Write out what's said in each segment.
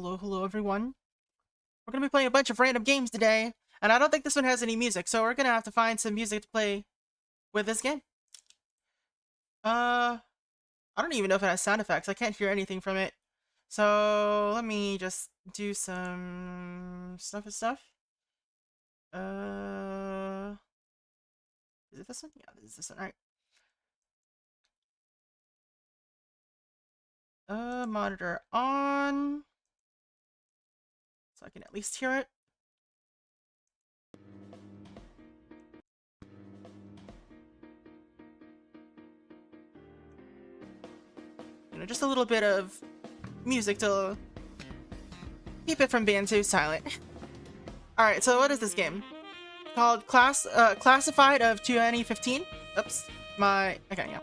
hello everyone. We're gonna be playing a bunch of random games today, and I don't think this one has any music, so we're gonna have to find some music to play with this game. I don't even know if it has sound effects. I can't hear anything from it. So let me just do some stuff. Is it this one? Yeah, this is this one. Alright. Monitor on. So I can at least hear it. You know, just a little bit of music to keep it from being too silent. Alright, so what is this game? Called Classified of 2015. Oops. Okay, yeah.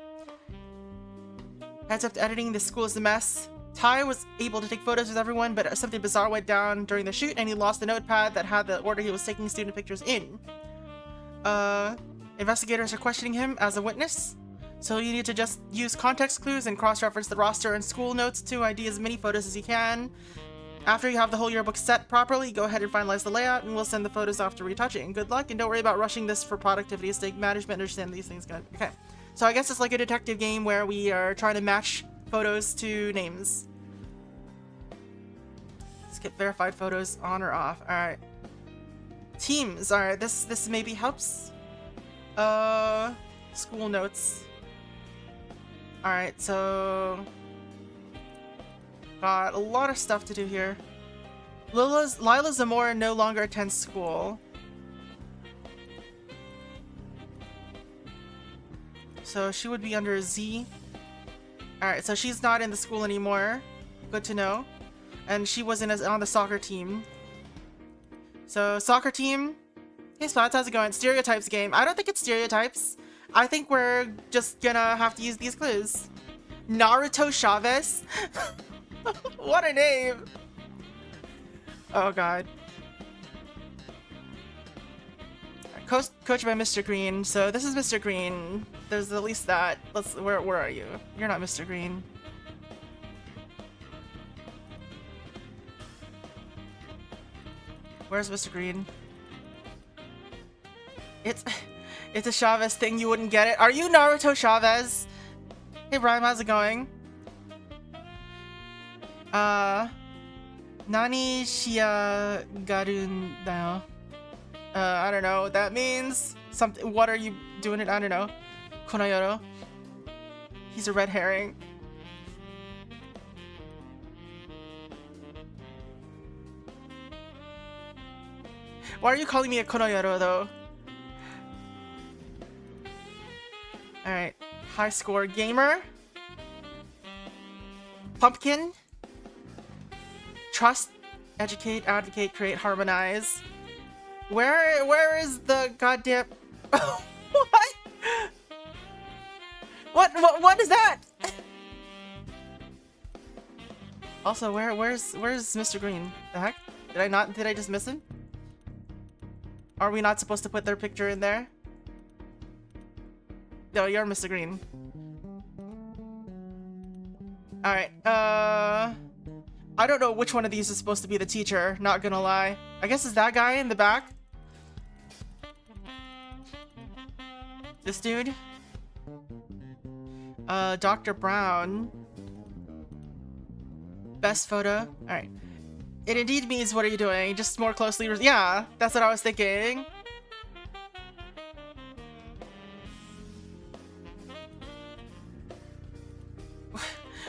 Heads up to editing, this school is a mess. Ty was able to take photos with everyone, but something bizarre went down during the shoot, and he lost the notepad that had the order he was taking student pictures in. Investigators are questioning him as a witness, so you need to just use context clues and cross-reference the roster and school notes to ID as many photos as you can. After you have the whole yearbook set properly, go ahead and finalize the layout, and we'll send the photos off to retouching. Good luck, and don't worry about rushing this for productivity's sake. Management understand these things. Okay. So I guess it's like a detective game where we are trying to match photos to names. Let's get verified photos on or off. Alright. Teams. Alright, this maybe helps. School notes. Alright, so got a lot of stuff to do here. Lila Zamora no longer attends school. So she would be under Z. Alright, so she's not in the school anymore. Good to know. And she wasn't on the soccer team. So, soccer team. Hey Spats, how's it going? Stereotypes game. I don't think it's stereotypes. I think we're just gonna have to use these clues. Naruto Chavez? What a name! Oh god. Coached by Mr. Green. So this is Mr. Green. There's at least that. Where are you? You're not Mr. Green. Where's Mr. Green? It's a Chavez thing, you wouldn't get it. Are you Naruto Chavez? Hey Brian, how's it going? Nani shia garun dayo? I don't know what that means. Something. What are you doing it? I don't know. Konoyoro. He's a red herring. Why are you calling me a Konoyoro though? Alright. High score gamer. Pumpkin. Trust, educate, advocate, create, harmonize. Where is the goddamn what is that? Also, where's Mr. Green? The heck? Did I just miss him? Are we not supposed to put their picture in there? No, you're Mr. Green. Alright, I don't know which one of these is supposed to be the teacher, not gonna lie. I guess it's that guy in the back. This dude. Dr. Brown. Best photo. Alright. It indeed means what are you doing? Just more closely. Yeah, that's what I was thinking.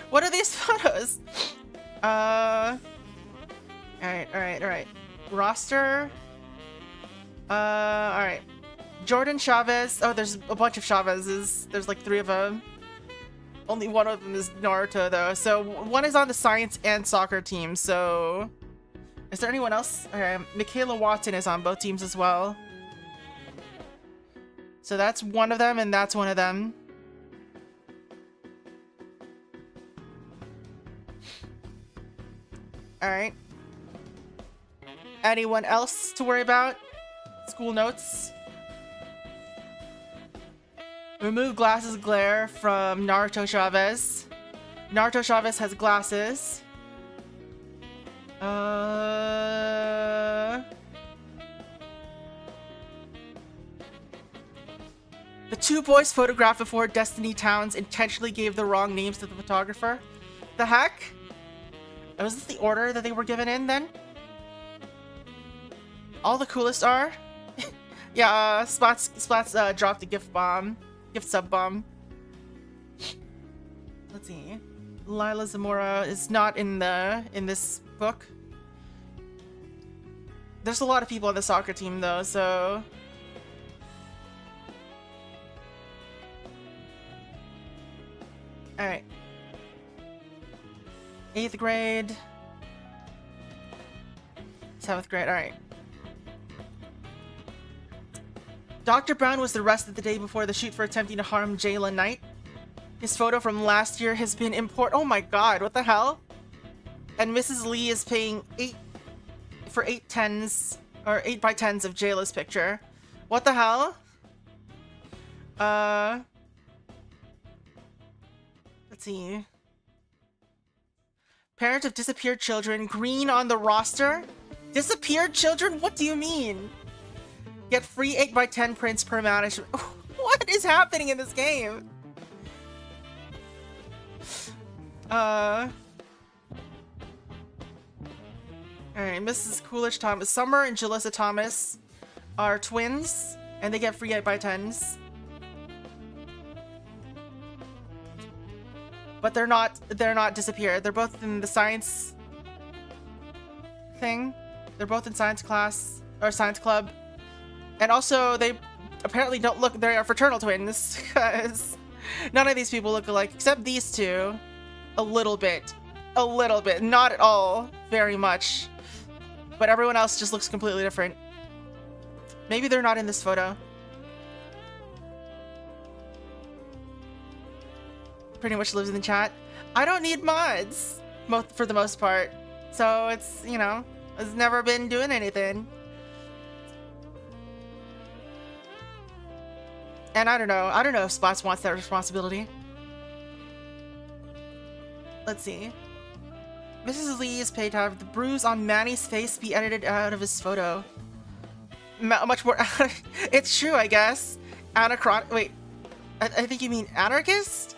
What are these photos? Alright. Roster. Alright. Jordan Chavez. Oh, there's a bunch of Chavezes. There's like 3 of them. Only one of them is Naruto, though. So one is on the science and soccer team. So is there anyone else? Okay, Michaela Watson is on both teams as well. So that's one of them, and that's one of them. Alright. Anyone else to worry about? School notes. Remove glasses glare from Naruto Chavez. Naruto Chavez has glasses. The two boys photographed before Destiny Towns intentionally gave the wrong names to the photographer. The heck? Was this the order that they were given in then? All the coolest are? Yeah, Spots dropped a gift sub bomb. Let's see. Lila Zamora is not in this book. There's a lot of people on the soccer team though, so alright. 8th grade. 7th grade, alright. Dr. Brown was arrested the day before the shoot for attempting to harm Jayla Knight. His photo from last year has been oh my god, what the hell? And Mrs. Lee is paying 8 for 8x10s, or 8x10s of Jayla's picture. What the hell? Let's see. Parent of disappeared children, green on the roster? Disappeared children? What do you mean? Get free 8x10 prints per management. What is happening in this game? Alright, Mrs. Coolidge Thomas. Summer and Jalissa Thomas are twins, and they get free 8x10s. But they're not disappeared. They're both in the science thing. They're both in science class, or science club. And also, they apparently don't look, they are fraternal twins, because none of these people look alike, except these two. A little bit. Not at all. Very much. But everyone else just looks completely different. Maybe they're not in this photo. Pretty much lives in the chat. I don't need mods, for the most part. So it's, you know, it's never been doing anything. And I don't know if Spots wants that responsibility. Let's see. Mrs. Lee is paid to have the bruise on Manny's face be edited out of his photo. Much more. It's true, I guess. Wait, I think you mean anarchist?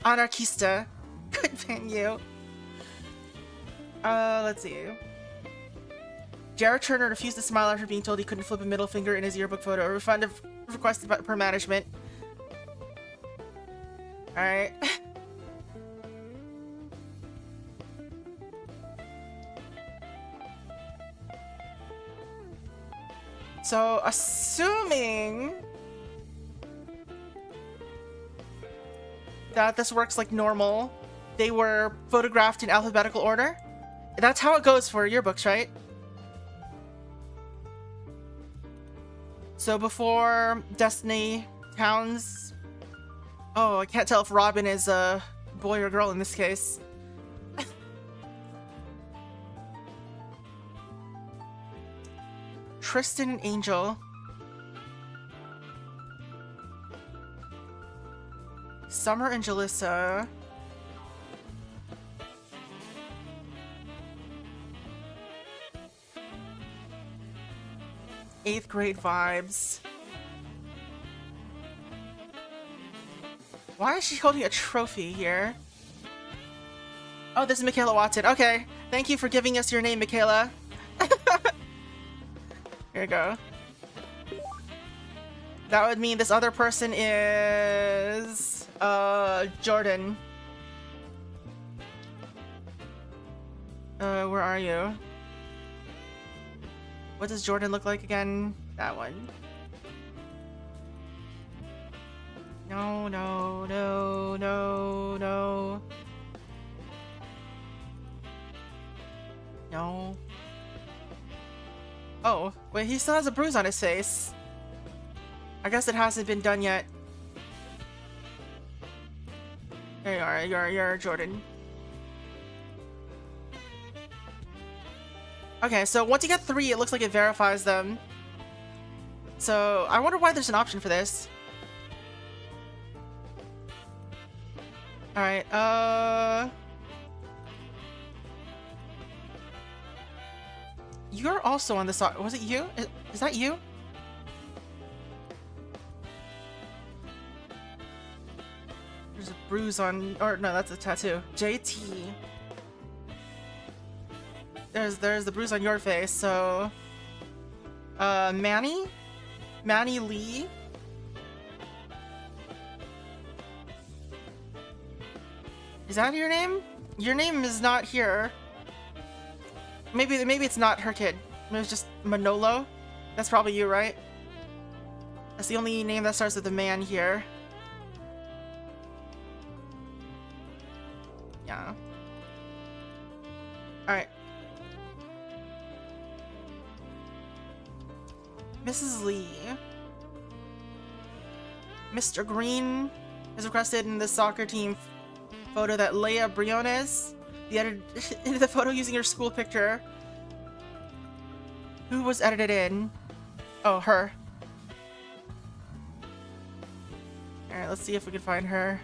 Anarchista. Good venue. Let's see. Jared Turner refused to smile after being told he couldn't flip a middle finger in his yearbook photo. A refund requested per management. Alright. So, assuming that this works like normal, they were photographed in alphabetical order. That's how it goes for yearbooks, right? So before Destiny Towns... Oh, I can't tell if Robin is a boy or girl in this case. Tristan and Angel. Summer and Jalissa. Eighth grade vibes. Why is she holding a trophy here? Oh, this is Michaela Watson. Okay. Thank you for giving us your name, Michaela. Here we go. That would mean this other person is... Jordan. Where are you? What does Jordan look like again? That one. No, no, no, no, no. No. Oh, wait, he still has a bruise on his face. I guess it hasn't been done yet. There you are, you're Jordan. Okay, so once you get 3, it looks like it verifies them. So, I wonder why there's an option for this. Alright, You're also on the soccer. Was it you? Is that you? There's a bruise on, or no, that's a tattoo. JT. There's the bruise on your face. So, Manny Lee. Is that your name? Your name is not here. Maybe it's not her kid. Maybe it's just Manolo. That's probably you, right? That's the only name that starts with a man here. Yeah. Alright. Mrs. Lee. Mr. Green has requested in the soccer team photo that Leia Briones, the edited into the photo using her school picture. Who was edited in? Oh, her. Alright, let's see if we can find her.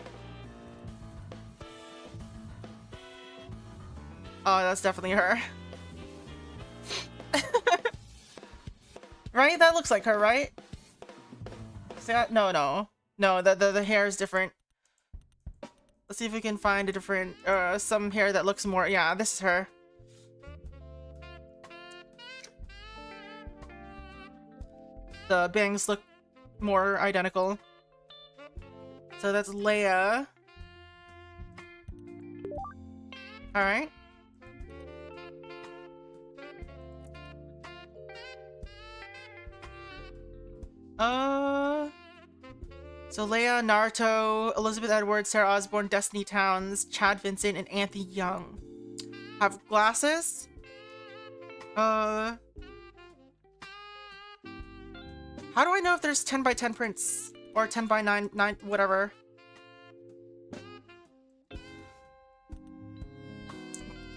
Oh, that's definitely her. Right? That looks like her, right? Is that? No, the hair is different. Let's see if we can find a different, some hair that looks more, yeah, this is her. The bangs look more identical. So that's Leia. Alright. So Leia, Naruto, Elizabeth Edwards, Sarah Osborne, Destiny Towns, Chad Vincent, and Anthony Young have glasses. How do I know if there's 10 by 10 prints or 10 by 9 whatever?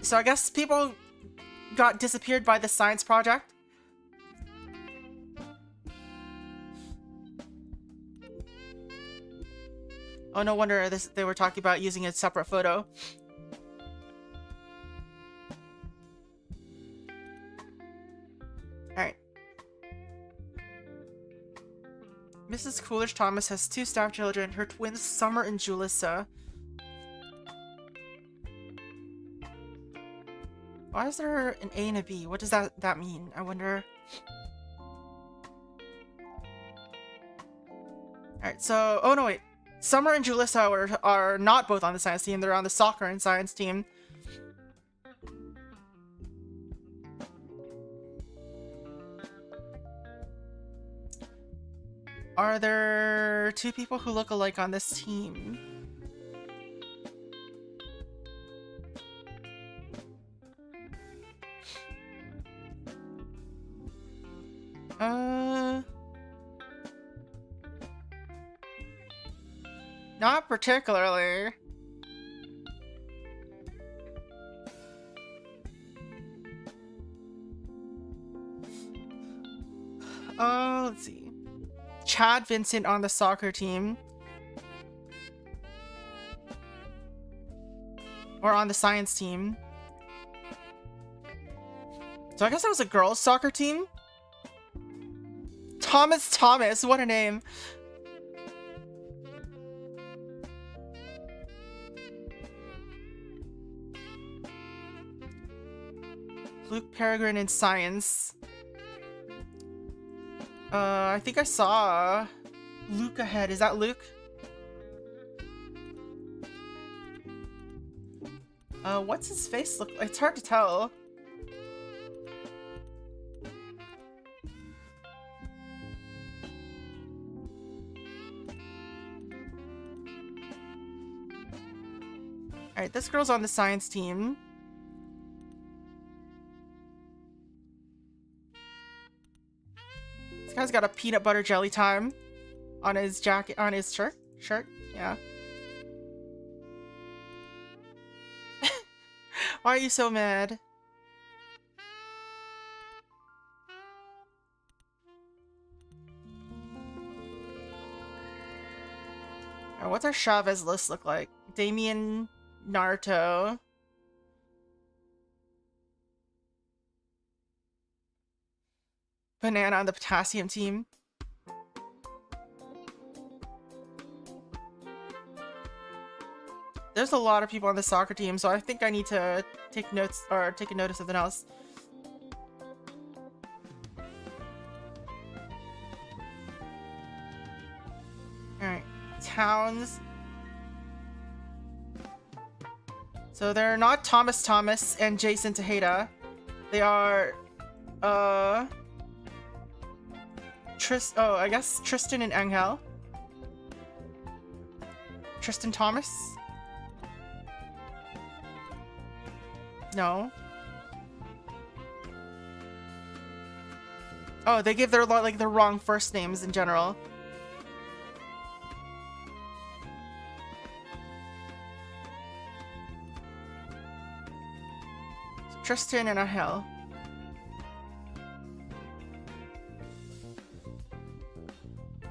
So I guess people got disappeared by the science project. Oh, no wonder they were talking about using a separate photo. Alright. Mrs. Coolidge Thomas has 2 staff children, her twins Summer and Julissa. Why is there an A and a B? What does that mean? I wonder. Alright, so... Oh, no, wait. Summer and Julissa are not both on the science team. They're on the soccer and science team. Are there 2 people who look alike on this team? Not particularly. Let's see. Chad Vincent on the soccer team. Or on the science team. So I guess that was a girls' soccer team? Thomas, what a name. Luke Peregrine in science. I think I saw Luke ahead. Is that Luke? What's his face look like? It's hard to tell. Alright, this girl's on the science team. This guy's got a peanut butter jelly time on his jacket, on his shirt, yeah. Why are you so mad? Alright, what's our Chavez list look like? Damien, Naruto. Banana on the potassium team. There's a lot of people on the soccer team, so I think I need to take notes or take a note of something else. Alright, towns. So they're not Thomas and Jason Tejeda. They are, I guess Tristan and Angel. Tristan Thomas? No. Oh, they give their like the wrong first names in general. Tristan and Angel.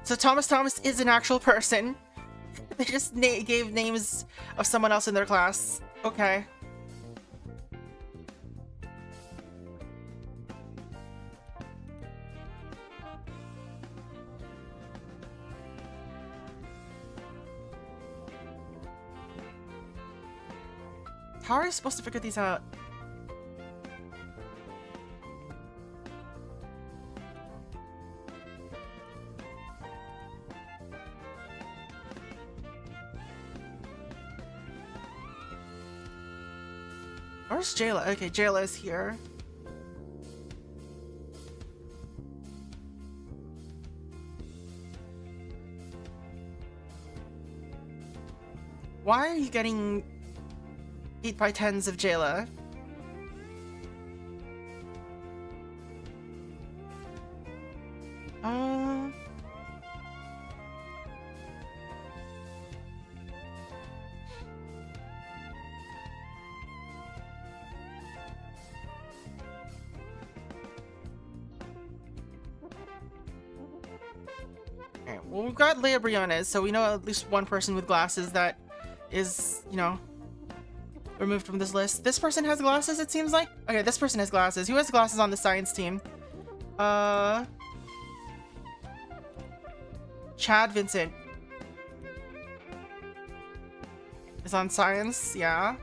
So Thomas is an actual person. They just gave names of someone else in their class. Okay. How are you supposed to figure these out? Where's Jayla? Okay, Jayla is here. Why are you getting 8x10s of Jayla? Alright, well, we've got Leia Briones, so we know at least one person with glasses that is, you know, removed from this list. This person has glasses, it seems like? Okay, this person has glasses. Who has glasses on the science team? Chad Vincent is on science, yeah.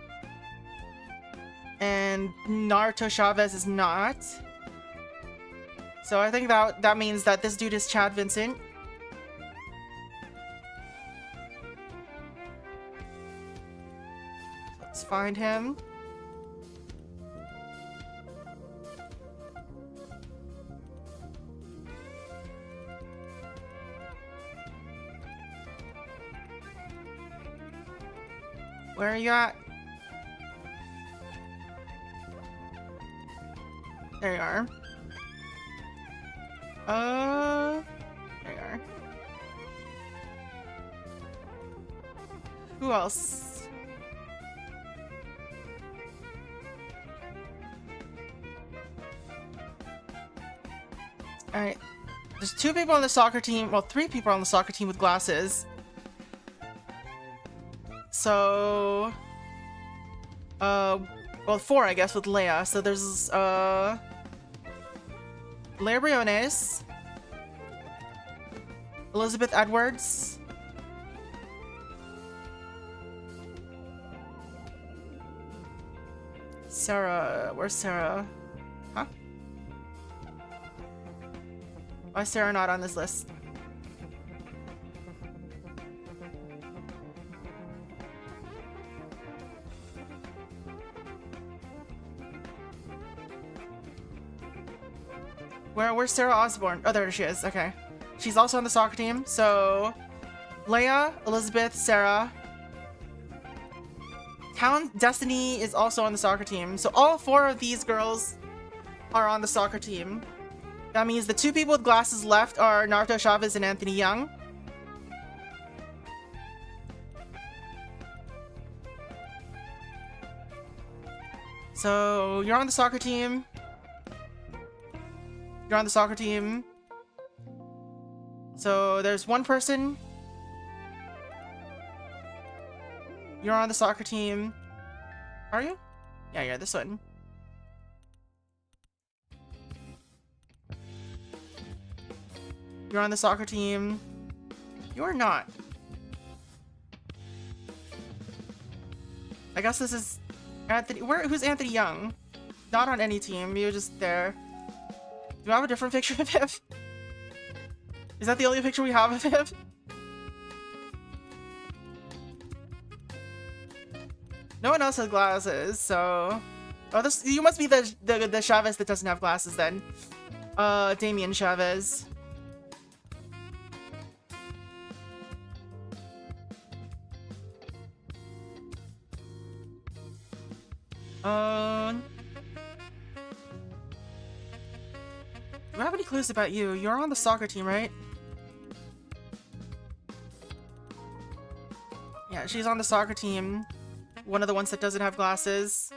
And Naruto Chavez is not. So I think that means that this dude is Chad Vincent. Let's find him. Where are you at? There you are. There you are. Who else? Alright. There's 2 people on the soccer team, well, 3 people on the soccer team with glasses. So, well, 4, I guess, with Leia. So there's, Leia Briones, Elizabeth Edwards, Sarah. Where's Sarah? Huh? Why is Sarah not on this list? Where's Sarah Osborne? Oh, there she is. Okay. She's also on the soccer team. So, Leia, Elizabeth, Sarah. Town Destiny is also on the soccer team. So all 4 of these girls are on the soccer team. That means the 2 people with glasses left are Naruto Chavez and Anthony Young. So, you're on the soccer team. You're on the soccer team. So there's 1 person. You're on the soccer team. Are you? Yeah, you're this one. You're on the soccer team. You're not. I guess this is Anthony. Who's Anthony Young? Not on any team. You're just there. Do I have a different picture of him? Is that the only picture we have of him? No one else has glasses, so... Oh, this you must be the Chavez that doesn't have glasses then. Damien Chavez. Do I have any clues about you? You're on the soccer team, right? Yeah, she's on the soccer team. One of the ones that doesn't have glasses.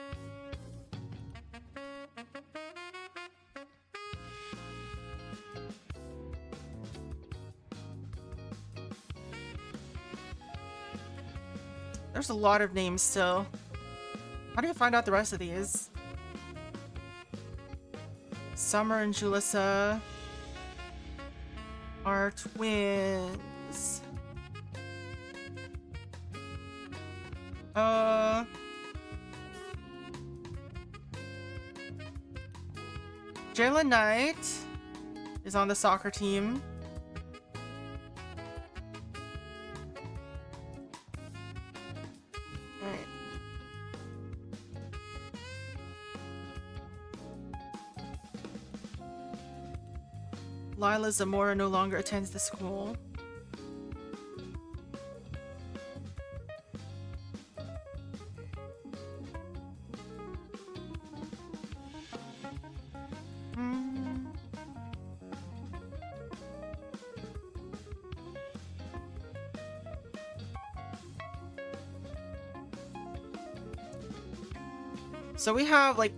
There's a lot of names still. How do you find out the rest of these? Summer and Julissa are twins. Jayla Knight is on the soccer team. Alright. Lila Zamora no longer attends the school. So we have like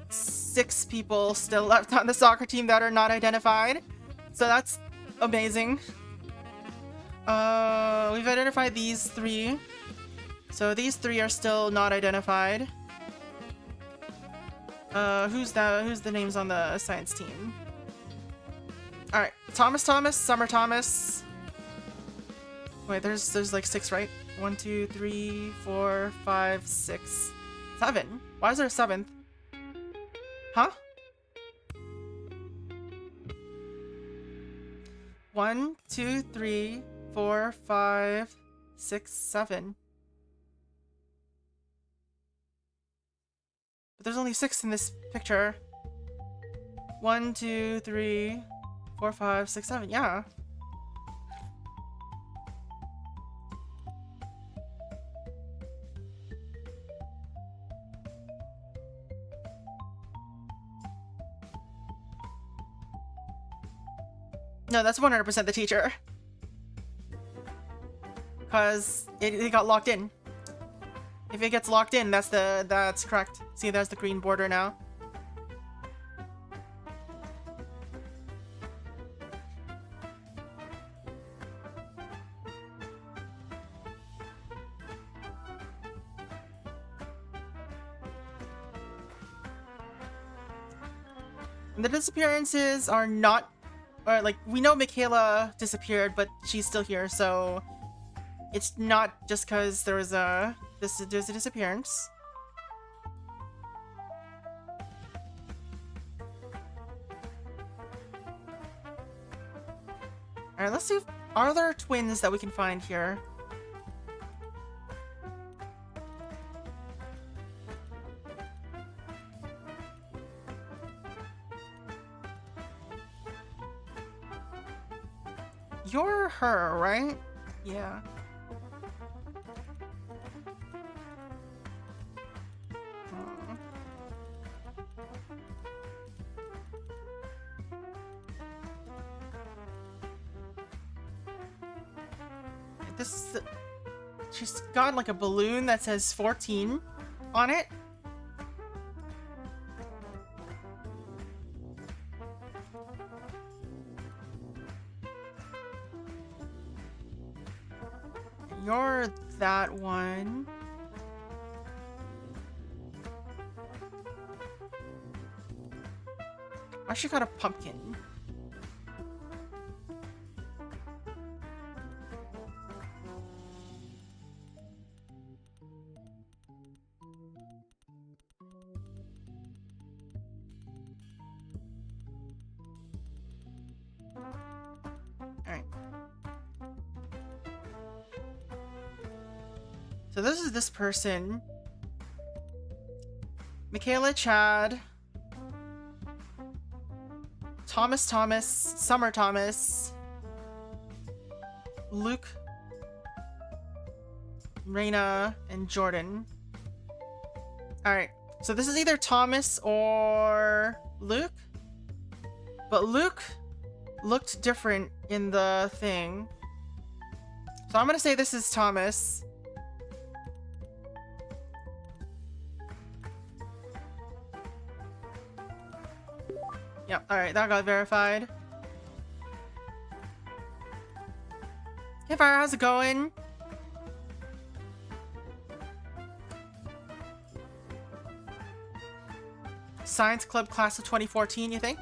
6 people still left on the soccer team that are not identified. So that's amazing. We've identified these 3. So these 3 are still not identified. Who's the names on the science team? Alright, Thomas, Summer Thomas. Wait, there's like 6, right? 1, 2, 3, 4, 5, 6, 7. Why is there a 7th? Huh? 1, 2, 3, 4, 5, 6, 7. But there's only 6 in this picture. 1, 2, 3, 4, 5, 6, 7. Yeah. No, that's 100% the teacher. Cause it got locked in. If it gets locked in, that's correct. See, there's the green border now. And the disappearances are not, or like, we know Michaela disappeared, but she's still here, so it's not just because there's a disappearance. Alright, let's see. Are there twins that we can find here? You're her, right? Yeah. This is the... She's got like a balloon that says 14 on it. You're that one. I actually got a pumpkin. So this is this person. Michaela, Chad, Thomas, Summer Thomas, Luke, Raina, and Jordan. Alright, so this is either Thomas or Luke, but Luke looked different in the thing. So I'm gonna say this is Thomas. Yep, alright, that got verified. Hey Fire, how's it going? Science Club class of 2014, you think?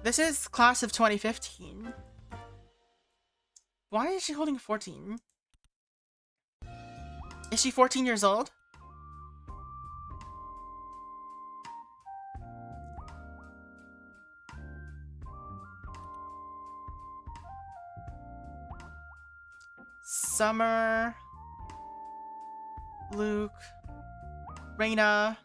This is class of 2015. Why is she holding 14? Is she 14 years old? Summer, Luke, Raina.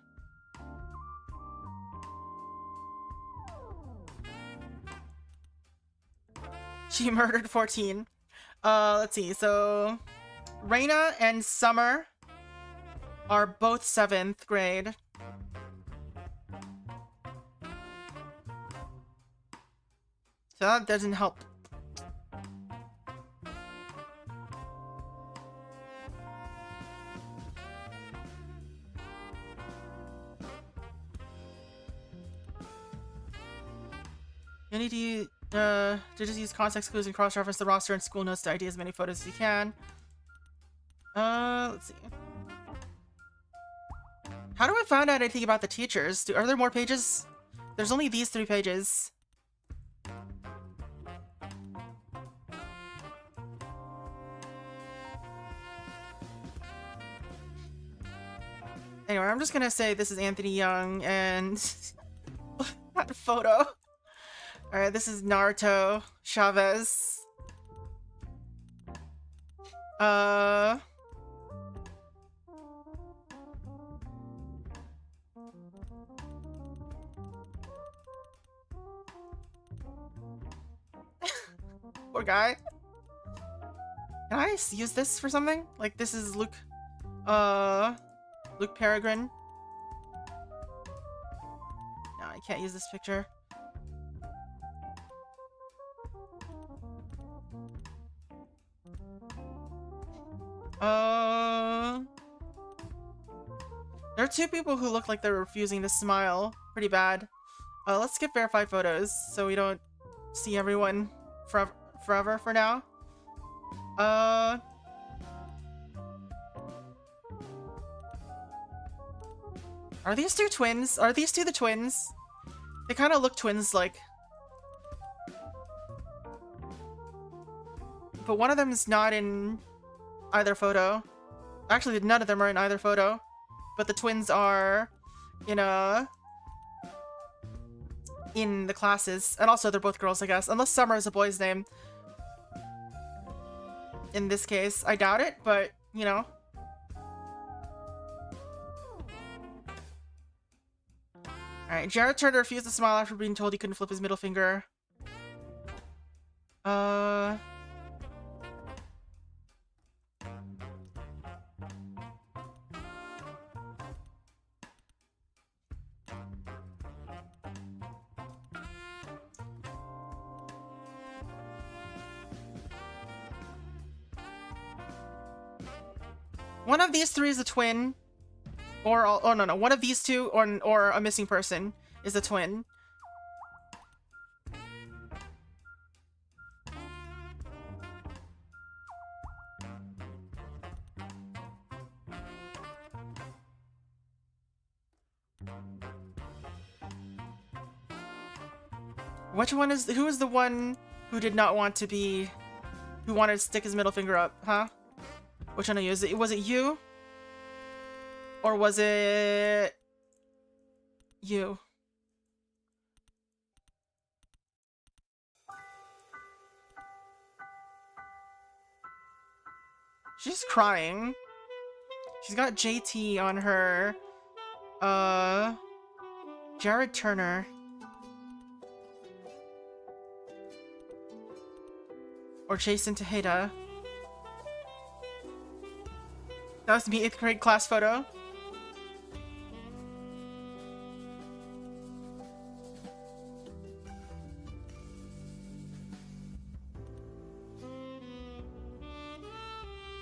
She murdered 14. Let's see. So, Raina and Summer are both 7th grade. So that doesn't help. You need to just use context clues and cross-reference the roster and school notes to ID as many photos as you can. Let's see. How do I find out anything about the teachers? Are there more pages? There's only these 3 pages. Anyway, I'm just gonna say this is Anthony Young and that photo. Alright, this is Naruto Chavez. Poor guy. Can I use this for something? Like, this is Luke, Luke Peregrine. No, I can't use this picture. There are 2 people who look like they're refusing to smile. Pretty bad. Let's skip verified photos so we don't see everyone forever for now. Are these 2 twins? Are these 2 the twins? They kind of look twins-like. But one of them is not in either photo. Actually, none of them are in either photo. But the twins are in the classes. And also, they're both girls, I guess. Unless Summer is a boy's name. In this case. I doubt it, but, you know. Alright, Jared Turner refused to smile after being told he couldn't flip his middle finger. One of these 3 is a twin. Oh no, one of these 2 or a missing person is a twin. Which one is who is the one who did not want to be who wanted to stick his middle finger up, huh? Which one of you? Was it you? Or was it you? She's crying. She's got JT on her. Jared Turner. Or Jason Tejeda. That was the 8th grade class photo.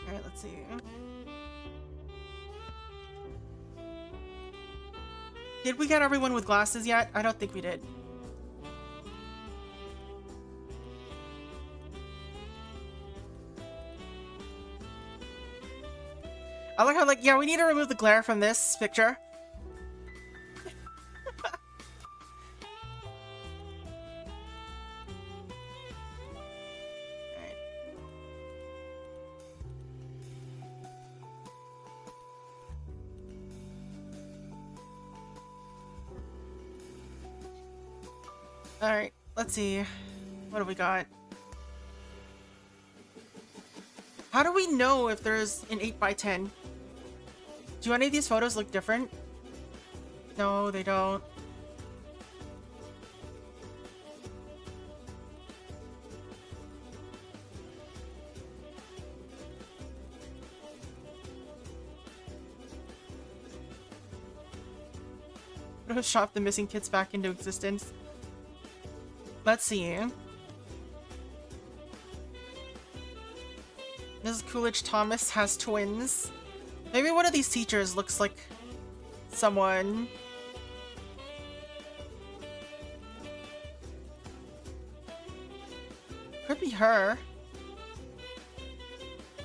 Alright, let's see. Did we get everyone with glasses yet? I don't think we did. I like how, like, yeah, we need to remove the glare from this picture. Alright, let's see. What do we got? How do we know if there's an 8x10? Do any of these photos look different? No, they don't. Photoshop the missing kids back into existence. Let's see. Mrs. Coolidge Thomas has twins. Maybe one of these teachers looks like someone. Could be her.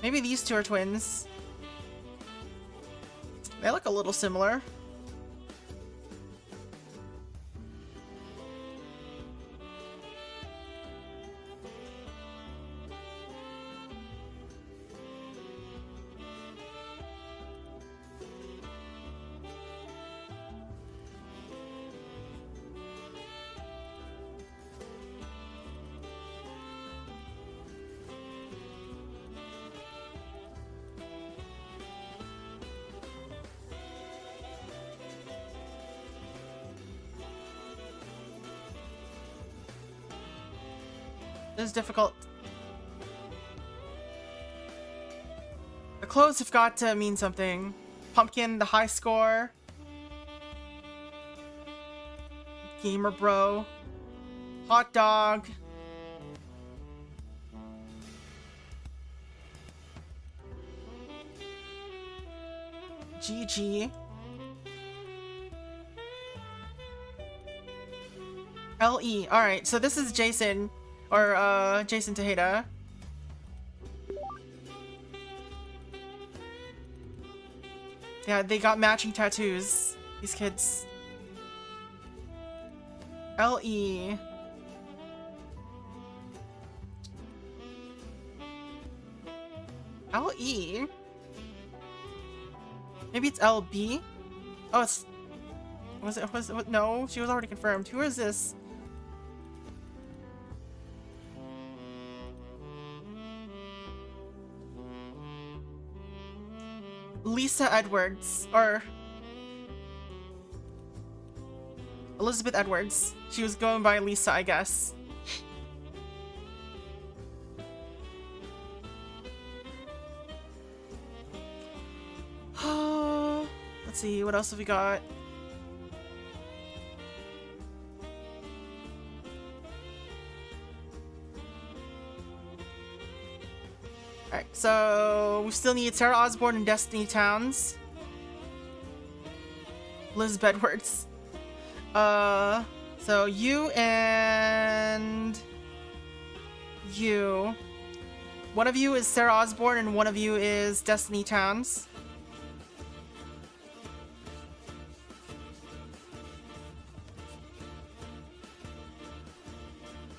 Maybe these two are twins. They look a little similar. This is difficult. The clothes have got to mean something. Pumpkin, the high score. Gamer bro. Hot dog. GG. LE. Alright, so this is Jason. Or, Jason Tejeda. Yeah, they got matching tattoos. These kids. LE. LE? Maybe it's LB? Oh, it's... Was it... No, she was already confirmed. Who is this? Lisa Edwards, or Elizabeth Edwards. She was going by Lisa, I guess. Let's see, what else have we got? Alright, so we still need Sarah Osborne and Destiny Towns. Elizabeth Edwards. So you and you. One of you is Sarah Osborne and one of you is Destiny Towns.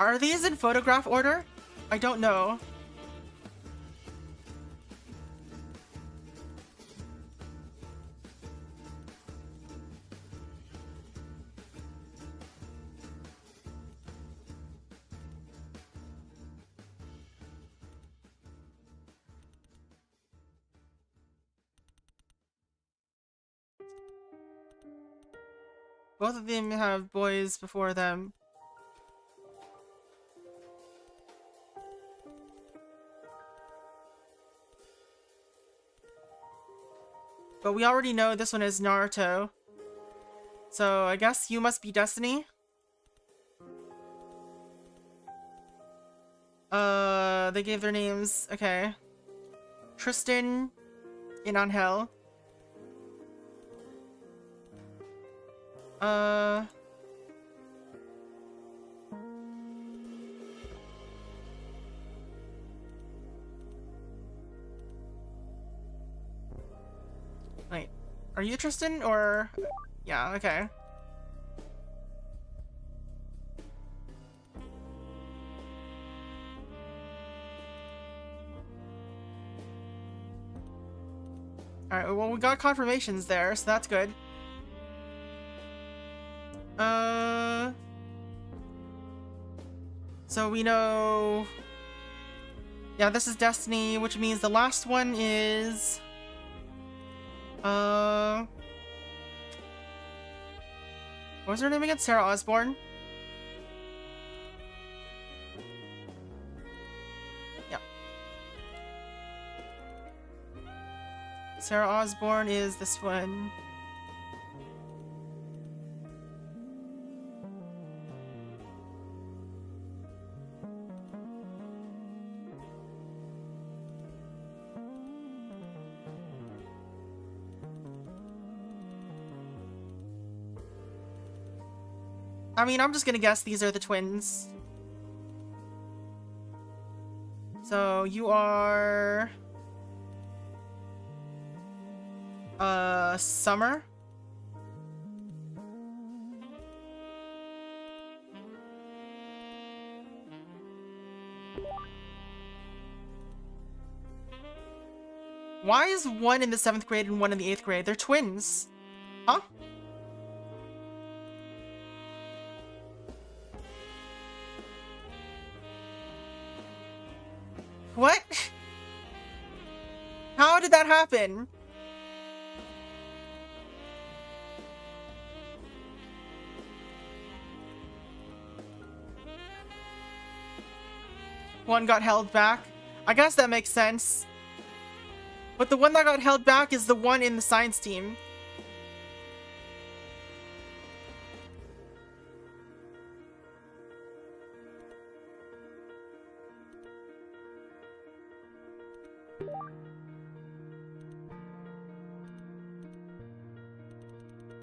Are these in photograph order? I don't know. Both of them have boys before them. But we already know this one is Naruto. So I guess you must be Destiny. They gave their names. Okay. Tristan and Angel. Wait. Are you Tristan or... Yeah, okay. Alright, well, we got confirmations there, so that's good. So we know... Yeah, this is Destiny, which means the last one is... What was her name again? Sarah Osborne? Yep. Sarah Osborne is this one. I mean, I'm just gonna guess these are the twins. So, you are... Summer? Why is one in the 7th grade and one in the 8th grade? They're twins. Huh? What? How did that happen? One got held back. I guess that makes sense. But the one that got held back is the one in the science team.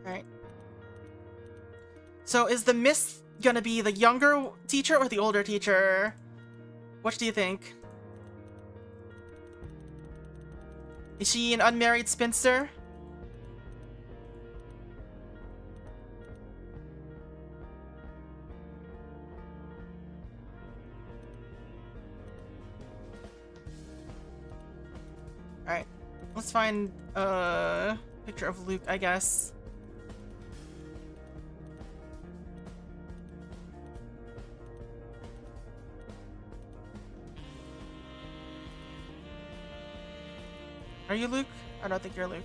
Alright. So is the Miss gonna be the younger teacher or the older teacher? What do you think? Is she an unmarried spinster? Alright. Let's find a picture of Luke, I guess. Are you Luke? I don't think you're Luke.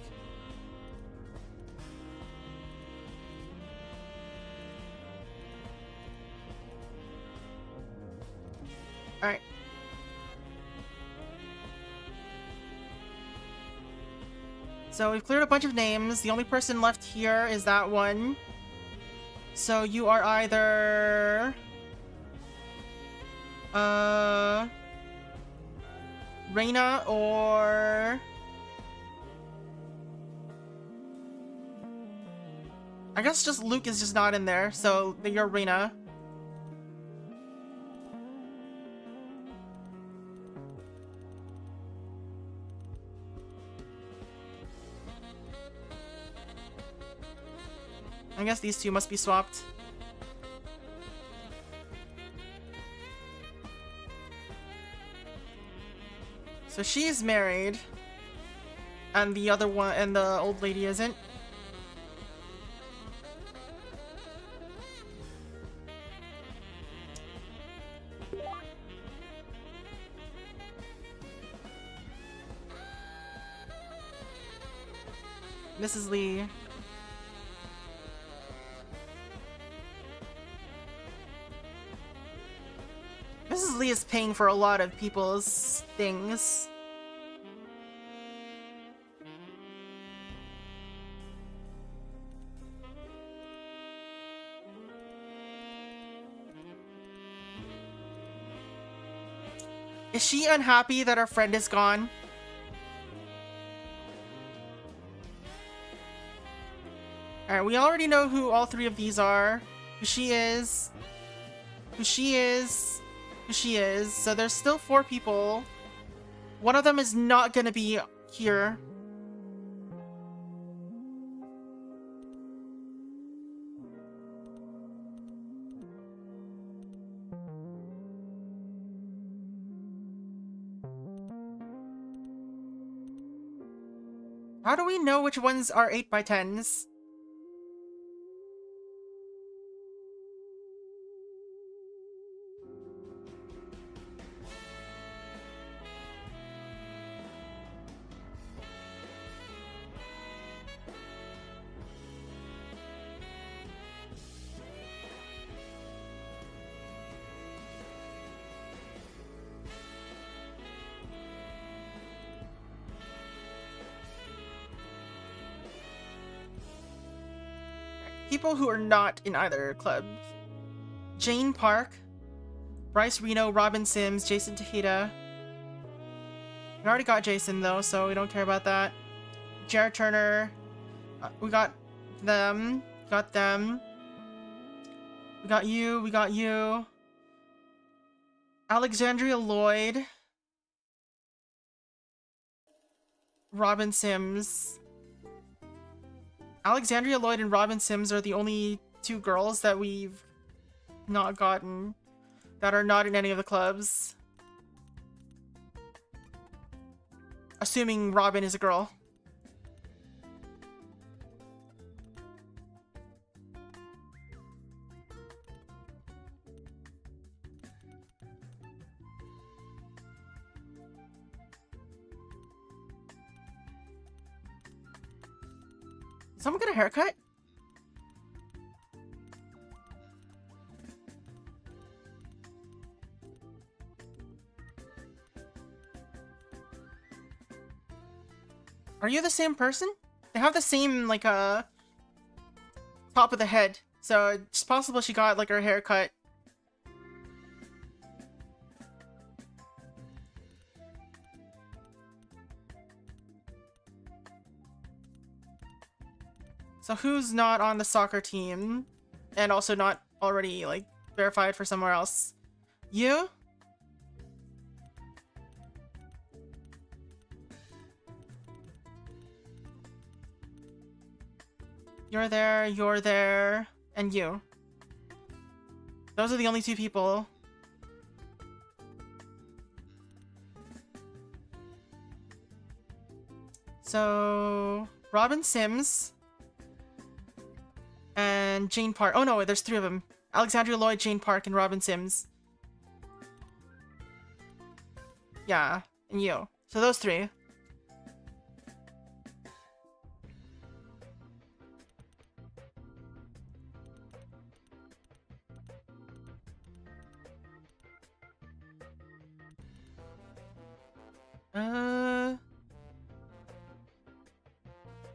Alright. So we've cleared a bunch of names. The only person left here is that one. So you are either... Reina or... I guess just Luke is just not in there, so you're Reina. I guess these two must be swapped. So she's married, and the other one, and the old lady isn't. Mrs. Lee. Leslie is paying for a lot of people's things. Is she unhappy that our friend is gone? Alright, we already know who all three of these are. Who she is. Who she is. Who she is. So there's still 4 people. One of them is not gonna be here. How do we know which ones are 8x10s? People who are not in either club. Jane Park, Bryce Reno, Robin Sims, Jason Tejeda. We already got Jason though, so we don't care about that. Jared Turner. We got them. Got them. We got you. We got you. Alexandria Lloyd. Robin Sims. Alexandria Lloyd and Robin Sims are the only 2 girls that we've not gotten that are not in any of the clubs. Assuming Robin is a girl. Someone get a haircut? Are you the same person? They have the same, like, top of the head. So it's possible she got, like, her haircut. So who's not on the soccer team? And also not already, like, verified for somewhere else? You? You're there, and you. Those are the only 2 people. So... Robin Sims... and Jane Park. Oh no, there's 3 of them. Alexandria Lloyd, Jane Park, and Robin Sims. Yeah, and you. So those 3.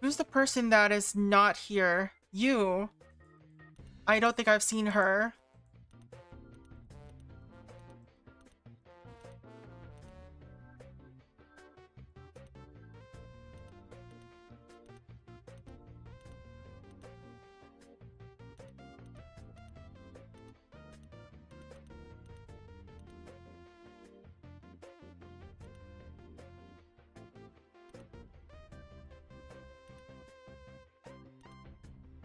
Who's the person that is not here? You. I don't think I've seen her.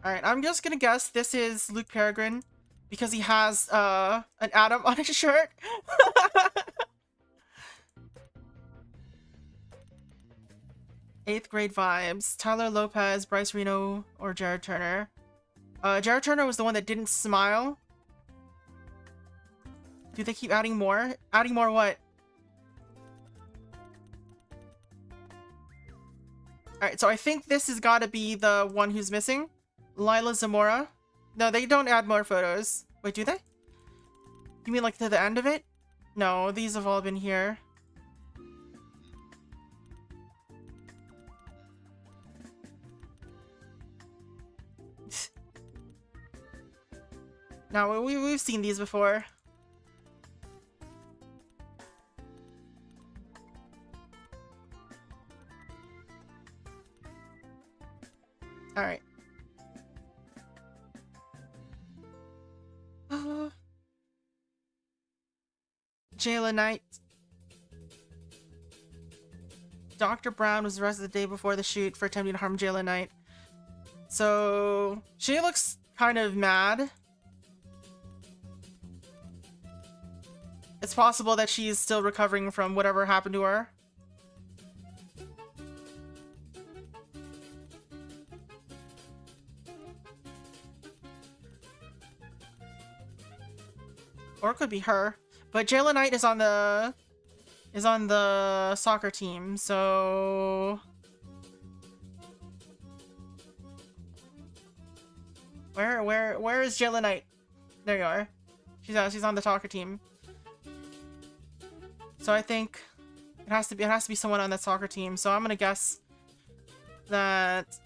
Alright, I'm just gonna guess this is Luke Peregrine because he has an atom on his shirt. 8th grade vibes. Tyler Lopez, Bryce Reno, or Jared Turner. Jared Turner was the one that didn't smile. Do they keep adding more? Adding more what? Alright, so I think this has got to be the one who's missing. Lila Zamora. No, they don't add more photos. Wait, do they? You mean like to the end of it? No, these have all been here. No, we've seen these before. All right. Jayla Knight. Dr. Brown was arrested the day before the shoot for attempting to harm Jayla Knight. So she looks kind of mad. It's possible that she's still recovering from whatever happened to her. Or it could be her. But Jayla Knight is on the soccer team, so where is Jayla Knight? There you are. She's on the soccer team. So I think it has to be someone on that soccer team. So I'm gonna guess that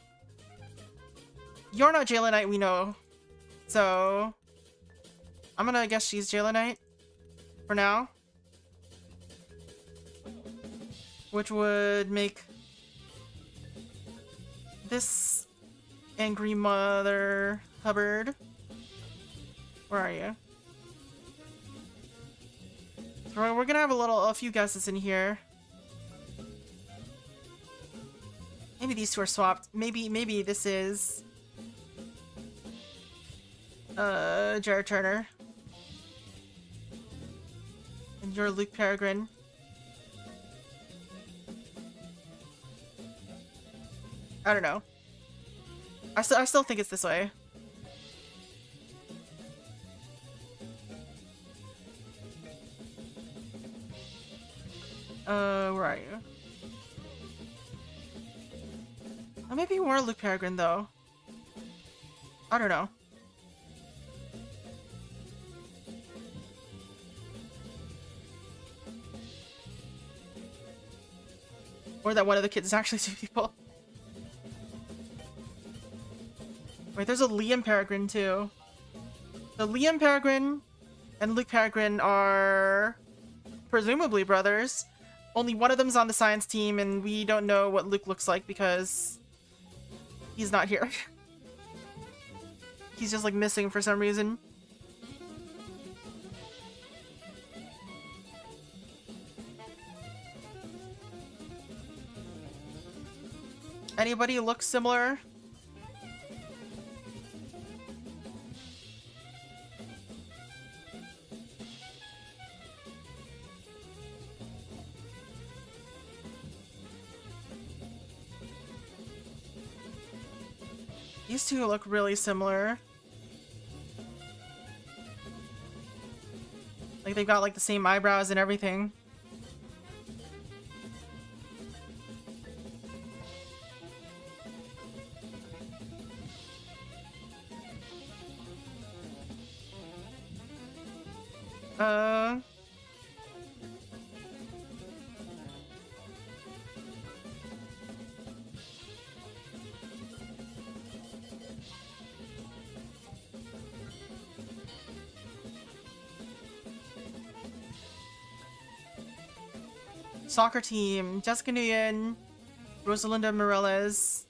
you're not Jayla Knight, we know. So I'm gonna guess she's Jayla Knight for now. Which would make this angry Mother Hubbard. Where are you? So we're gonna have a few guesses in here. Maybe these two are swapped. Maybe this is Jared Turner. And you're Luke Peregrine. I don't know. I still think it's this way. Where are you? Oh, maybe you were Luke Peregrine, though. I don't know. Or that one of the kids is actually two people. Wait, there's a Liam Peregrine, too. So Liam Peregrine and Luke Peregrine are presumably brothers. Only one of them's on the science team, and we don't know what Luke looks like because he's not here. He's just, like, missing for some reason. Anybody look similar? These two look really similar. Like they've got like the same eyebrows and everything. Soccer team, Jessica Nguyen, Rosalinda Morales.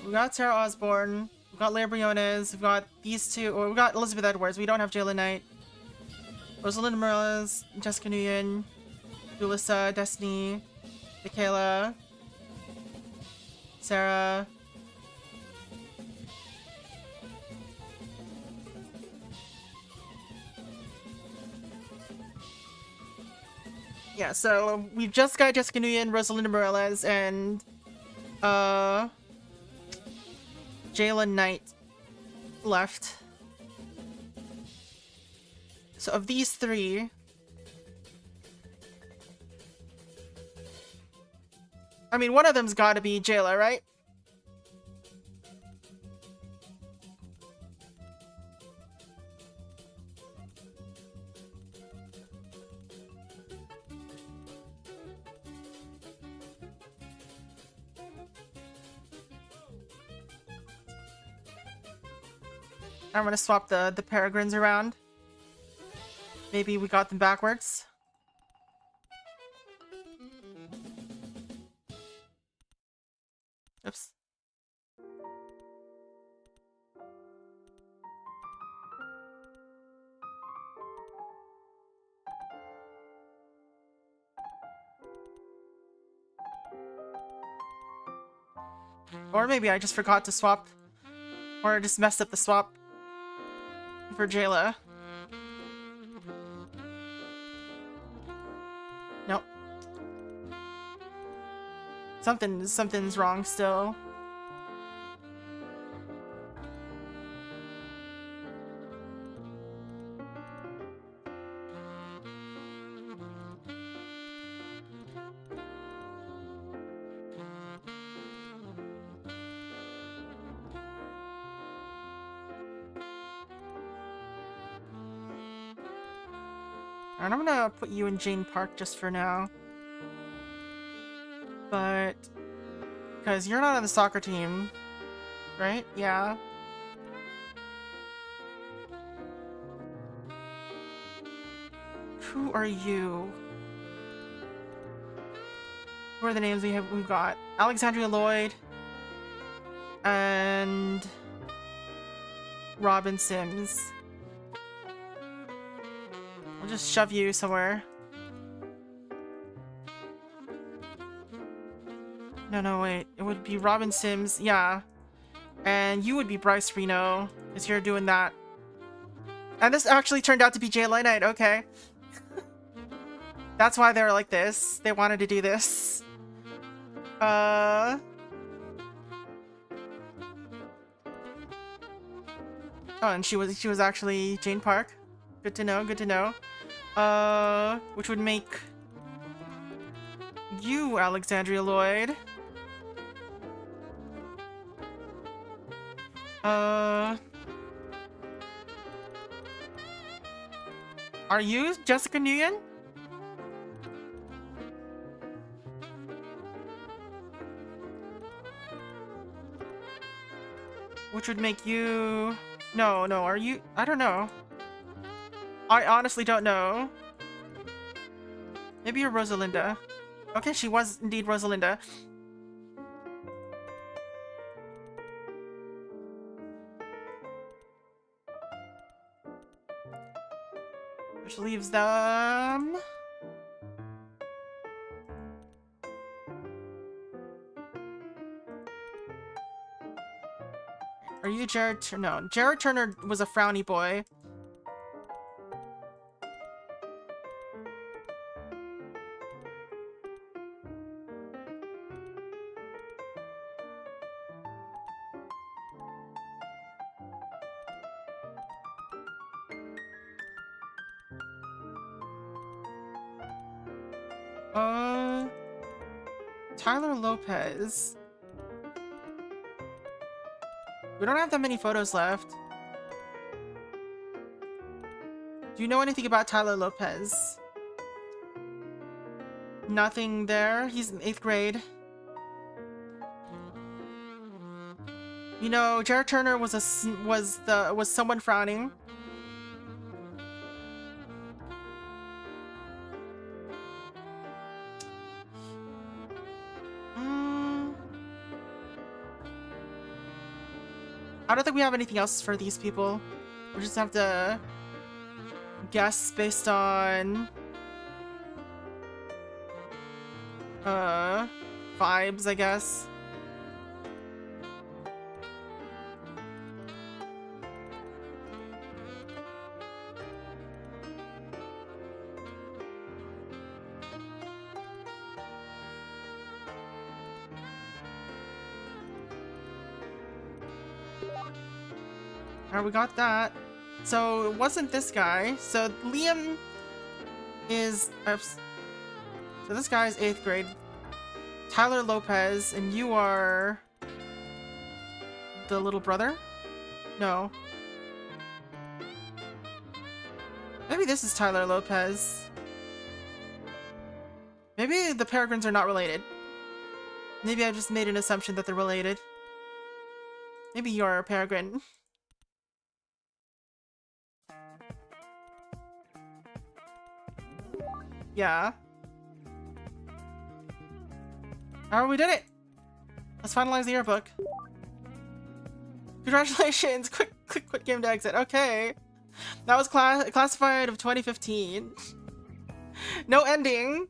We got Sarah Osborne, we got Leah Briones, we've got these two, or we got Elizabeth Edwards, we don't have Jayla Knight. Rosalinda Morales, Jessica Nguyen, Julissa, Destiny, Michaela, Sarah. Yeah, so we've just got Jessica Nguyen, Rosalinda Morales, and Jayla Knight left. So of these three, I mean, one of them's got to be Jayla, right? I'm gonna swap the peregrines around. Maybe we got them backwards. Oops. Or maybe I just forgot to swap. Or I just messed up the swap for Jayla. Nope. Something's wrong still. And I'm gonna put you in Jane Park just for now. But... because you're not on the soccer team, right? Yeah. Who are you? Who are the names we've got? Alexandria Lloyd and Robin Sims. I'll just shove you somewhere. No, wait. It would be Robin Sims, yeah. And you would be Bryce Reno, because you're doing that. And this actually turned out to be J-Light Knight, okay. That's why they were like this. They wanted to do this. Oh, and she was actually Jane Park. Good to know, good to know. Which would make you Alexandria Lloyd. Are you Jessica Nguyen? Which would make you... No, are you... I don't know. I honestly don't know. Maybe you're Rosalinda. Okay, she was indeed Rosalinda. Which leaves them... Are you Jared Turner? No, Jared Turner was a frowny boy. Tyler Lopez. We don't have that many photos left. Do you know anything about Tyler Lopez? Nothing there. He's in 8th grade. You know, Jared Turner was someone frowning. I don't think we have anything else for these people. We just have to guess based on vibes, I guess. Alright, we got that. So it wasn't this guy. So Liam is... Oops. So this guy is 8th grade. Tyler Lopez, and you are... the little brother? No. Maybe this is Tyler Lopez. Maybe the Peregrines are not related. Maybe I just made an assumption that they're related. Maybe you're a Peregrine. Yeah. Alright, we did it! Let's finalize the yearbook. Congratulations! Quit game to exit. Okay. That was classified of 2015. No ending.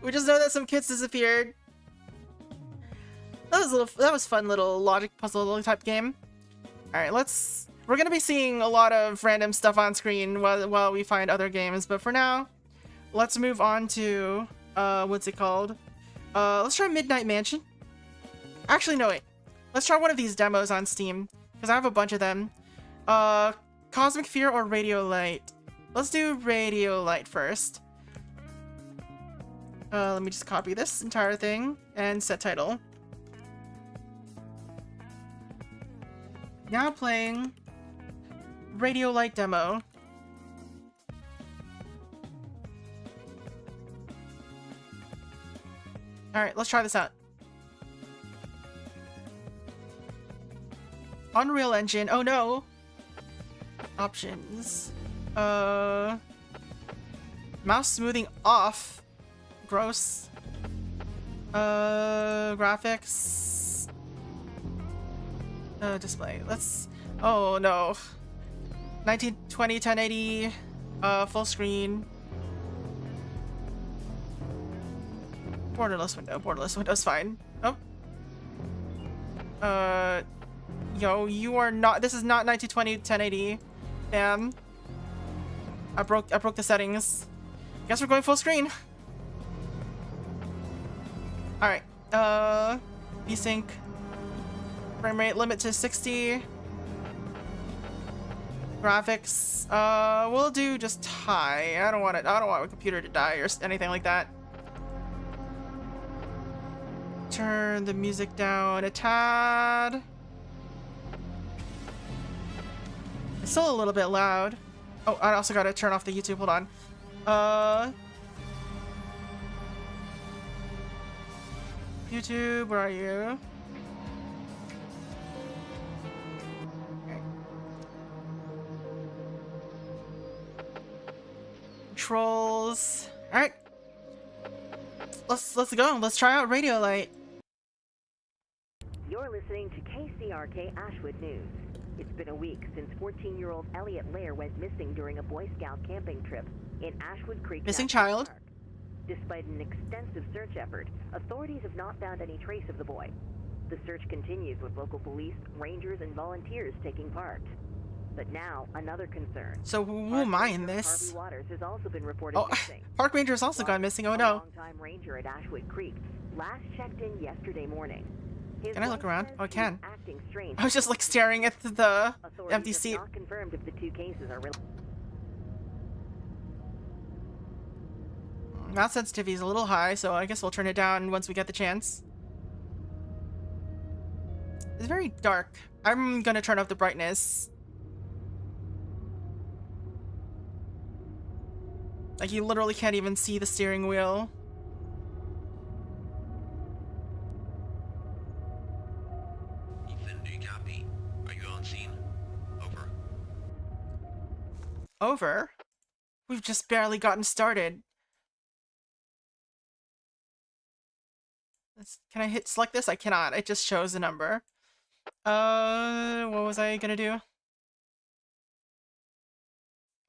We just know that some kids disappeared. That was fun little logic puzzle type game. Alright, we're gonna be seeing a lot of random stuff on screen while we find other games, but for now, let's move on to what's it called? Let's try Midnight Mansion. Actually, no wait. Let's try one of these demos on Steam, because I have a bunch of them. Cosmic Fear or Radiolight? Let's do Radiolight first. Let me just copy this entire thing and set title. Now playing Radiolight Demo. Alright, let's try this out. Unreal Engine. Oh no! Options. Mouse smoothing off. Gross. Graphics. Display. Oh no. 1920 1080. Full screen. Borderless window. Borderless window's fine. Oh. Yo, you are not. This is not 1920 1080. Damn. I broke the settings. Guess we're going full screen. Alright. VSync. Frame rate limit to 60. Graphics. We'll do just high. I don't want my computer to die or anything like that. Turn the music down a tad. It's still a little bit loud. Oh, I also gotta turn off the YouTube. Hold on. YouTube, where are you? Okay. Controls. All right. Let's go. Let's try out Radiolight. You're listening to KCRK Ashwood News. It's been a week since 14-year-old Elliot Lair went missing during a Boy Scout camping trip in Ashwood Creek Missing National child. Park. Despite an extensive search effort, authorities have not found any trace of the boy. The search continues with local police, rangers, and volunteers taking part. But now, another concern. So who am I in this? Harvey Waters has also been reported missing. Park ranger has also gone missing. Oh no. A longtime ranger at Ashwood Creek last checked in yesterday morning. Can I look around? Oh, I can. Acting strange. I was just like staring at the empty seat. Not confirmed if the two cases are Mouse sensitivity is a little high, so I guess we'll turn it down once we get the chance. It's very dark. I'm gonna turn up the brightness. Like, you literally can't even see the steering wheel. Ethan, do you copy? Are you on scene? Over. Over? We've just barely gotten started. Can I select this? I cannot. It just shows a number. What was I gonna do?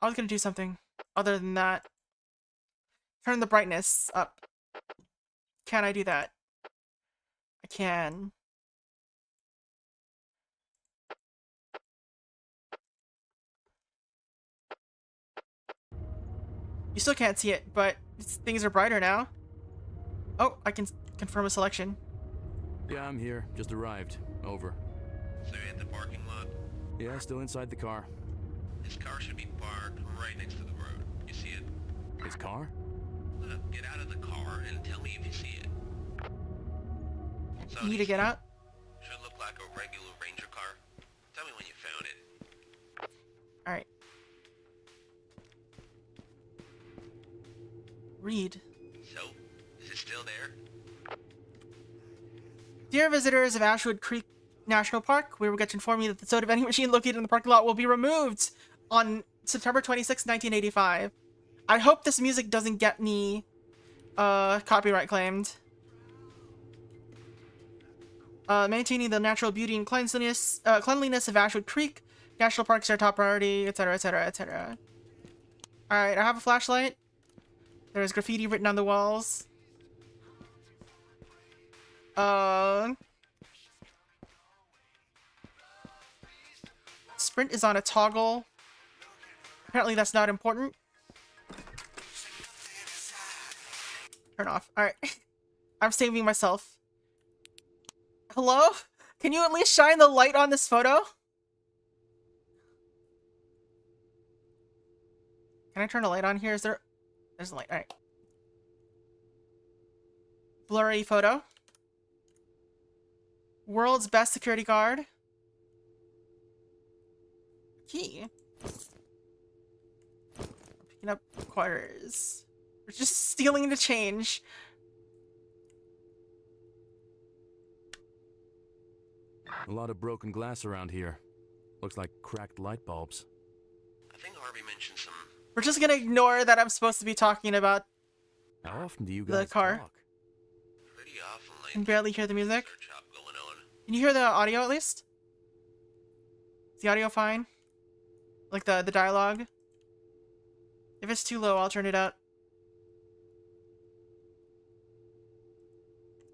I was gonna do something other than that. Turn the brightness up. Can I do that? I can. You still can't see it, but things are brighter now. Oh, I can confirm a selection. Yeah, I'm here. Just arrived. Over. So you're at the parking lot? Yeah, still inside the car. His car should be parked right next to the road. You see it? His car? Get out of the car and tell me if you see it. So You need to get out? Should look like a regular ranger car. Tell me when you found it. Alright. Read. So, is it still there? Dear visitors of Ashwood Creek National Park, we regret to inform you that the soda vending machine located in the parking lot will be removed on September 26, 1985. I hope this music doesn't get me copyright claimed. Maintaining the natural beauty and cleanliness of Ashwood Creek National Park is our top priority, etc, etc, etc. Alright, I have a flashlight. There's graffiti written on the walls. Sprint is on a toggle. Apparently that's not important. Turn off. Alright. I'm saving myself. Hello? Can you at least shine the light on this photo? Can I turn a light on here? Is there... There's a light. Alright. Blurry photo. World's best security guard. Key. Picking up quarters. We're just stealing the change. A lot of broken glass around here. Looks like cracked light bulbs. I think Harvey mentioned some We're just gonna ignore that I'm supposed to be talking about How often do you the guys car. talk? pretty awful Can lately. barely hear the music. Search op going on. Can you hear the audio at least? Is the audio fine? Like the dialogue? If it's too low, I'll turn it up.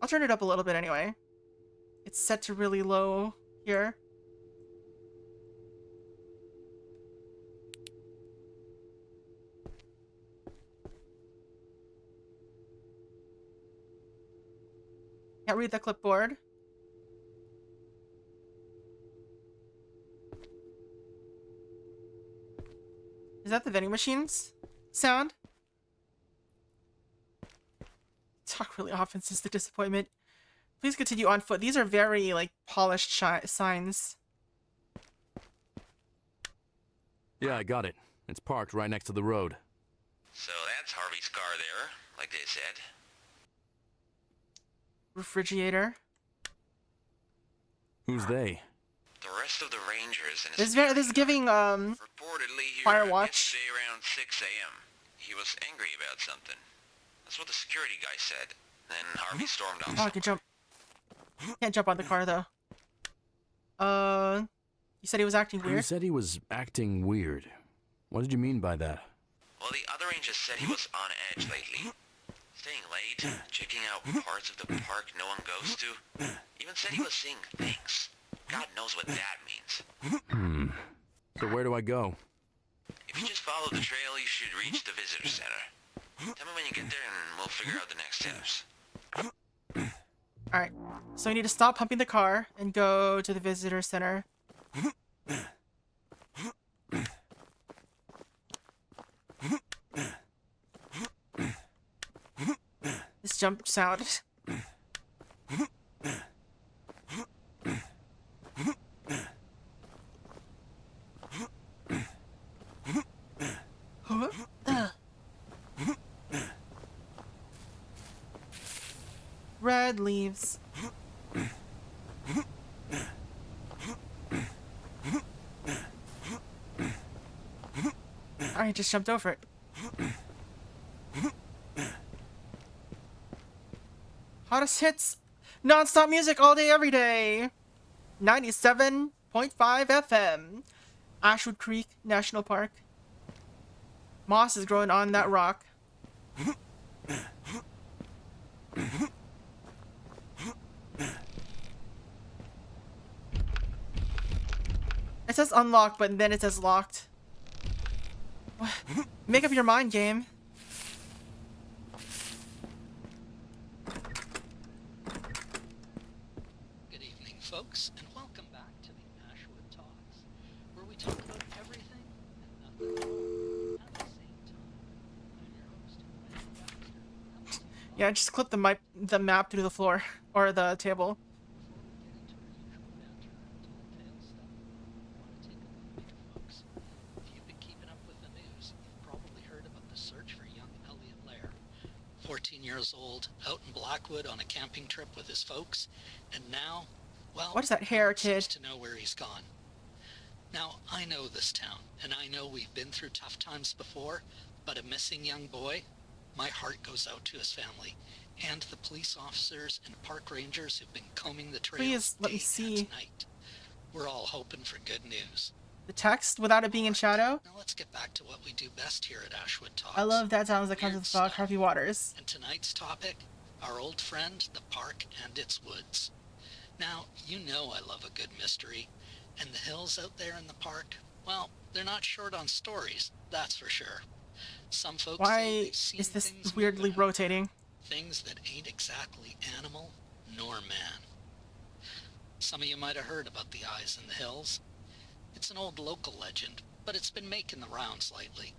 I'll turn it up a little bit anyway. It's set to really low here. Can't read the clipboard. Is that the vending machines sound? Talk really often since the disappointment. Please continue on foot. These are very, like, polished signs. Yeah, I got it. It's parked right next to the road. So that's Harvey's car there, like they said. Refrigerator. Who's they? The rest of the Rangers and This his is giving, reportedly here Firewatch. yesterday around 6 a.m. He was angry about something. That's what the security guy said. Then Harvey stormed off. Oh, I can jump. Can't jump on the car, though. You said he was acting You weird? said he was acting weird. What did you mean by that? Well, the other Rangers said he was on edge lately. Staying late, checking out parts of the park no one goes to. Even said he was seeing things. God knows what that means. So where do I go? If you just follow the trail, you should reach the visitor center. Tell me when you get there and we'll figure out the next steps. Alright. So we need to stop pumping the car and go to the visitor center. This jump sound. Red leaves. I just jumped over it. Hottest hits. Non-stop music all day, every day. 97.5 FM. Ashwood Creek National Park. Moss is growing on that rock. It says unlocked, but then it says locked. Make up your mind, game. Good evening, folks, and welcome back to the Ashwood Talks, where we talk about everything and nothing at the same time. I'm your host, Ryan Baxter. Yeah, just clip the map through the floor or the table. If you've been keeping up with the news, you've probably heard about the search for young Elliot Lair. 14 years old, out in Blackwood on a camping trip with his folks, and now, well, What is that hair, no one seems kid? to know where he's gone. Now, I know this town, and I know we've been through tough times before, But a missing young boy? My heart goes out to his family, and the police officers and park rangers who've been combing the trails Please, let me day see. and night. We're all hoping for good news. The text without it being in shadow? Now let's get back to what we do best here at Ashwood Talks. I love that sounds that comes Weird with fog, stuff. Harvey Waters. And tonight's topic, our old friend, the park and its woods. Now, you know I love a good mystery, and the hills out there in the park, well, they're not short on stories, that's for sure. Some folks say Why they've seen is this things weirdly moving out, rotating? things that ain't exactly animal nor man. Some of you might have heard about the eyes in the hills. It's an old local legend, but it's been making the rounds lately.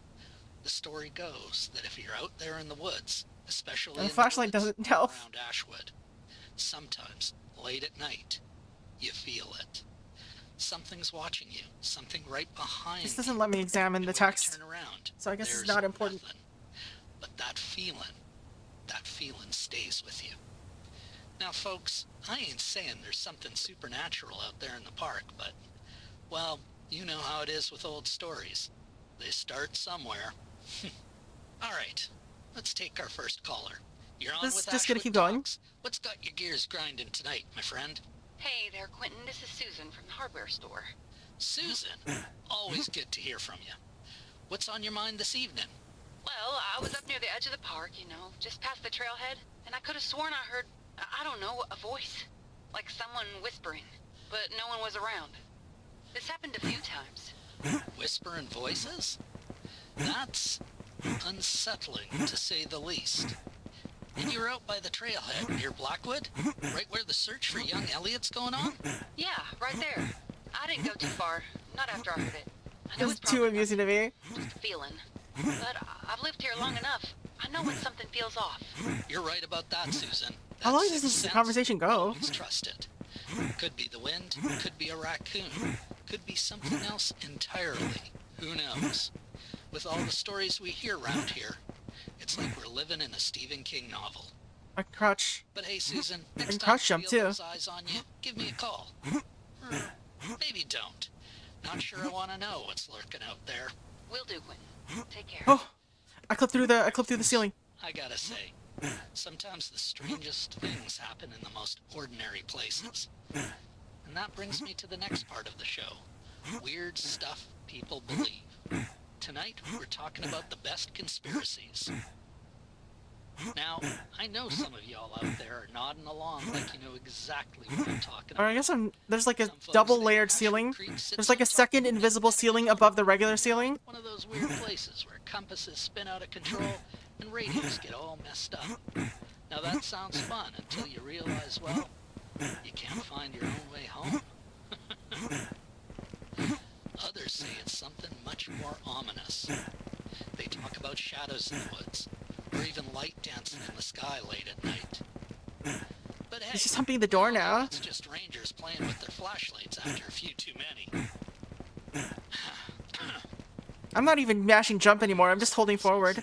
The story goes that if you're out there in the woods, especially The in flashlight woods doesn't help. around Ashwood, sometimes late at night, you feel it. Something's watching you, something right behind This you. doesn't let me examine And the when you text, turn around, so I guess it's there's not important. nothing. But that feeling stays with you. Now, folks, I ain't saying there's something supernatural out there in the park, but, well, you know how it is with old stories. They start somewhere. All right, let's take our first caller. You're on This with just gonna Ashwood keep going? Talks. What's got your gears grinding tonight, my friend? Hey there, Quentin. This is Susan from the hardware store. Susan, always good to hear from you. What's on your mind this evening? Well, I was up near the edge of the park, just past the trailhead, and I could have sworn I heard, I don't know, a voice. Like someone whispering, but no one was around. This happened a few times. Whispering voices? That's unsettling, to say the least. And you were out by the trailhead near Blackwood? Right where the search for young Elliot's going on? Yeah, right there. I didn't go too far, not after I heard it. I know This is it's too probably amusing to me. just a feeling. But I've lived here long enough. I know when something feels off. You're right about that, Susan. How That long does sixth this sense, conversation go? always trust it. Could be the wind, could be a raccoon, could be something else entirely. Who knows? With all the stories we hear around here, it's like we're living in a Stephen King novel. I can crouch. But hey, Susan, next can time crouch you jump, feel too. those eyes on you, give me a call. Or maybe don't. Not sure I want to know what's lurking out there. Will do, Quentin. Take care. Oh, I clipped through the ceiling. I gotta say, sometimes the strangest things happen in the most ordinary places. And that brings me to the next part of the show. Weird stuff people believe. Tonight, we're talking about the best conspiracies. Now, I know some of y'all out there are nodding along like you know exactly what I'm talking Or about. I guess there's like a Some folks double think layered Ashwood ceiling. Creek sits There's like on a top second of a invisible magnetic ceiling field. above the regular ceiling. One of those weird places where compasses spin out of control and radios get all messed up. Now that sounds fun until you realize, well, you can't find your own way home. Others say it's something much more ominous. They talk about shadows in the woods, or even light dancing in the sky late at night. But hey, He's just humping the door now. it's just rangers playing with their flashlights after a few too many. I'm not even mashing jump anymore. I'm just holding forward.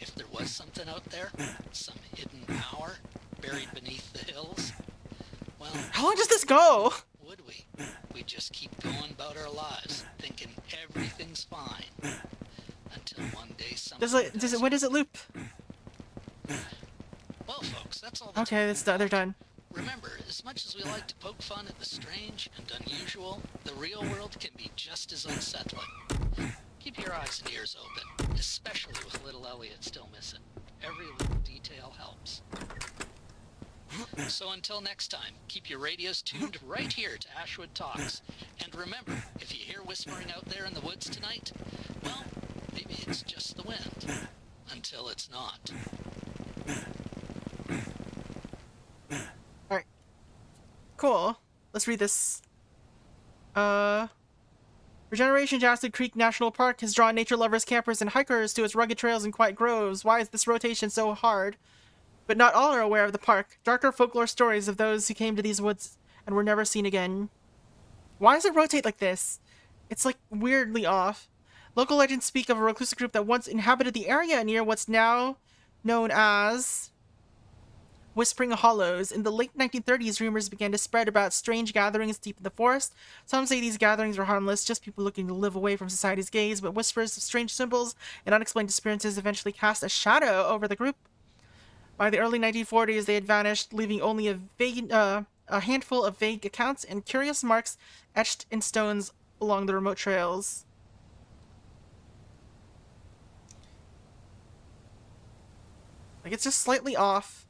If there was something out there, some hidden power buried beneath the hills, well, How long does this go? would we? We'd just keep going about our lives, thinking everything's fine. Until one day something When does it loop? Well, folks, that's all the Okay, time that's we've done. They're got. done. Remember, as much as we like to poke fun at the strange and unusual, the real world can be just as unsettling. Keep your eyes and ears open, especially with little Elliot still missing. Every little detail helps. So until next time, keep your radios tuned right here to Ashwood Talks. And remember, if you hear whispering out there in the woods tonight, well, maybe it's just the wind. Until it's not. Alright. Cool. Let's read this. Regeneration Jasted Creek National Park has drawn nature lovers, campers, and hikers to its rugged trails and quiet groves. Why is this rotation so hard? But not all are aware of the park. Darker folklore stories of those who came to these woods and were never seen again. Why does it rotate like this? It's like weirdly off. Local legends speak of a reclusive group that once inhabited the area near what's now known as Whispering Hollows. In the late 1930s, rumors began to spread about strange gatherings deep in the forest. Some say these gatherings were harmless, just people looking to live away from society's gaze, but whispers of strange symbols and unexplained disappearances eventually cast a shadow over the group. By the early 1940s, they had vanished, leaving only a handful of vague accounts and curious marks etched in stones along the remote trails. Like, it's just slightly off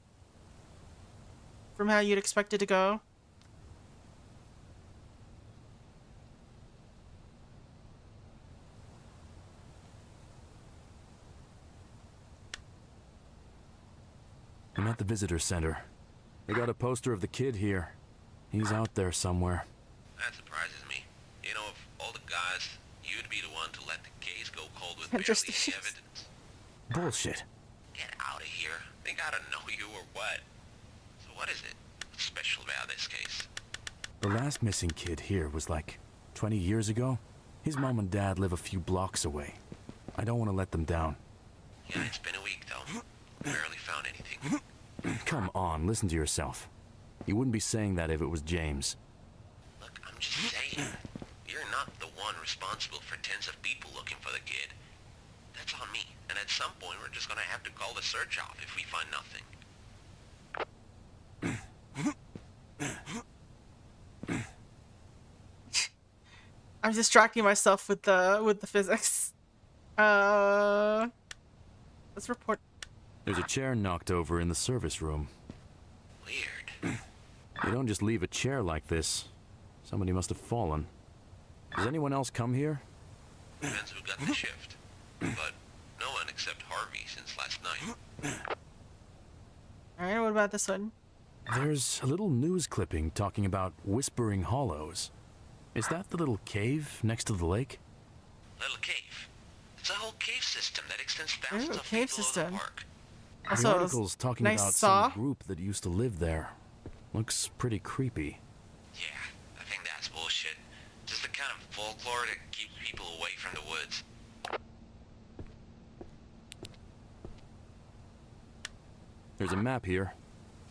from how you'd expect it to go. I'm at the visitor center. They got a poster of the kid here. He's out there somewhere. That surprises me. You know, of all the guys, you'd be the one to let the case go cold with Just barely any evidence. Bullshit. Get out of here. They gotta know you or what. So what is it? What's special about this case? The last missing kid here was like 20 years ago. His mom and dad live a few blocks away. I don't want to let them down. Yeah, it's been a week though. Barely found anything. Come on, listen to yourself. You wouldn't be saying that if it was James. Look, I'm just saying. You're not the one responsible for tens of people looking for the kid. That's on me. And at some point, we're just gonna have to call the search off if we find nothing. I'm distracting myself with the physics. Let's report. There's a chair knocked over in the service room. Weird. You don't just leave a chair like this. Somebody must have fallen. Does anyone else come here? Depends who got the shift. But no one except Harvey since last night. Alright, what about this one? There's a little news clipping talking about Whispering Hollows. Is that the little cave next to the lake? Little cave. It's a whole cave system that extends Ooh, thousands of cave feet below system. the park. The Also, article's talking nice about saw. some group that used to live there. Looks pretty creepy. Yeah, I think that's bullshit. Just the kind of folklore that keeps people away from the woods. There's a map here.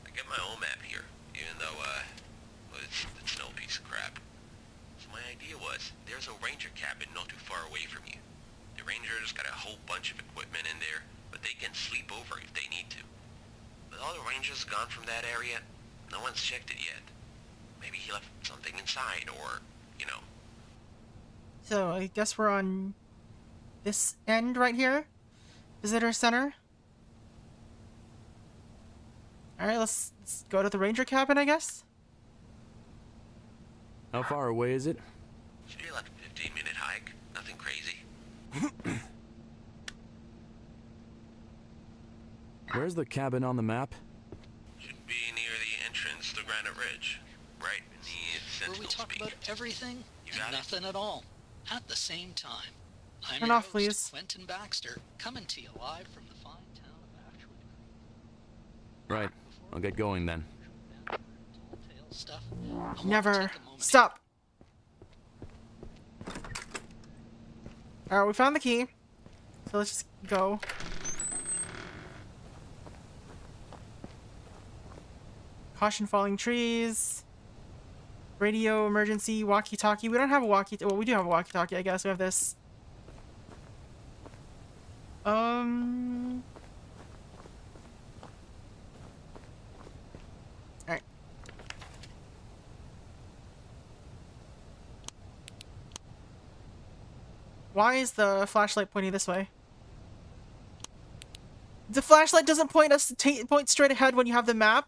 I got my own map here, even though, well, it's no piece of crap. So my idea was, there's a ranger cabin not too far away from you. The rangers got a whole bunch of equipment in there, but they can sleep over if they need to. With all the rangers gone from that area, no one's checked it yet. Maybe he left something inside, or, you know. So I guess we're on this end right here. Visitor center. Alright, let's go to the ranger cabin, I guess. How far away is it? Should be like a 15-minute hike. Nothing crazy. Where's the cabin on the map? Should be near the entrance to Granite Ridge. Right in the Where we Sentinel talk speak. about everything You and got it? nothing at all, at the same time. I'm Turn your off, host, please. Quentin Baxter, coming to you live from the fine town of Ashwood. Right. I'll get going then. Tall tale stuff. I want to Never. take a moment Stop. Alright, we found the key. So let's just go. Caution falling trees. Radio emergency walkie-talkie. We don't have a walkie-talkie. Well, we do have a walkie-talkie, I guess. We have this. Alright. Why is the flashlight pointing this way? The flashlight doesn't point us point straight ahead when you have the map.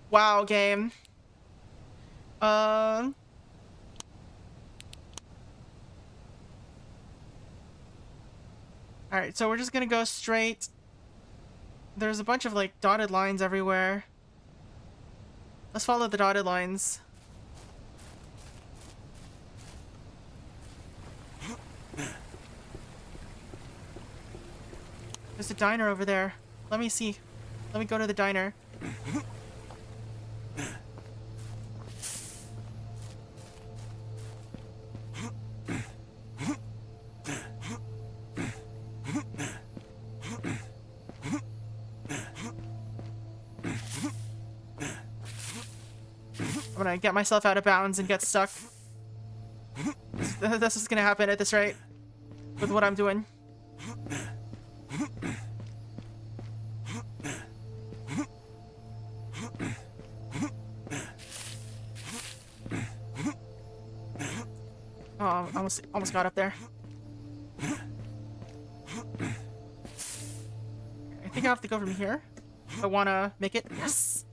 Wow, game. Alright, so we're just gonna go straight. There's a bunch of like dotted lines everywhere. Let's follow the dotted lines. There's a diner over there. Let me see. Let me go to the diner. gonna get myself out of bounds and get stuck. That's what's gonna happen at this rate with what I'm doing. Oh, almost got up there. I think I have to go from here. I wanna make it. Yes.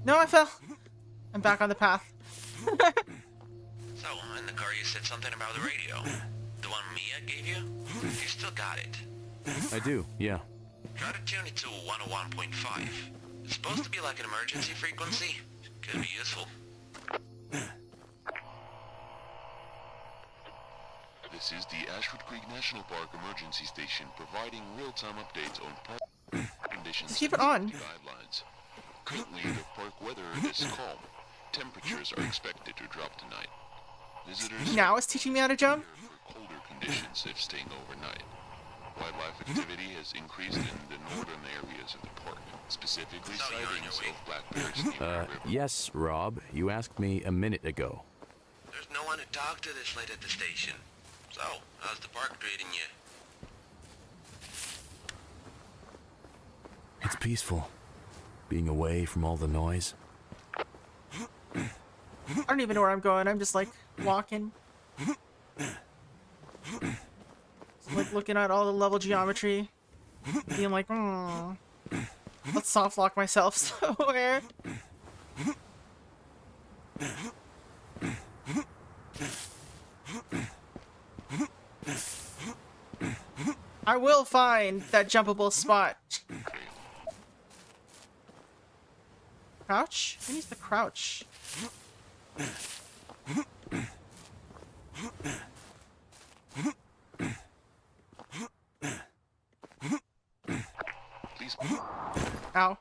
No, I fell. I'm back on the path. So, in the car you said something about the radio. The one Mia gave you? You still got it. I do, yeah. Try to tune it to 101.5. It's supposed to be like an emergency frequency. Could be useful. This is the Ashford Creek National Park Emergency Station, providing real-time updates on park conditions Just keep it on. and guidelines. Currently, the park weather is calm. Temperatures are expected to drop tonight. Visitors Now it's teaching me how to jump. for colder conditions if staying overnight. Wildlife activity has increased in the northern areas of the park, specifically So you're on sightings your way. of black bears near the river. Yes, Rob. You asked me a minute ago. There's no one to talk to this late at the station. So, how's the park treating you? It's peaceful. Being away from all the noise. I don't even know where I'm going. I'm just like walking. Like looking at all the level geometry. Being like, let's soft lock myself somewhere. I will find that jumpable spot. Crouch? Who needs to crouch? Please Ow.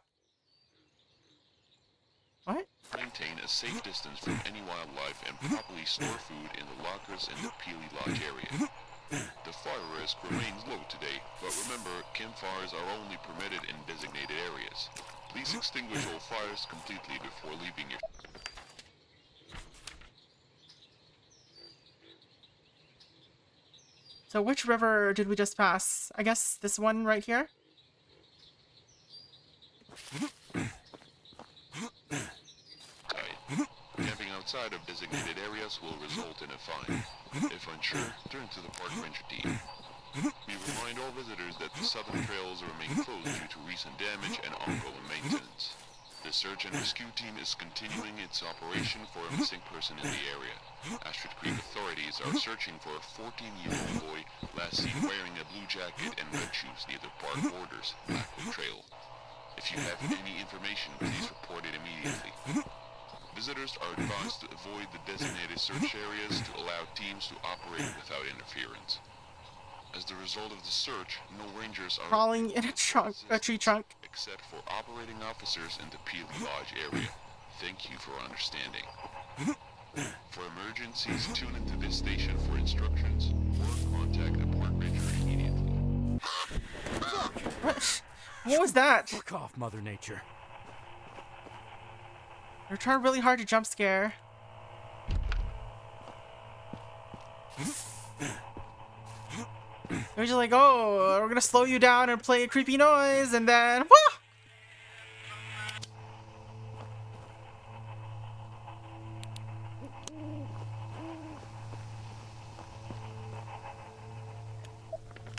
What? maintain a safe distance from any wildlife and properly store food in the lockers in the Peely Lodge area. The fire risk remains low today, but remember, campfires are only permitted in designated areas. Please extinguish all fires completely before leaving your... So which river did we just pass? I guess this one right here? Camping outside of designated areas will result in a fine. If unsure, turn to the park ranger team. We remind all visitors that the southern trails remain closed due to recent damage and ongoing maintenance. The search and rescue team is continuing its operation for a missing person in the area. Ashford Creek authorities are searching for a 14-year-old boy last seen wearing a blue jacket and red shoes near the park borders, Blackwood Trail. If you have any information, please report it immediately. Visitors are advised to avoid the designated search areas to allow teams to operate without interference. As the result of the search, no rangers are Crawling in a tree trunk. except for operating officers in the Peely Lodge area. Thank you for understanding. For emergencies, tune into this station for instructions or contact a park ranger immediately. What was that? Fuck off, Mother Nature. They're trying really hard to jump scare. They're just like, oh, we're gonna slow you down and play a creepy noise, and then, wah!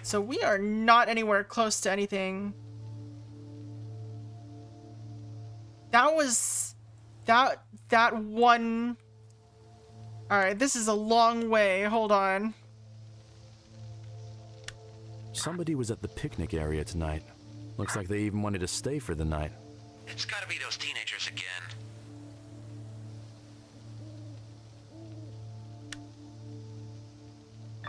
So we are not anywhere close to anything. That was that one. All right, this is a long way. Hold on. Somebody was at the picnic area tonight. Looks like they even wanted to stay for the night. It's gotta be those teenagers again.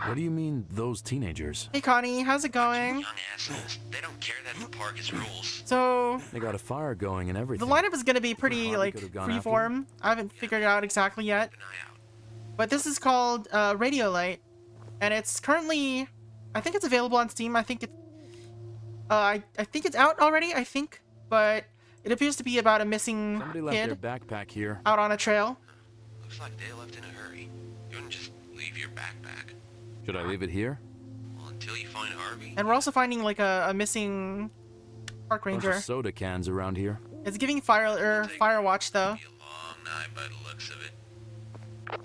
What do you mean, those teenagers? Hey Connie, how's it going? Young assholes. They don't care that the park is rules. So They got a fire going and the everything. lineup is gonna be pretty Harvey like could've gone after freeform. I haven't figured it out exactly yet. Keep an eye out. But this is called Radiolight, and it's currently, I think it's available on Steam. I think I think it's out already. I think, but it appears to be about a missing Somebody left kid their backpack here. out on a trail. Looks like they left in a hurry. You wouldn't just leave your backpack. Should I leave it here? Well, until you find Harvey. And we're also finding like a missing park Bunch ranger. of soda cans around here. It's giving fire watch though. Be a long night by the looks of it.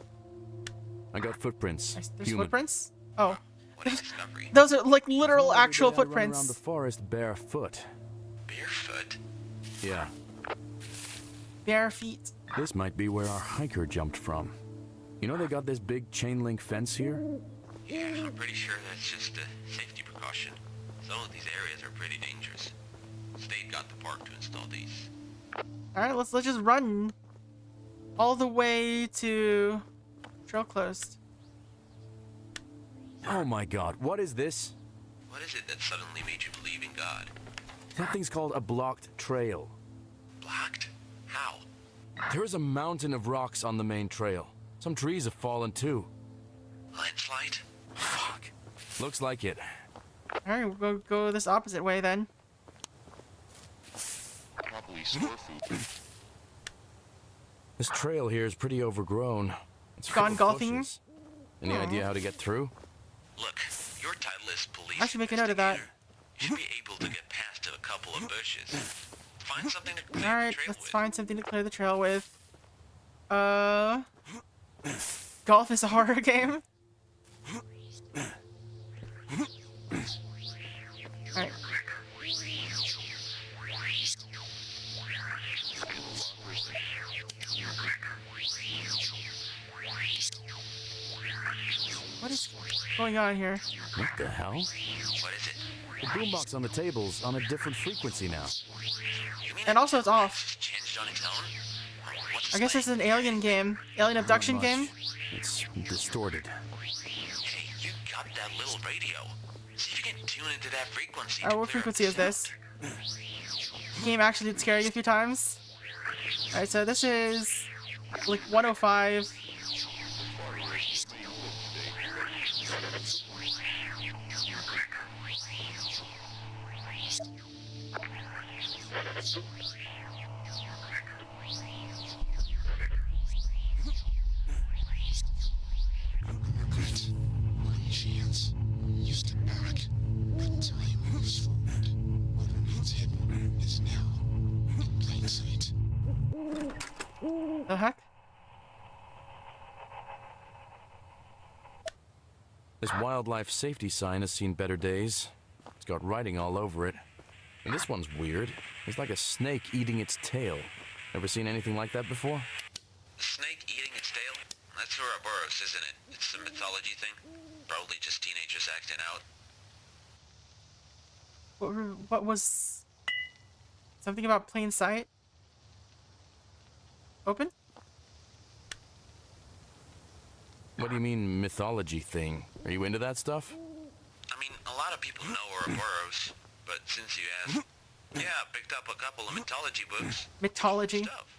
I got footprints. There's Human. footprints. Oh, What a discovery. those are like literal Every actual day I run around footprints. the forest barefoot. Barefoot. Yeah, Bare feet. this might be where our hiker jumped from. You know they got this big chain link fence here? Yeah, I'm pretty sure that's just a safety precaution. Some of these areas are pretty dangerous. State got the park to install these. All right, let's just run all the way to trail closed. Oh my god, what is this? What is it that suddenly made you believe in God? That thing's called a blocked trail. Blocked? How? There is a mountain of rocks on the main trail. Some trees have fallen too. Landslide? Fuck. Looks like it. All right, we'll go this opposite way then. Probably store food. This trail here is pretty overgrown. It's Gone full of golfing? bushes. Any idea how to get through? Look, your title is police I should make a note of that. investigator. You should be able to get past a couple of bushes. Find something to clear All the right, trail let's with. find something to clear the trail with. Golf is a horror game. All right. What is going on here? What the hell? What is it? The boombox on the table's on a different frequency now. You mean And also it's off. just changed on its own? What's I guess this it's an alien game, alien abduction Not game. much. It's distorted. Hey, you got that little radio. See if you can tune into that frequency. What frequency is this? The game actually did scare you a few times. Alright, so this is like 105. Chance. Used to barrack, but time moves forward. What remains hidden is now in plain sight. The heck? This wildlife safety sign has seen better days. It's got writing all over it. And this one's weird. It's like a snake eating its tail. Ever seen anything like that before? The snake eating its tail? That's Ouroboros, isn't it? It's a mythology thing. Probably just teenagers acting out. What was something about plain sight? Open? What do you mean, mythology thing? Are you into that stuff? I mean, a lot of people know Ouroboros, but since you asked, yeah, I picked up a couple of mythology books. Mythology. Stuff.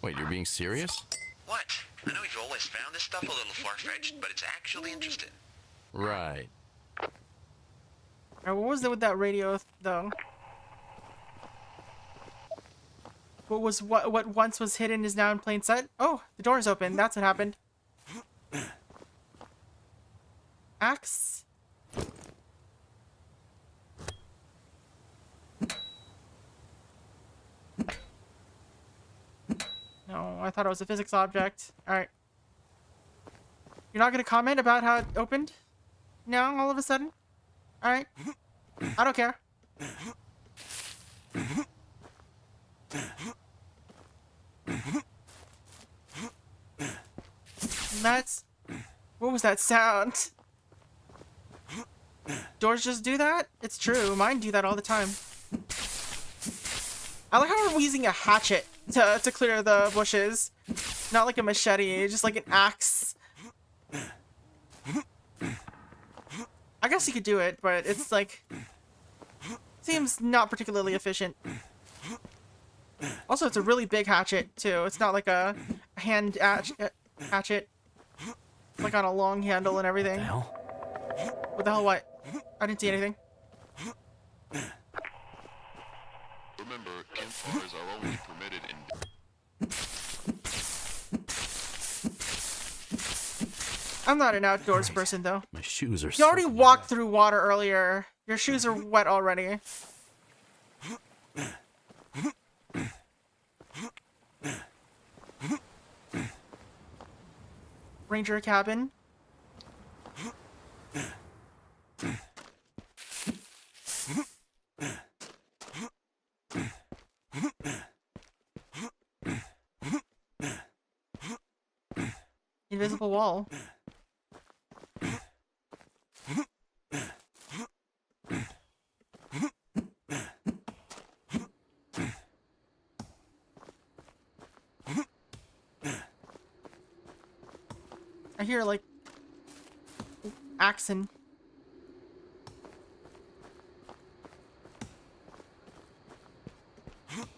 Wait, you're being serious? What? I know you've always found this stuff a little far-fetched, but it's actually interesting. Right. Alright, what was it with that radio though? What once was hidden is now in plain sight? Oh, the door is open. That's what happened. Axe. No, I thought it was a physics object. Alright. You're not gonna comment about how it opened? Now, all of a sudden? Alright. I don't care. That's... What was that sound? Doors just do that? It's true. Mine do that all the time. I like how we're using a hatchet to clear the bushes. Not like a machete, just like an axe. I guess you could do it, but it's like... Seems not particularly efficient. Also, it's a really big hatchet, too. It's not like a hand hatchet. Like on a long handle and everything. The hell? What the hell, what? I didn't see anything. Remember, campfires are only permitted in... I'm not an outdoors person, though. My shoes are You already soaking walked wet. through water earlier. Your shoes are wet already. Ranger cabin. Invisible wall. I hear like accent.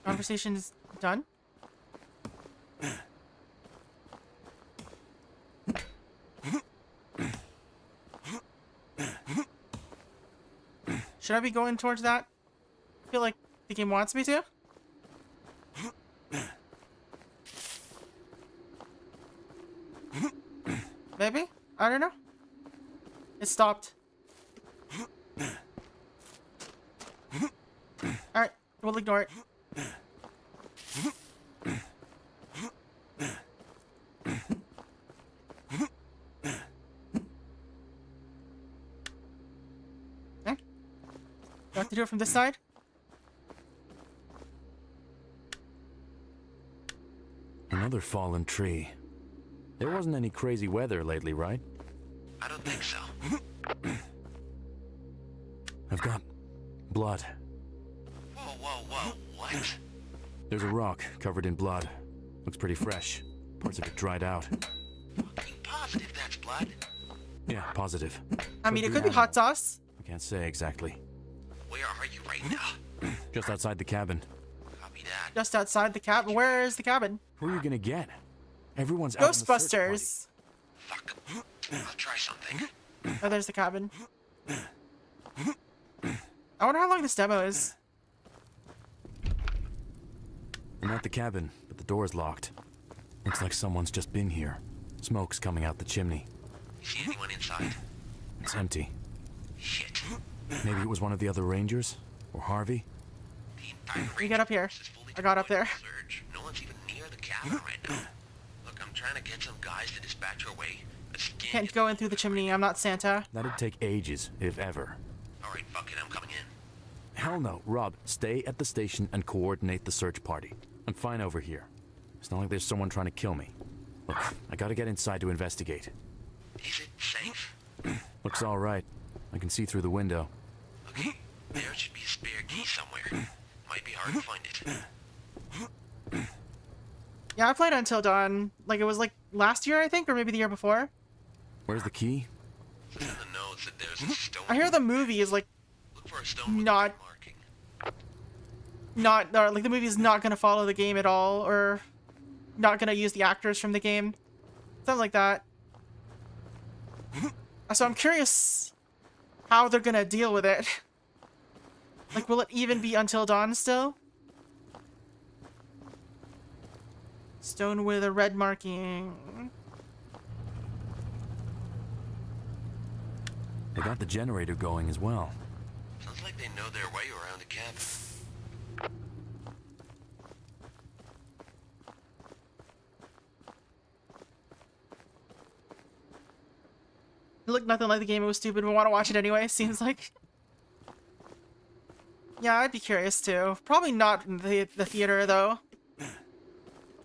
Conversation is done. Should I be going towards that? I feel like the game wants me to. Maybe? I don't know. It stopped. Alright, we'll ignore it. Okay. Do I have to do it from this side? Another fallen tree. There wasn't any crazy weather lately, right? I don't think so. I've got blood. Whoa, whoa, whoa, what? There's a rock covered in blood. Looks pretty fresh. Parts of it dried out. Fucking positive that's blood? Yeah, positive. I mean, it could be hot sauce. I can't say exactly. Where are you right now? Just outside the cabin. Copy that. Just outside the cabin. Where is the cabin? Who are you gonna get? Everyone's out on the search party. Ghostbusters. Fuck. I'll try something. Oh, there's the cabin. I wonder how long this demo is. I'm at the cabin, but the door's locked. Looks like someone's just been here. Smoke's coming out the chimney. You see anyone inside? It's empty. Shit. Maybe it was one of the other rangers? Or Harvey? The entire You get up here. range is fully I got up deployed there. for search. No one's even near the cabin right now. Look, I'm trying to get some guys to dispatch our way. A scan Can't go in through the chimney. I'm not Santa. That'd take ages, if ever. Alright, fuck it, I'm coming in. Hell no. Rob, stay at the station and coordinate the search party. I'm fine over here. It's not like there's someone trying to kill me. Look, I gotta get inside to investigate. Is it safe? Looks alright. I can see through the window. Okay, there should be a spare key somewhere. Might be hard to find it. Yeah, I played Until Dawn. Like, it was like last year, I think, or maybe the year before. Where's the key? Says in the notes that there's a stone. I hear the movie is like Look for a stone with not- a marking. or, like the movie is not gonna follow the game at all, or not gonna use the actors from the game. Something like that. So I'm curious how they're gonna deal with it. Like, will it even be Until Dawn still? Stone with a red marking. They got the generator going as well. Sounds like they know their way around the cabin. It looked nothing like the game. It was stupid, but want to watch it anyway, seems like. Yeah, I'd be curious too. Probably not in the theater, though.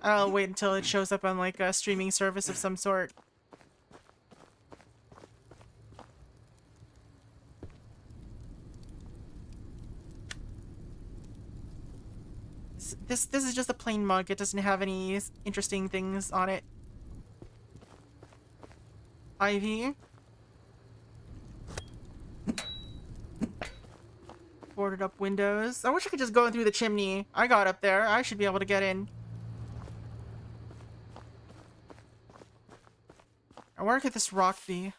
I'll wait until it shows up on, like, a streaming service of some sort. This is just a plain mug. It doesn't have any interesting things on it. Ivy. Boarded up windows. I wish I could just go in through the chimney. I got up there. I should be able to get in. Where could this rock be?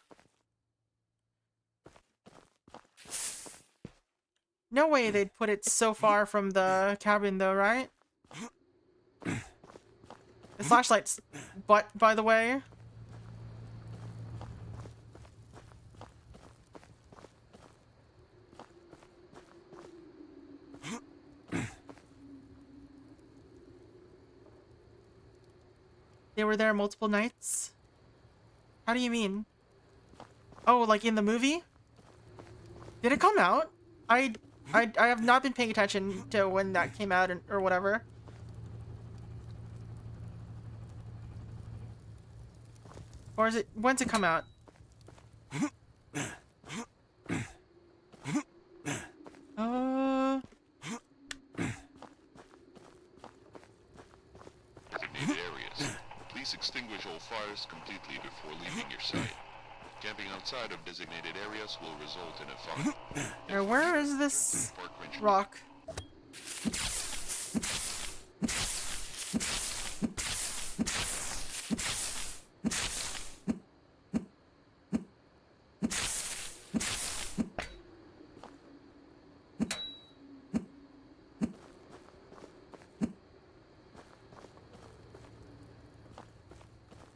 No way they'd put it so far from the cabin though, right? The flashlight's butt, by the way. They were there multiple nights? How do you mean? Oh, like in the movie? Did it come out? I have not been paying attention to when that came out or whatever. Or is it, when's it come out? Designated areas. Please extinguish all fires completely before leaving your site. Camping outside of designated areas will result in a fine. Now, where is this rock?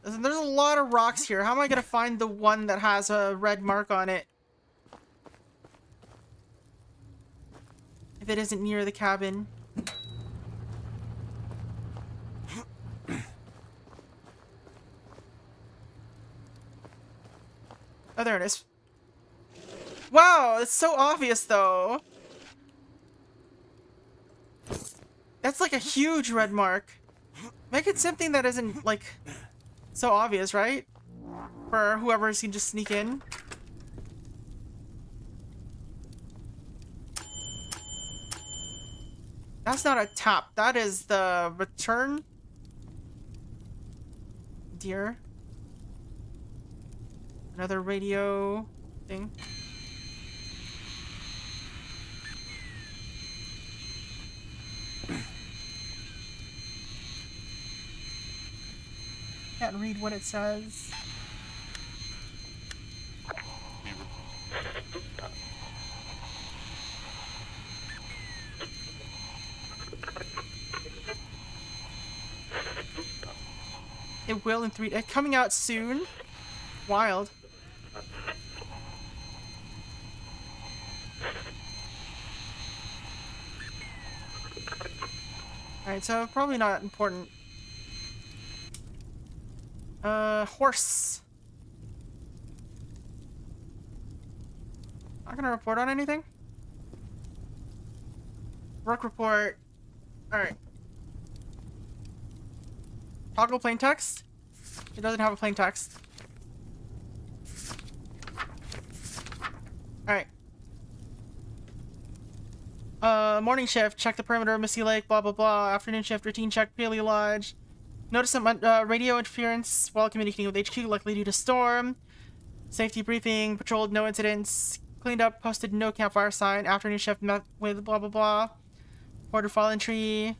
There's a lot of rocks here. How am I gonna find the one that has a red mark on it? If it isn't near the cabin. Oh, there it is. Wow, it's so obvious though. That's like a huge red mark. Make it something that isn't like so obvious, right? For whoever can just sneak in. That's not a tap. That is the return. Dear. Another radio thing. Can't read what it says. It will in 3 days. Coming out soon. Wild. Alright, so probably not important. Horse. Not gonna report on anything? Work report. Alright. Toggle plain text? It doesn't have a plain text. Alright. Morning shift, check the perimeter of Misty Lake, blah blah blah. Afternoon shift, routine check, Viel Lodge. Notice some radio interference while communicating with HQ, likely due to storm. Safety briefing, patrolled, no incidents. Cleaned up, posted no campfire sign. Afternoon shift, met with blah blah blah. Reported fallen tree.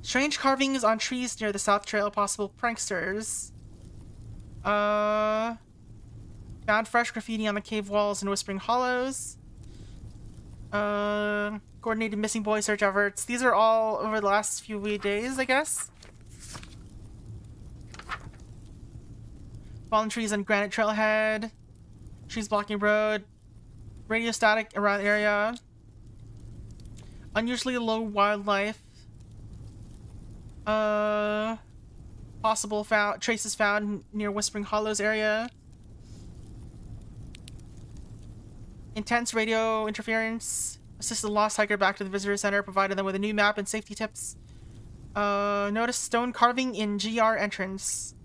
Strange carvings on trees near the South Trail, possible pranksters. Found fresh graffiti on the cave walls in Whispering Hollows. Coordinated missing boy search efforts. These are all over the last few days, I guess. Fallen trees on Granite Trailhead. Trees blocking road. Radio static around the area. Unusually low wildlife. Possible traces found near Whispering Hollows area. Intense radio interference. Assisted lost hiker back to the visitor center, provided them with a new map and safety tips. Notice stone carving in GR entrance.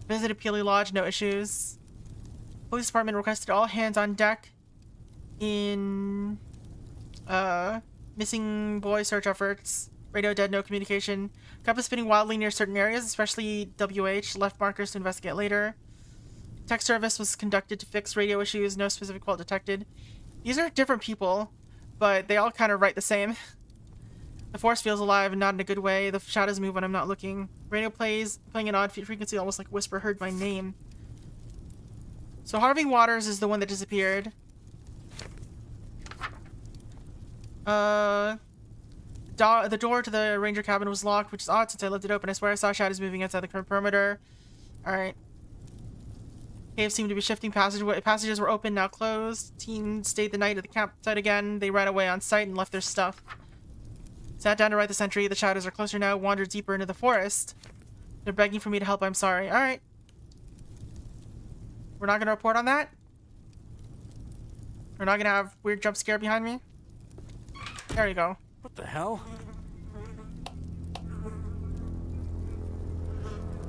Visited Peely Lodge, no issues. Police department requested all hands on deck in missing boy search efforts. Radio dead, no communication. Compass spinning wildly near certain areas, especially WH. Left markers to investigate later. Tech service was conducted to fix radio issues. No specific fault detected. These are different people, but they all kind of write the same. The force feels alive and not in a good way. The shadows move when I'm not looking. Radio plays, playing an odd frequency, almost like a whisper heard my name. So Harvey Waters is the one that disappeared. The door to the ranger cabin was locked, which is odd since I left it open. I swear I saw shadows moving inside the perimeter. Alright. Caves seemed to be shifting. Passages were open, now closed. Team stayed the night at the campsite again. They ran away on sight and left their stuff. Sat down to write the sentry. The shadows are closer now. Wandered deeper into the forest. They're begging for me to help. I'm sorry. Alright. We're not gonna report on that? We're not gonna have weird jump scare behind me? There you go. What the hell?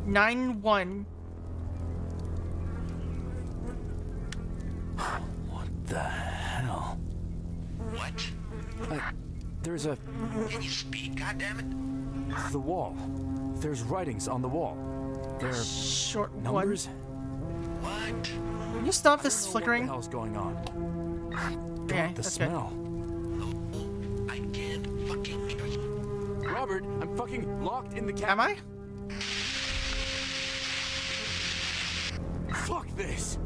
9-1. What the hell? What? There's a... Can you speak, goddammit? the wall. There's writings on the wall. They're Short numbers? What? Can you stop this What the flickering? hell's going on? Okay, God, the that's good. smell. I can't fucking hear you. Robert, I'm fucking locked in the Am I? Fuck this!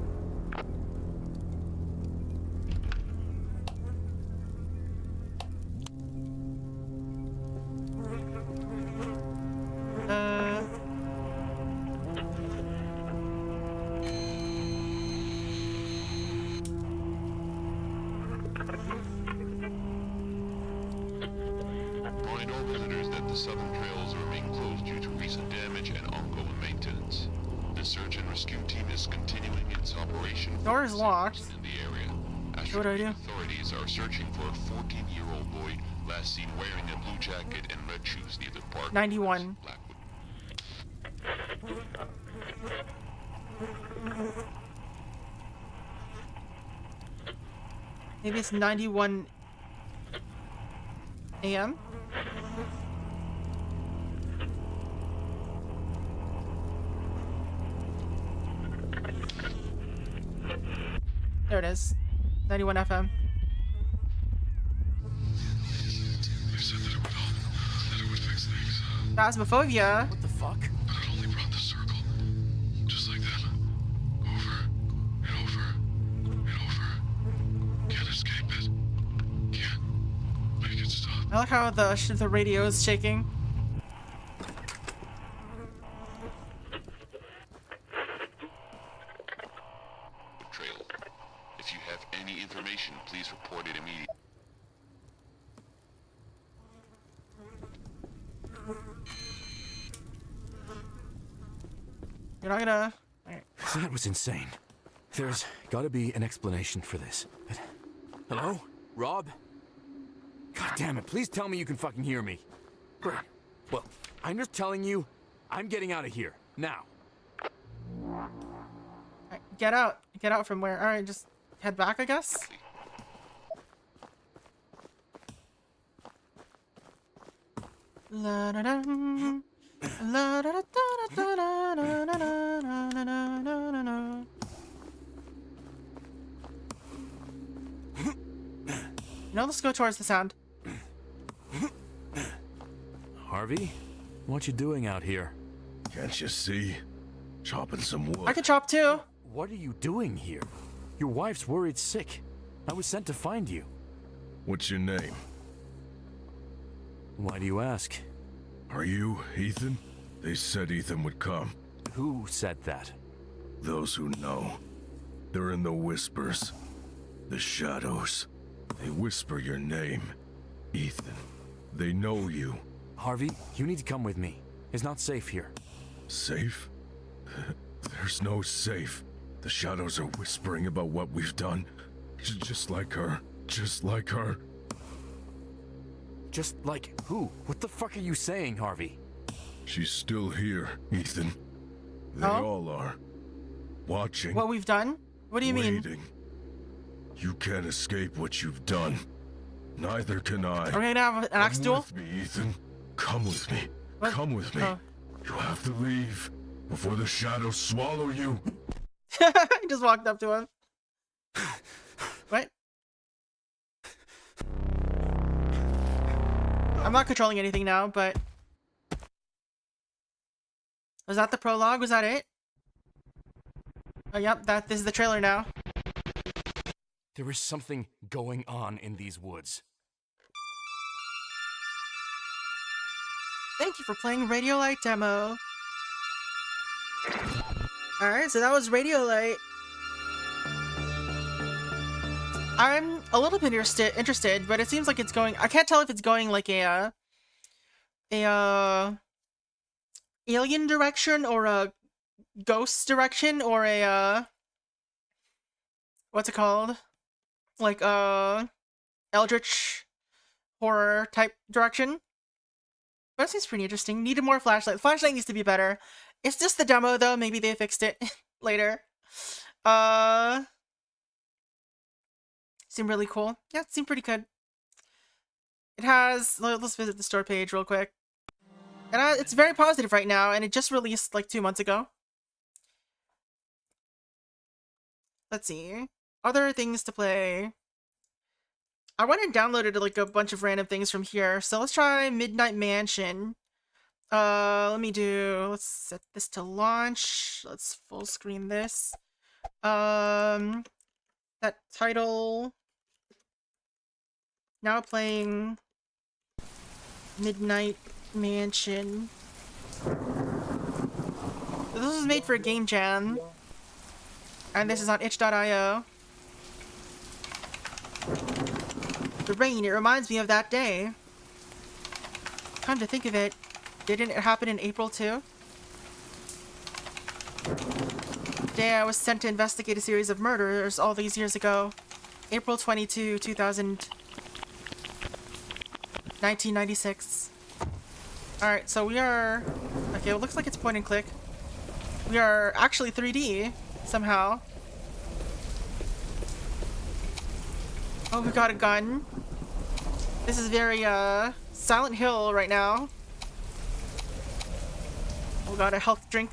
Remind all visitors that the southern trails remain closed due to recent damage and ongoing maintenance. The search and rescue team is continuing its operation. Door is locked. In the area. What do I do? Authorities are searching for a 14-year-old boy last seen wearing a blue jacket and red shoes near the park. 91. Blackwood. Maybe it's 91 a.m.? There it is. 91 FM. You said that it would help, that it would fix things. Phasmophobia. What the fuck? But it only brought the circle. Just like that. Over and over and over. Can't escape it. Can't make it stop. I like how the radio is shaking. Trail. If you have any information, please report it immediately. You're not gonna... Alright. That was insane. There's gotta be an explanation for this. But... Hello? Rob? God damn it, please tell me you can fucking hear me. Great. Well, I'm just telling you, I'm getting out of here. Now. Alright, get out. Get out from where? Alright, just head back, I guess? La da dum. La da da da da da da da da da da da. No, let's go towards the sound. Harvey? What you doing out here? Can't you see? Chopping some wood. I can chop too. What are you doing here? Your wife's worried sick. I was sent to find you. What's your name? Why do you ask? Are you Ethan? They said Ethan would come. Who said that? Those who know. They're in the whispers. The shadows. They whisper your name. Ethan. They know you. Harvey, you need to come with me. It's not safe here. Safe? There's no safe. The shadows are whispering about what we've done. Just like her. Just like her. Just like who? What the fuck are you saying, Harvey? She's still here, Ethan. They Oh? all are. Watching. What we've done? What do you mean? Waiting. You can't escape what you've done. Neither can I. Are we gonna have an axe Come duel? with me, Ethan. Come with me. What? Come with me. Oh. You have to leave before the shadows swallow you. I just walked up to him. What? I'm not controlling anything now, but... Was that the prologue? Was that it? Oh, yep, this is the trailer now. There is something going on in these woods. Thank you for playing Radiolight DEMO. Alright, so that was Radiolight. I'm a little bit interested, but it seems like it's going... I can't tell if it's going like a alien direction or a ghost direction or a what's it called? Like eldritch horror type direction. But it seems pretty interesting. Needed more flashlight. The flashlight needs to be better. It's just the demo though, maybe they fixed it later. Seemed really cool. Yeah, it seemed pretty good. It has... Let's visit the store page real quick. And it's very positive right now, and it just released like 2 months ago. Let's see. Other things to play. I went and downloaded like a bunch of random things from here. So let's try Midnight Mansion. Let's set this to launch. Let's full screen this. That title. Now playing Midnight Mansion. So this was made for a game jam. And this is on itch.io. The rain, it reminds me of that day. Come to think of it, didn't it happen in April too? The day I was sent to investigate a series of murders all these years ago. April 22, 1996. Alright, so we are... Okay, it looks like it's point and click. We are actually 3D, somehow. Oh, we got a gun. This is very, Silent Hill right now. We got a health drink.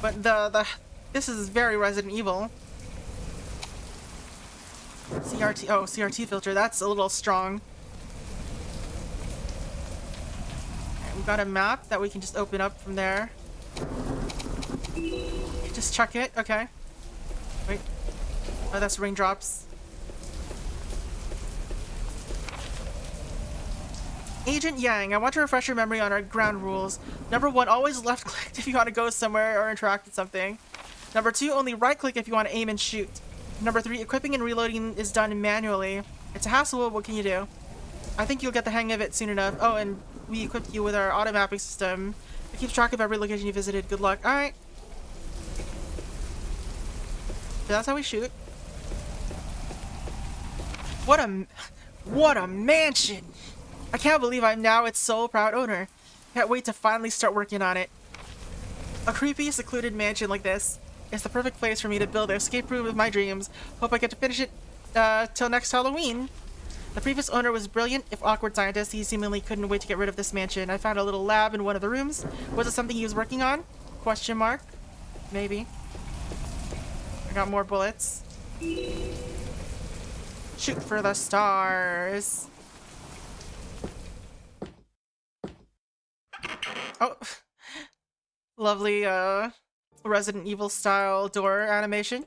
But this is very Resident Evil. CRT, oh, CRT filter, that's a little strong. Okay, we've got a map that we can just open up from there. Just check it, okay. Wait. Oh, that's raindrops. Agent Yang, I want to refresh your memory on our ground rules. Number 1, always left click if you want to go somewhere or interact with something. Number 2, only right click if you want to aim and shoot. Number 3, equipping and reloading is done manually. It's a hassle, what can you do? I think you'll get the hang of it soon enough. Oh, and we equipped you with our auto mapping system. It keeps track of every location you visited. Good luck. Alright. So that's how we shoot. What a mansion! I can't believe I'm now its sole proud owner. Can't wait to finally start working on it. A creepy, secluded mansion like this is the perfect place for me to build the escape room of my dreams. Hope I get to finish it till next Halloween. The previous owner was brilliant, if awkward scientist. He seemingly couldn't wait to get rid of this mansion. I found a little lab in one of the rooms. Was it something he was working on? Question mark. Maybe. I got more bullets. Shoot for the stars. Oh, lovely Resident Evil style door animation.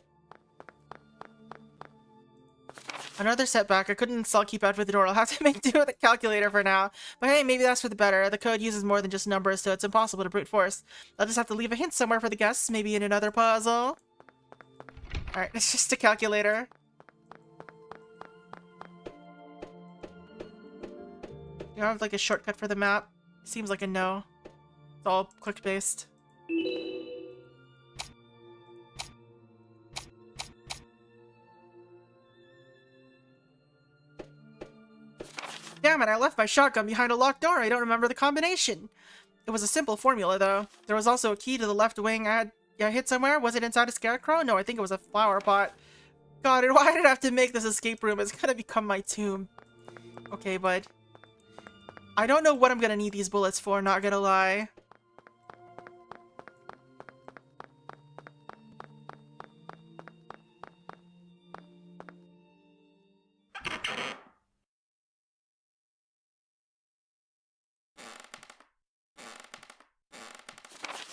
Another setback. I couldn't install keypad for the door. I'll have to make do with a calculator for now. But hey, maybe that's for the better. The code uses more than just numbers, so it's impossible to brute force. I'll just have to leave a hint somewhere for the guests, maybe in another puzzle. Alright, it's just a calculator. Do you have like a shortcut for the map? Seems like a no. It's all click-based. Damn it, I left my shotgun behind a locked door. I don't remember the combination. It was a simple formula, though. There was also a key to the left wing I hid somewhere. Was it inside a scarecrow? No, I think it was a flower pot. God, why did I have to make this escape room? It's gonna become my tomb. Okay, bud. I don't know what I'm gonna need these bullets for, not gonna lie.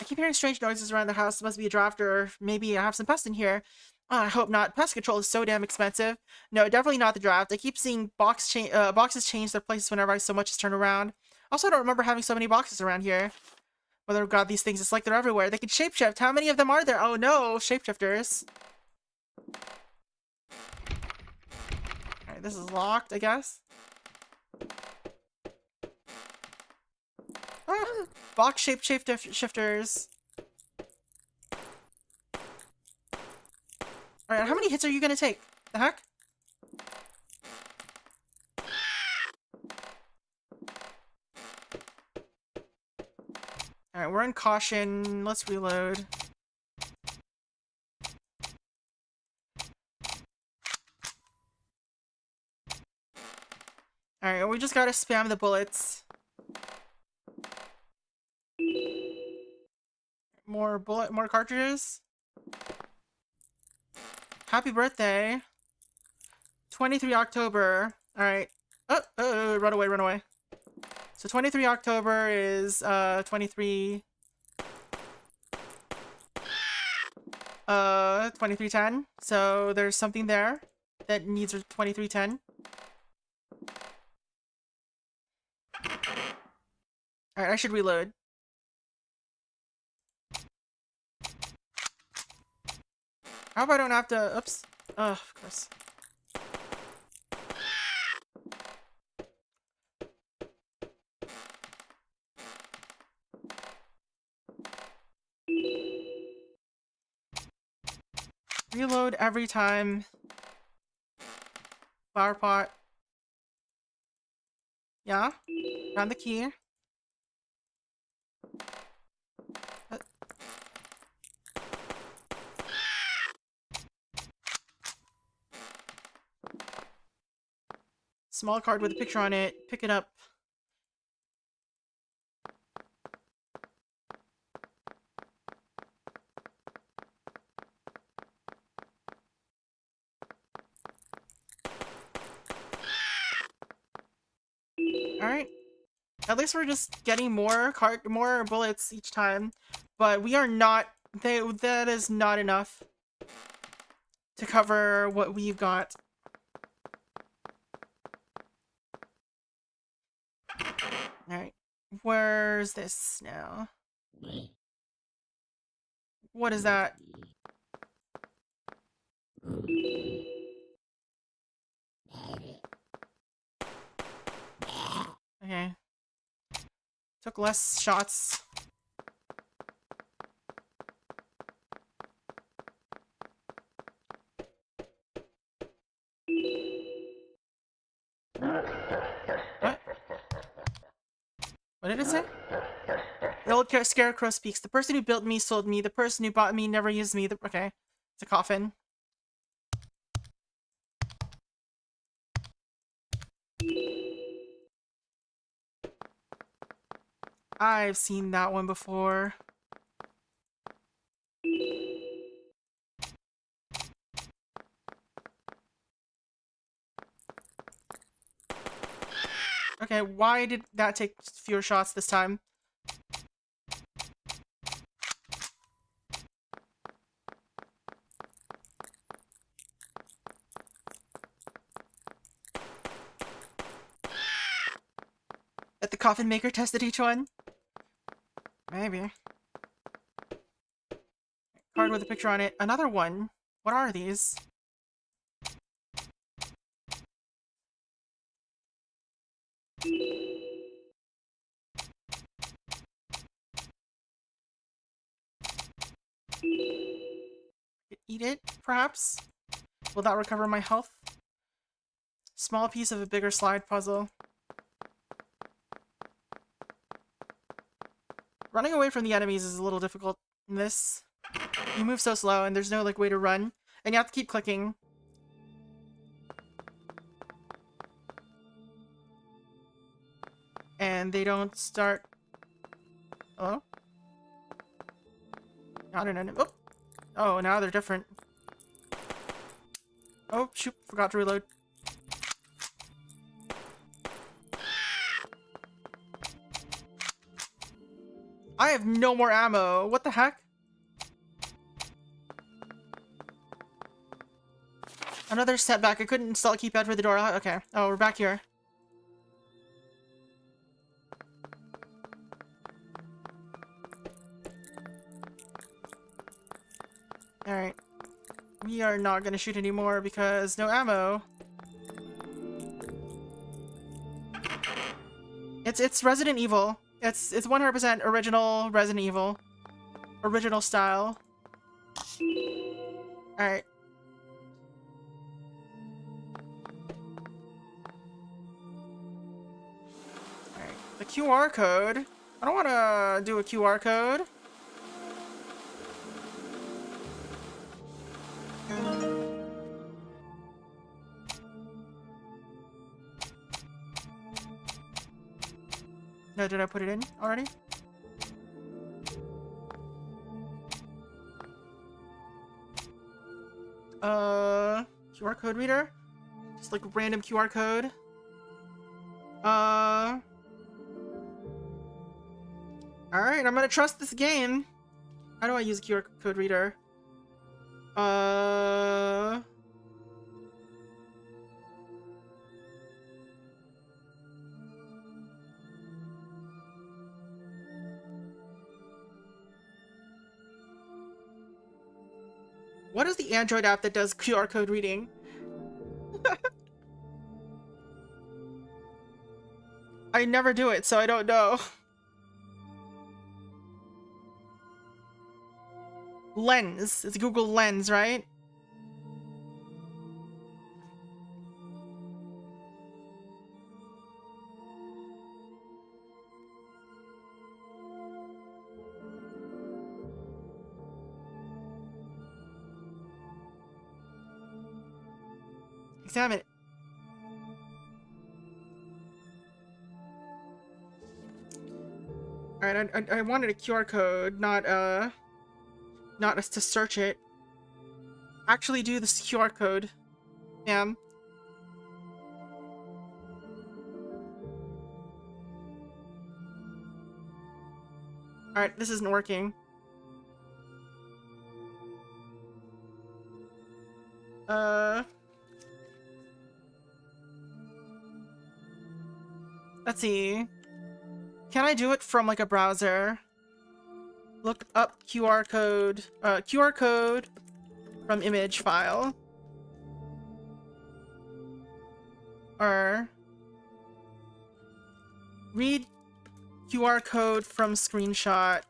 keep hearing strange noises around the house. It must be a draft, or maybe I have some pests in here. I hope not. Pest control is so damn expensive. No, definitely not the draft. I keep seeing boxes change their places whenever I so much as turn around. Also, I don't remember having so many boxes around here. Mother of God, these things, it's like they're everywhere. They can shapeshift. How many of them are there? Oh no, shapeshifters. Alright, this is locked, I guess. Ah, box shapeshifters. Alright, how many hits are you gonna take? The heck? Alright, we're in caution. Let's reload. Alright, we just gotta spam the bullets. More cartridges. Happy birthday. 23 October. Alright. Oh, run away, run away. So 23 October is 2310. So there's something there that needs a 2310. Alright, I should reload. I hope I don't have to... Oops. Oh, of course. Reload every time. Flower pot. Yeah? Found the key. Small card with a picture on it. Pick it up. Alright. At least we're just getting more bullets each time. But we are not... that is not enough to cover what we've got. Alright. Where's this now? What is that? Okay. Took less shots. What? What did it say? The old scarecrow speaks. The person who built me sold me. The person who bought me never used me. Okay. It's a coffin. I've seen that one before. Okay, why did that take fewer shots this time? That the coffin maker tested each one? Maybe. Card with a picture on it. Another one. What are these? Eat it, perhaps? Will that recover my health? Small piece of a bigger slide puzzle. Running away from the enemies is a little difficult in this. You move so slow and there's no way to run. And you have to keep clicking. And they don't start... Hello? Not an enemy. Oh, now they're different. Oh, shoot. Forgot to reload. I have no more ammo. What the heck? Another setback. I couldn't install a keypad for the door. Okay. Oh, we're back here. Alright. We are not gonna shoot anymore because no ammo. It's Resident Evil. It's 100% original Resident Evil. Original style. Alright. Alright. The QR code. I don't wanna do a QR code. No, did I put it in already? QR code reader? Just like random QR code. Alright, I'm gonna trust this game. How do I use a QR code reader? What is the Android app that does QR code reading? I never do it, so I don't know. Lens. It's Google Lens, right? Examine it. Alright, I wanted a QR code, not to search it. Actually do this QR code. Damn. Alright, this isn't working. Let's see. Can I do it from like a browser? Look up QR code from image file. Or read QR code from screenshot.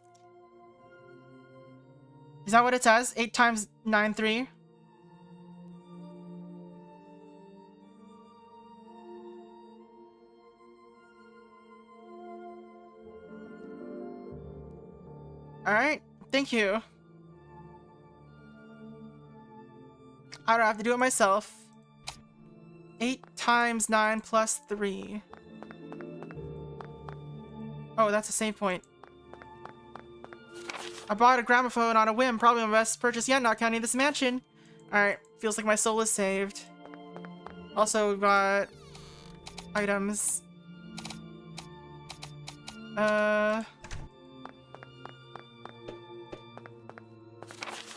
Is that what it says? 8 times 9 3? Alright, thank you. I don't have to do it myself. 8 times 9 plus 3. Oh, that's a save point. I bought a gramophone on a whim, probably my best purchase yet, not counting this mansion. Alright, feels like my soul is saved. Also, we got items.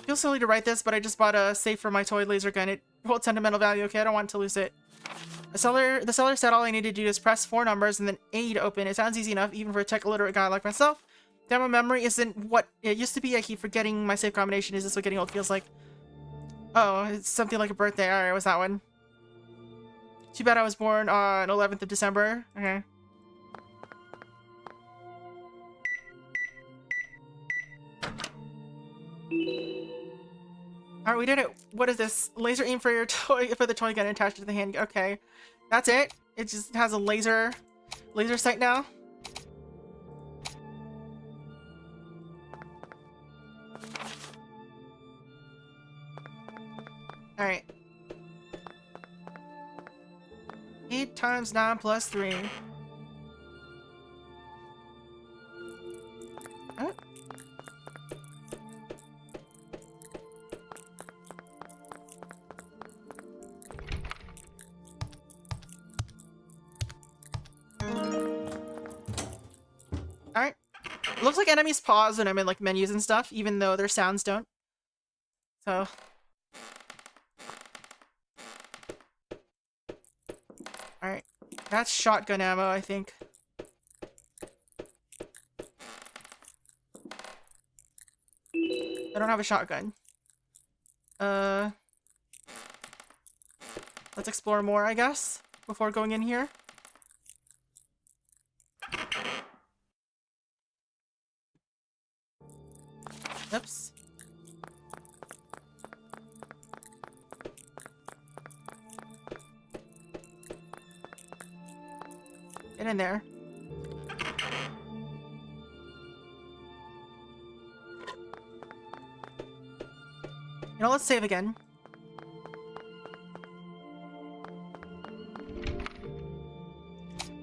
Feels silly to write this, but I just bought a safe for my toy laser gun. It holds sentimental value. Okay, I don't want to lose it. The seller said all I needed to do is press 4 numbers and then A to open. It sounds easy enough, even for a tech-illiterate guy like myself. Demo memory isn't what it used to be. I keep forgetting my save combination. Is this what getting old feels like? Oh, it's something like a birthday. Alright, what's that one? Too bad I was born on 11th of December. Okay. Alright, we did it. What is this? Laser aim for your toy, for the toy gun attached to the hand. Okay. That's it? It just has a laser sight now? Alright. 8 times 9 plus 3. Oh. looks like enemies pause when I'm in like menus and stuff, even though their sounds don't. So. Alright. That's shotgun ammo, I think. I don't have a shotgun. Let's explore more, I guess, before going in here. Oops. Get in there. You know, let's save again.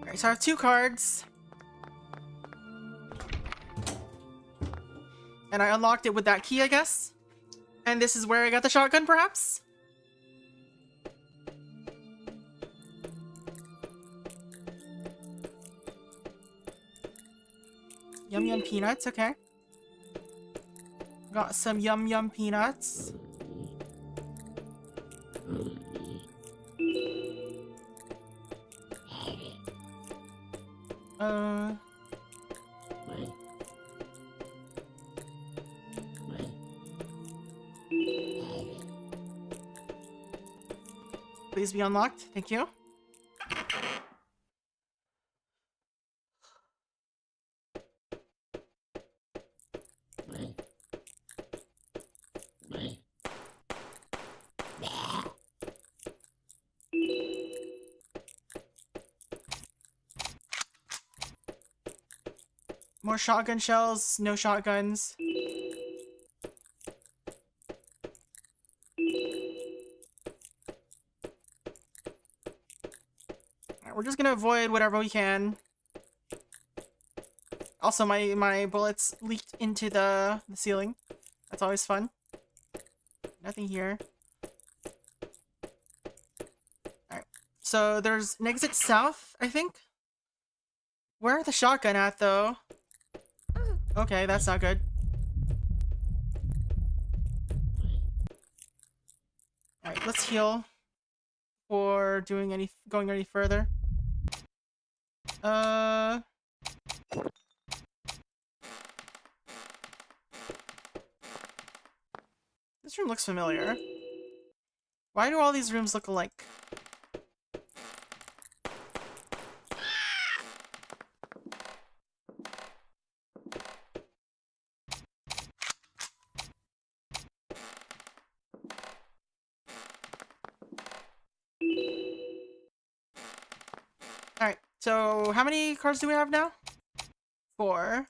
Alright, so I have 2 cards. And I unlocked it with that key, I guess. And this is where I got the shotgun, perhaps? Yum yum peanuts, okay. Got some yum yum peanuts. Please be unlocked. Thank you. More shotgun shells, no shotguns. Alright, we're just gonna avoid whatever we can. Also, my bullets leaked into the ceiling. That's always fun. Nothing here. Alright, so there's an exit south, I think? Where are the shotgun at, though? Okay, that's not good. Alright, let's heal before going any further. This room looks familiar. Why do all these rooms look alike? Alright, so how many cards do we have now? 4.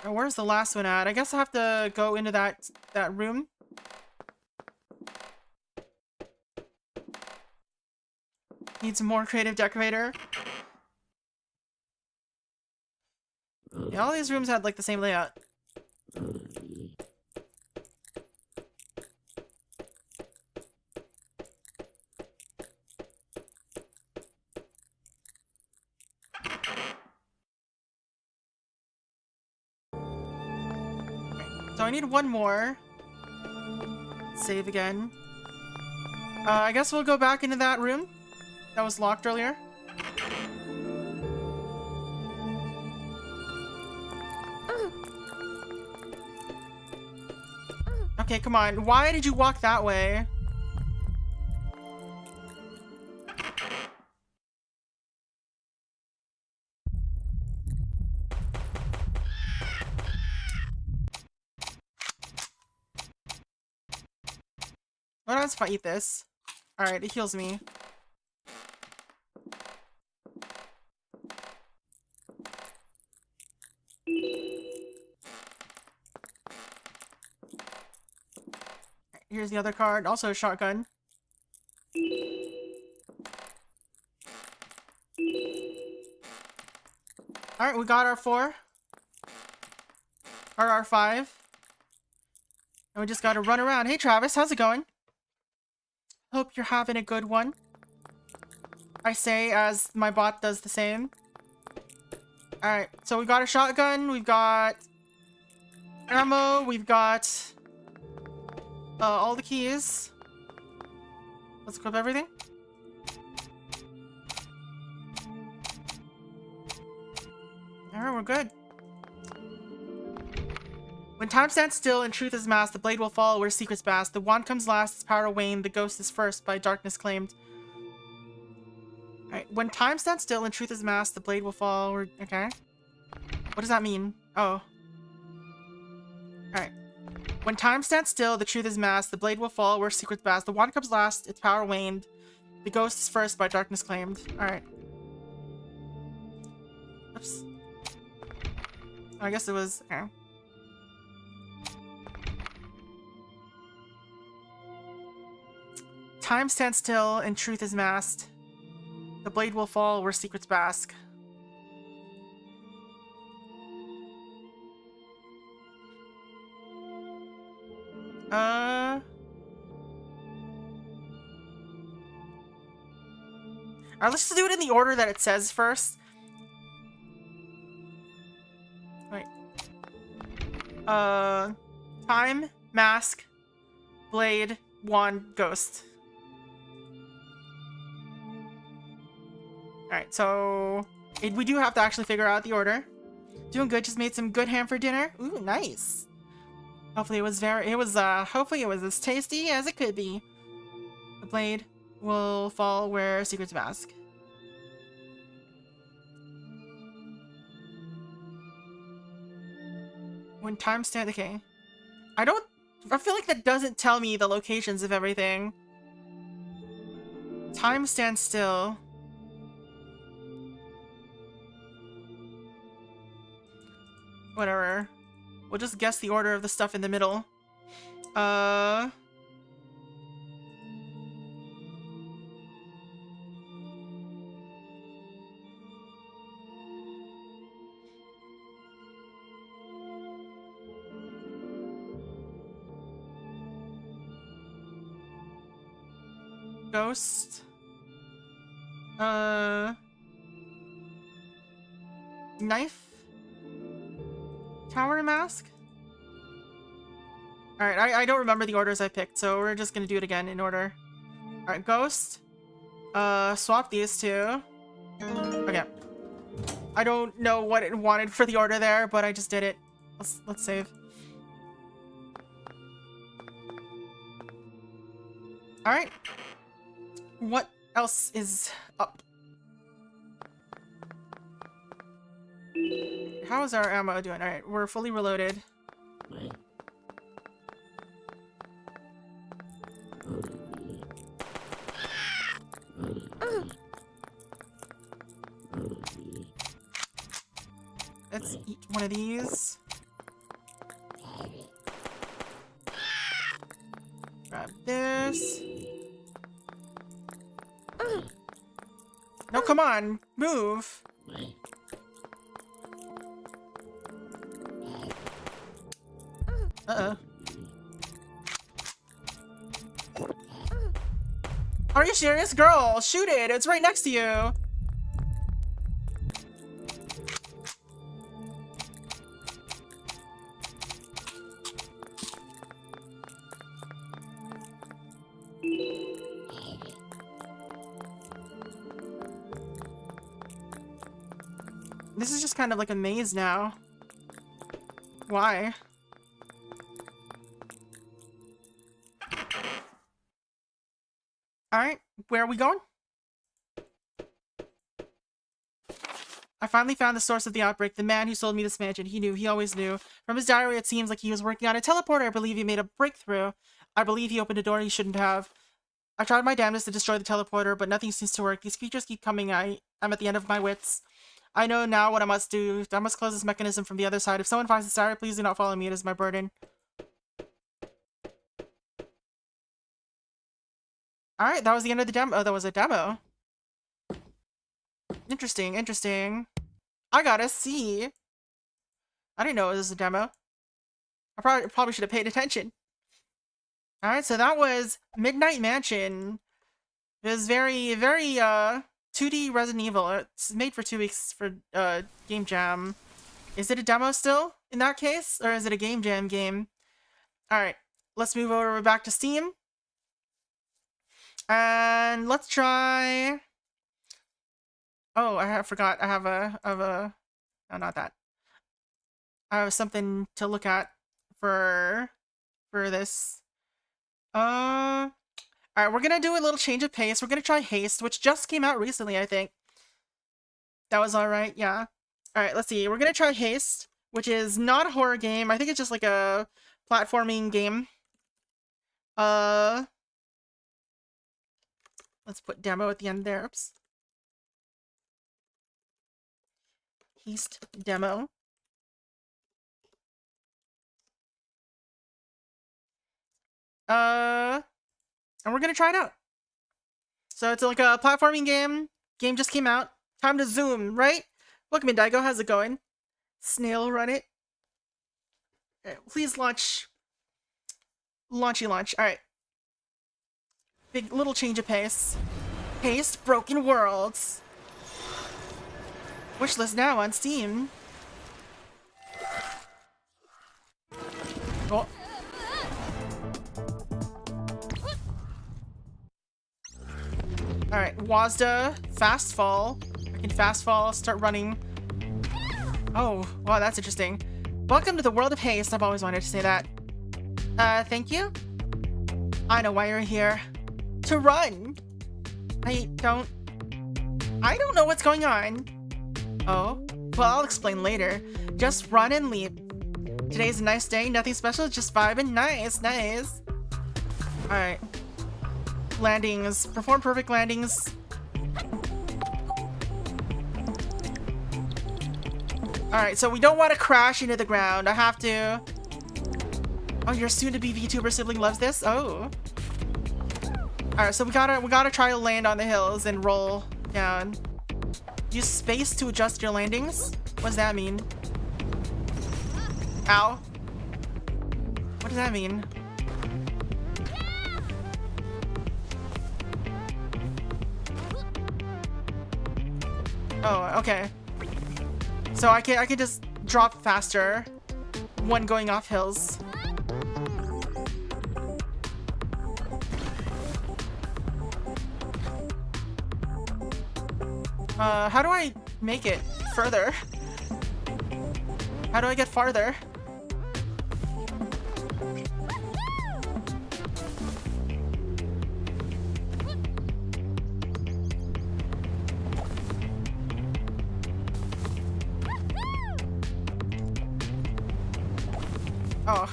And where's the last one at? I guess I have to go into that room. Need some more creative decorator. Yeah, all these rooms had like the same layout. So I need one more. Save again. I guess we'll go back into that room that was locked earlier. Okay, come on. Why did you walk that way? What happens if I eat this? Alright, it heals me. Here's the other card, also a shotgun. Alright, we got our 4. Or our 5. And we just gotta run around. Hey Travis, how's it going? Hope you're having a good one. I say as my bot does the same. Alright, so we've got a shotgun, we've got ammo, we've got all the keys. Let's equip everything. Alright, we're good. When time stands still and truth is masked, the blade will fall where secrets bask. The wand comes last, its power wane, the ghost is first, by darkness claimed. Alright, when time stands still and truth is masked, the blade will fall where... Okay. What does that mean? Oh. Alright. When time stands still, the truth is masked, the blade will fall where secrets bask. The wand comes last, its power waned, the ghost is first, by darkness claimed. Alright. Oops. I guess it was... Okay. Time stands still and truth is masked. The blade will fall where secrets bask. Alright, let's just do it in the order that it says first. Wait. Time, mask, blade, wand, ghost. Alright, so we do have to actually figure out the order. Doing good, just made some good ham for dinner. Ooh, nice. Hopefully it was hopefully it was as tasty as it could be. The blade will fall where secrets mask. When time stand, okay. I feel like that doesn't tell me the locations of everything. Time stands still. Whatever. We'll just guess the order of the stuff in the middle. Ghost. Knife. Tower mask? Alright, I don't remember the orders I picked, so we're just gonna do it again in order. Alright, ghost. Swap these two. Okay. I don't know what it wanted for the order there, but I just did it. Let's save. Alright. What else is up? How is our ammo doing? Alright, we're fully reloaded. Let's eat one of these. Grab this. No, come on! Move! Uh-oh. Are you serious? Girl, shoot it! It's right next to you! This is just kind of like a maze now. Why? Alright, where are we going? I finally found the source of the outbreak. The man who sold me this mansion. He knew. He always knew. From his diary, it seems like he was working on a teleporter. I believe he made a breakthrough. I believe he opened a door he shouldn't have. I tried my damnedest to destroy the teleporter, but nothing seems to work. These creatures keep coming. I'm at the end of my wits. I know now what I must do. I must close this mechanism from the other side. If someone finds this diary, please do not follow me. It is my burden. Alright, that was the end of the demo. Oh, that was a demo. Interesting, interesting. I got a C. I didn't know it was a demo. I probably should have paid attention. Alright, so that was Midnight Mansion. It was very, very, 2D Resident Evil. It's made for 2 weeks for Game Jam. Is it a demo still in that case, or is it a Game Jam game? All right, let's move over back to Steam, and let's try. Oh, I forgot. I have a. No, not that. I have something to look at for this. All right, we're gonna do a little change of pace. We're gonna try Haste, which just came out recently, I think. That was all right, yeah. All right, let's see. We're gonna try Haste, which is not a horror game. I think it's just like a platforming game. Let's put demo at the end there. Oops. Haste demo. And we're gonna try it out. So it's like a platforming game. Game just came out. Time to zoom, right? Welcome in, Daigo. How's it going? Snail run it. Right, please launch. Launchy launch. Alright. Big little change of pace. Haste Broken Worlds. Wishlist now on Steam. Oh. Alright, Wazda, fast fall. I can fast fall, start running. Oh, wow, that's interesting. Welcome to the world of Haste. I've always wanted to say that. Thank you? I know why you're here. To run! I don't know what's going on. Oh? Well, I'll explain later. Just run and leap. Today's a nice day, nothing special, just vibing. Nice, nice. Alright. Landings. Perform perfect landings. Alright, so we don't want to crash into the ground. I have to... Oh, your soon-to-be VTuber sibling loves this? Oh. Alright, so we gotta try to land on the hills and roll down. Use space to adjust your landings? What does that mean? Ow. What does that mean? Oh, okay. So I can just drop faster when going off hills. How do I make it further? How do I get farther? Oh.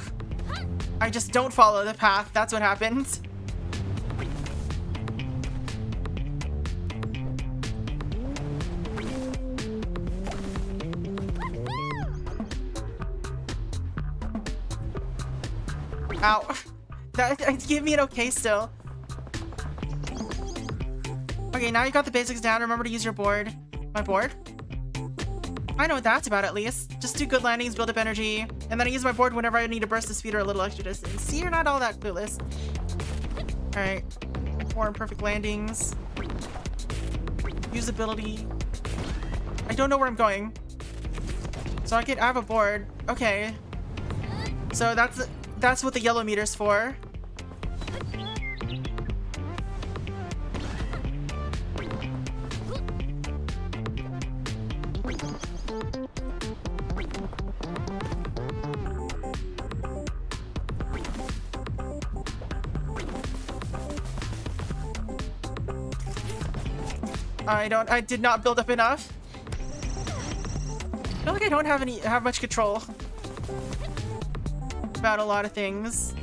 I just don't follow the path. That's what happens. Ow. That gave me an okay still. Okay, now you got the basics down. Remember to use your board. My board? I know what that's about at least. Just do good landings, build up energy, and then I use my board whenever I need to burst the speed or a little extra distance. See, you're not all that clueless. Alright. Perform perfect landings. Usability. I don't know where I'm going. So I have a board. Okay. So that's what the yellow meter's for. I did not build up enough. I feel like I don't have much control about a lot of things.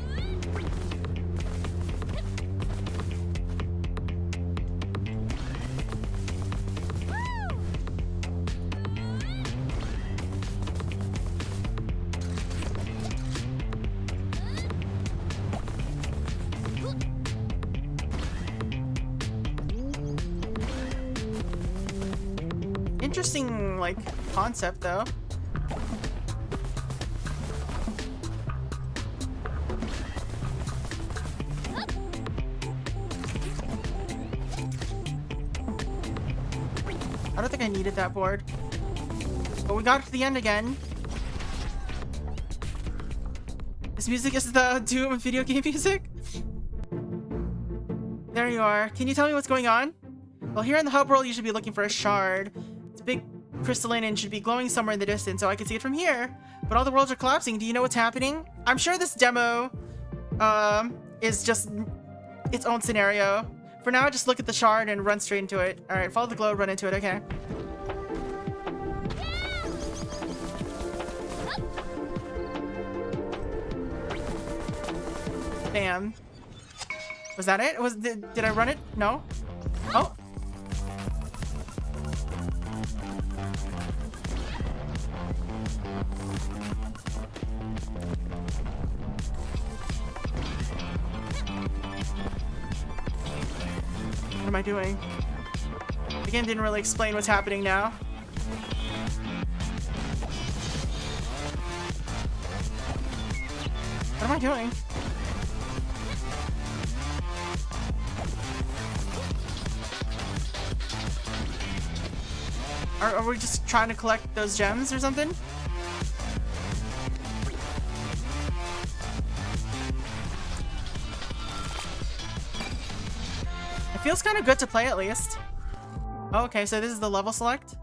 Interesting, like, concept, though. I don't think I needed that board. But we got to the end again. This music is the Doom video game music? There you are. Can you tell me what's going on? Well, here in the hub world, you should be looking for a shard. It's big, crystalline, and should be glowing somewhere in the distance, so I can see it from here. But all the worlds are collapsing. Do you know what's happening? I'm sure this demo is just its own scenario. For now, just look at the shard and run straight into it. Alright, follow the glow, run into it, okay. Bam. Was that it? Did I run it? No? Oh. What am I doing? The game didn't really explain what's happening now. What am I doing? Are we just trying to collect those gems or something? It feels kind of good to play at least. Oh, okay, so this is the level select.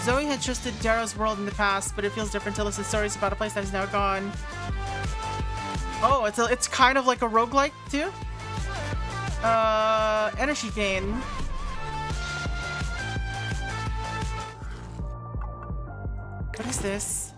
Zoe had trusted Darrow's world in the past, but it feels different to listen to stories about a place that is now gone. Oh, it's kind of like a roguelike too? Energy gain. What is this?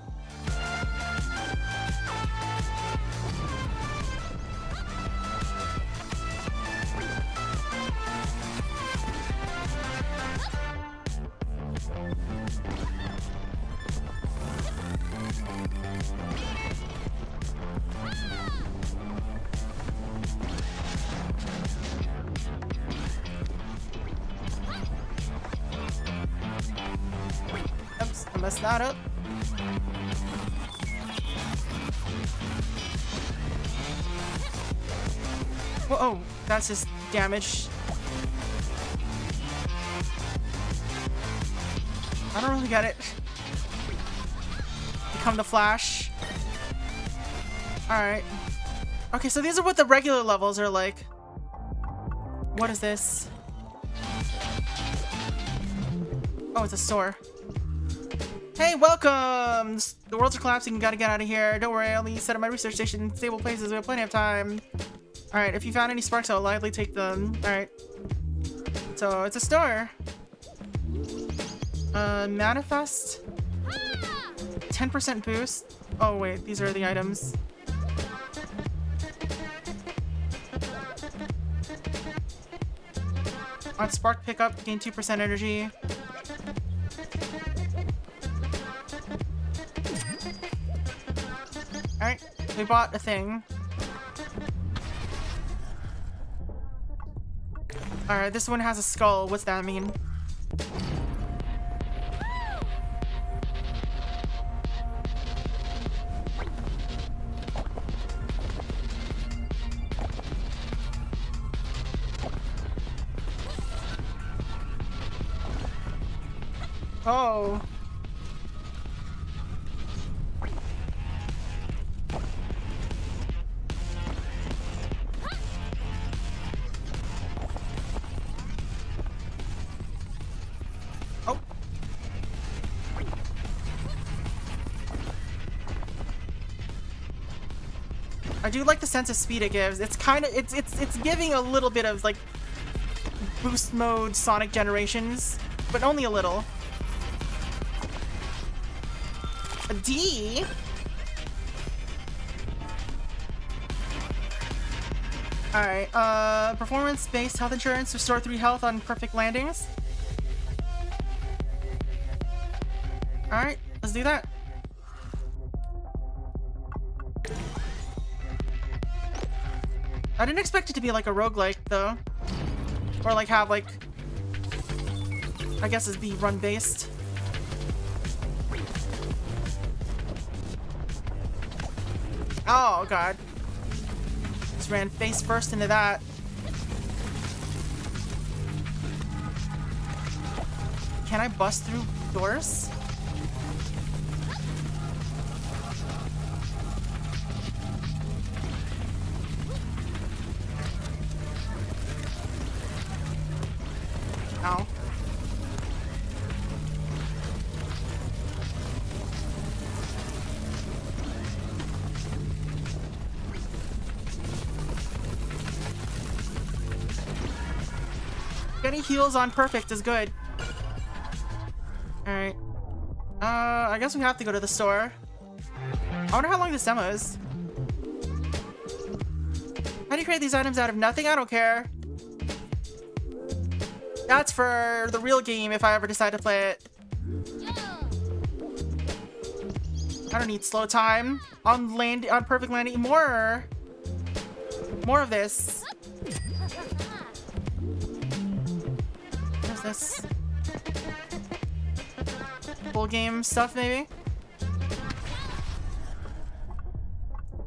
Oops, I messed that up. Whoa, oh, that's just damage. I don't really get it. Become the Flash. Alright. Okay, so these are what the regular levels are like. What is this? Oh, it's a store. Hey, welcome! The worlds are collapsing, you gotta get out of here. Don't worry, I only set up my research station in stable places. We have plenty of time. Alright, if you found any sparks, I'll likely take them. Alright. So, it's a store. Manifest? 10% boost? Oh, wait, these are the items. On spark pickup, gain 2% energy. Alright, we bought a thing. Alright, this one has a skull. What's that mean? Oh. Oh. I do like the sense of speed it gives. It's kind of it's giving a little bit of like boost mode Sonic Generations, but only a little. A D? Alright, performance-based health insurance, restore 3 health on perfect landings. Alright, let's do that. I didn't expect it to be like a roguelike, though. Or like have like, I guess it'd be run-based. Oh god. Just ran face first into that. Can I bust through doors? Ow. Getting heals on perfect is good. Alright. I guess we have to go to the store. I wonder how long this demo is. How do you create these items out of nothing? I don't care. That's for the real game if I ever decide to play it. I don't need slow time on perfect landing. More of this. What's this? Full game stuff, maybe?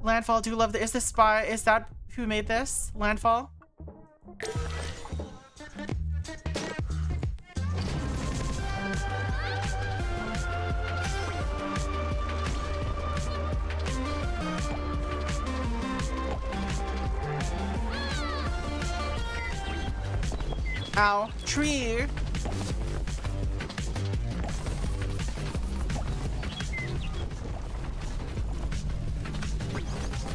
Landfall, do love the— is this by— is that who made this? Landfall? Ow. Tree!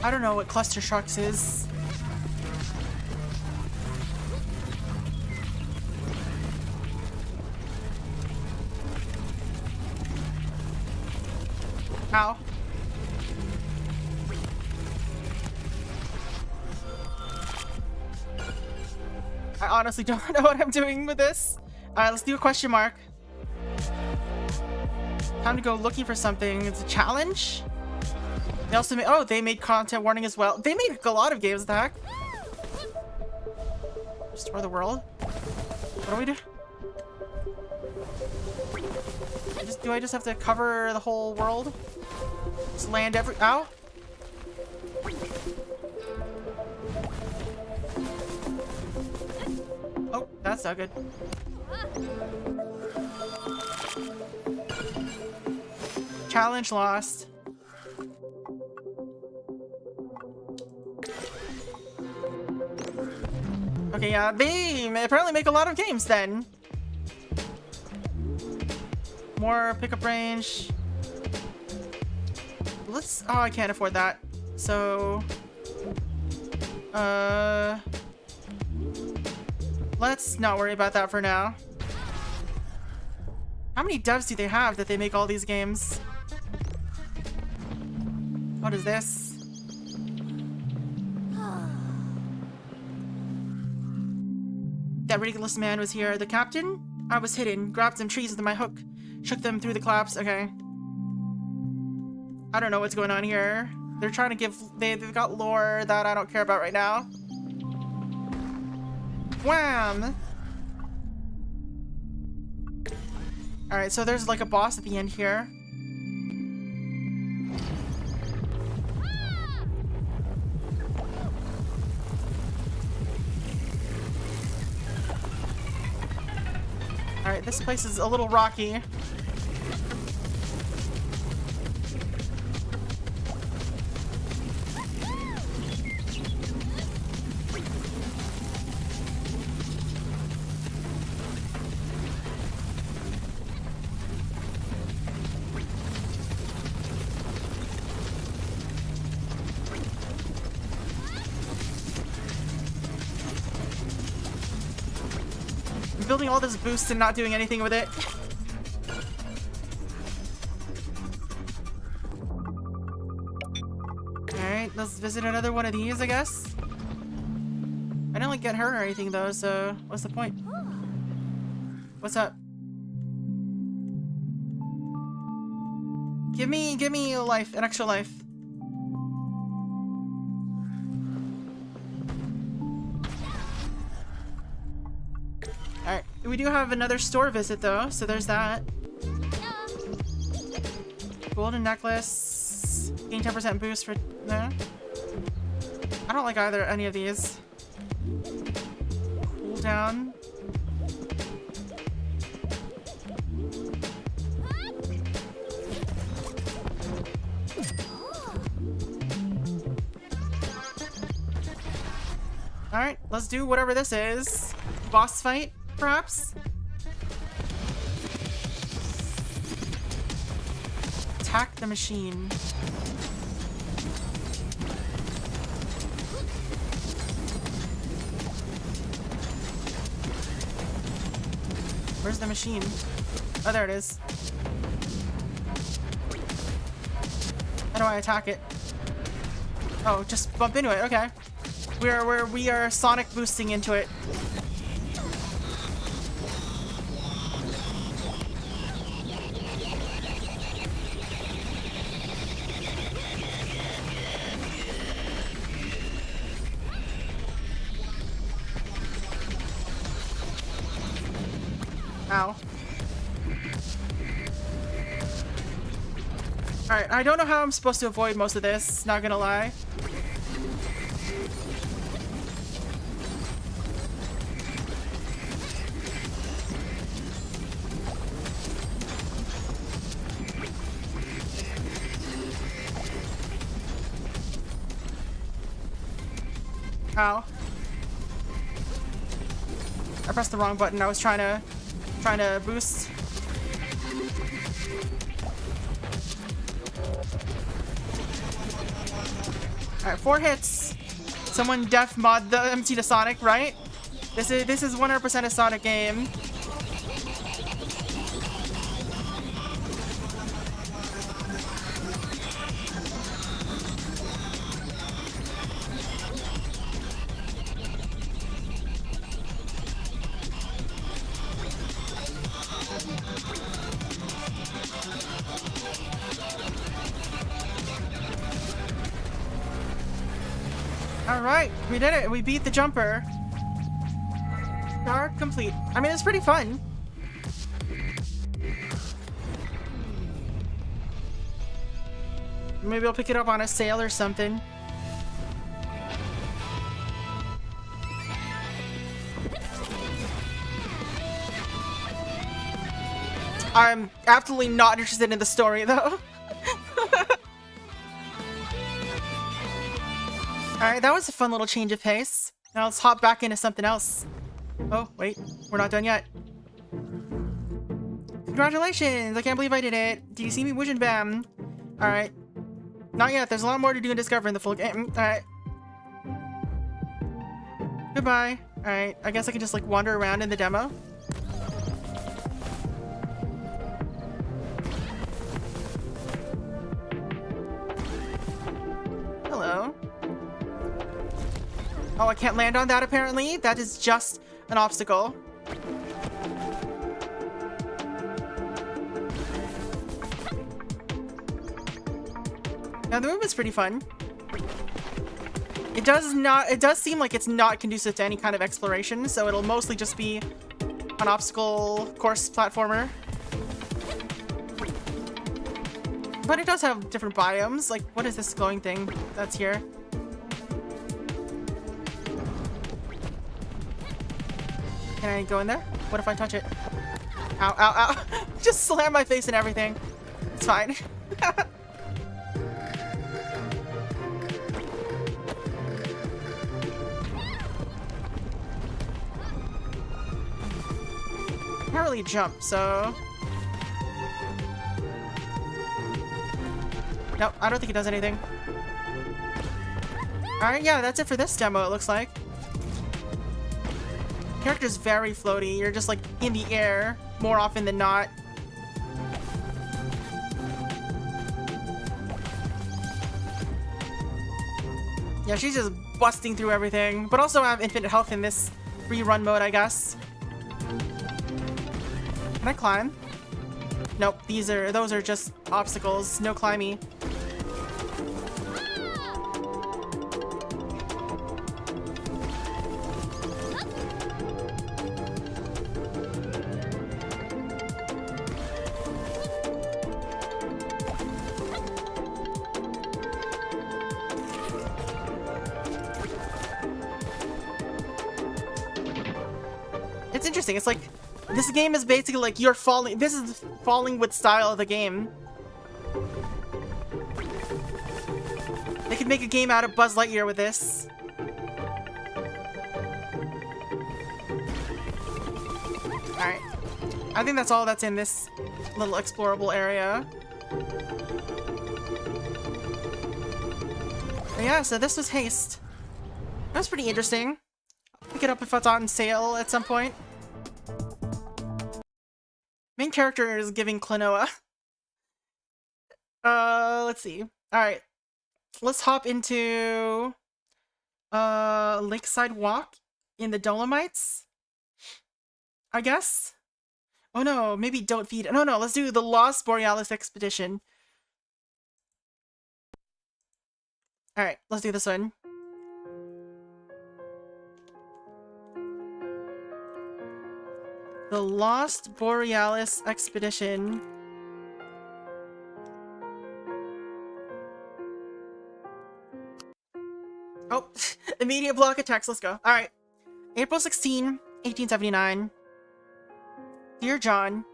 I don't know what cluster shocks is. Ow. I honestly don't know what I'm doing with this. Alright, let's do a question mark. Time to go looking for something. It's a challenge? They also made— oh, they made content warning as well. They made a lot of games, the heck? Restore the world? What do we do? Do I just have to cover the whole world? Just land every— ow? Oh, that's not good. Challenge lost. Okay, yeah, they apparently make a lot of games then. More pickup range. Let's— oh, I can't afford that. So, let's not worry about that for now. How many devs do they have that they make all these games? What is this? That ridiculous man was here. The captain? I was hidden. Grabbed some trees with my hook. Shook them through the collapse. Okay. I don't know what's going on here. They're trying to give— they've got lore that I don't care about right now. Wham! Alright, so there's like a boss at the end here. Alright, this place is a little rocky. Building all this boost and not doing anything with it. Alright, let's visit another one of these, I guess. I didn't like get hurt or anything though, so what's the point? What's up? Give me a life, an extra life. Alright, we do have another store visit though, so there's that. Golden necklace. Gain 10% boost for— no? I don't like any of these. Cool down. Alright, let's do whatever this is. Boss fight, perhaps? Attack the machine. Where's the machine? Oh, there it is. How do I attack it? Oh, just bump into it. Okay. We are sonic boosting into it. Ow. Alright, I don't know how I'm supposed to avoid most of this, not gonna lie. Ow. I pressed the wrong button. I was trying to boost. Alright, 4 hits. Someone def mod the MC to Sonic, right? This is 100% a Sonic game. Alright, we did it. We beat the jumper. Power complete. I mean, it's pretty fun. Maybe I'll pick it up on a sale or something. I'm absolutely not interested in the story, though. Alright, that was a fun little change of pace. Now let's hop back into something else. Oh, wait. We're not done yet. Congratulations! I can't believe I did it. Do you see me? Whoosh and bam. Alright. Not yet. There's a lot more to do in discovering the full game. Alright. Goodbye. Alright. I guess I can just, like, wander around in the demo. Hello. Oh, I can't land on that apparently. That is just an obstacle. Now the room is pretty fun. It does seem like it's not conducive to any kind of exploration, so it'll mostly just be an obstacle course platformer. But it does have different biomes. Like, what is this glowing thing that's here? Can I go in there? What if I touch it? Ow, ow, ow. Just slam my face and everything. It's fine. Can't really jump, so... Nope, I don't think it does anything. Alright, yeah, that's it for this demo, it looks like. Character's very floaty. You're just like in the air more often than not. Yeah, she's just busting through everything. But also I have infinite health in this rerun mode, I guess. Can I climb? Nope, those are just obstacles. No climbing. interesting. It's like, this game is basically like you're falling. This is the falling with style of the game. They could make a game out of Buzz Lightyear with this. Alright. I think that's all that's in this little explorable area. But yeah, so this was Haste. That was pretty interesting. I'll pick it up if it's on sale at some point. Main character is giving Klonoa. Let's see. Alright. Let's hop into Lakeside Walk in the Dolomites, I guess. Oh no, maybe Don't Feed. No, let's do the Lost Borealis Expedition. Alright, let's do this one. The Lost Borealis Expedition. Oh, immediate block of text, let's go. Alright. April 16, 1879. Dear John,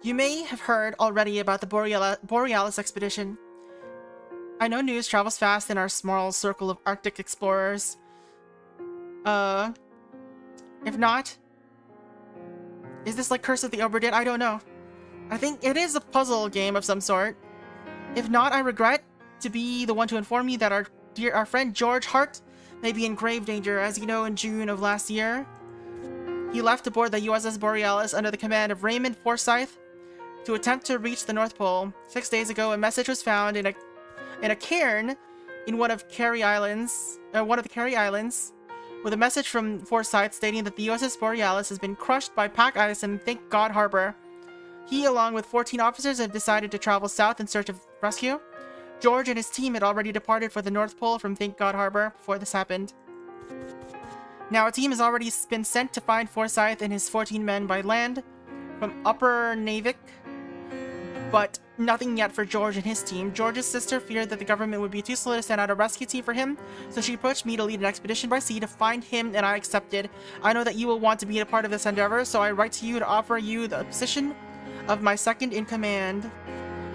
you may have heard already about the Borealis expedition. I know news travels fast in our small circle of Arctic explorers. If not, is this like Curse of the Oberdin? I don't know. I think it is a puzzle game of some sort. If not, I regret to be the one to inform you that our friend George Hart may be in grave danger. As you know, in June of last year, he left aboard the USS Borealis under the command of Raymond Forsyth to attempt to reach the North Pole. 6 days ago, a message was found in a cairn in one of the Carey Islands, with a message from Forsyth stating that the USS Borealis has been crushed by pack ice in Thank God Harbor. He, along with 14 officers, have decided to travel south in search of rescue. George and his team had already departed for the North Pole from Thank God Harbor before this happened. Now a team has already been sent to find Forsyth and his 14 men by land from Upper Navik, but nothing yet for George and his team. George's sister feared that the government would be too slow to send out a rescue team for him, so she approached me to lead an expedition by sea to find him, and I accepted. I know that you will want to be a part of this endeavor, so I write to you to offer you the position of my second in command.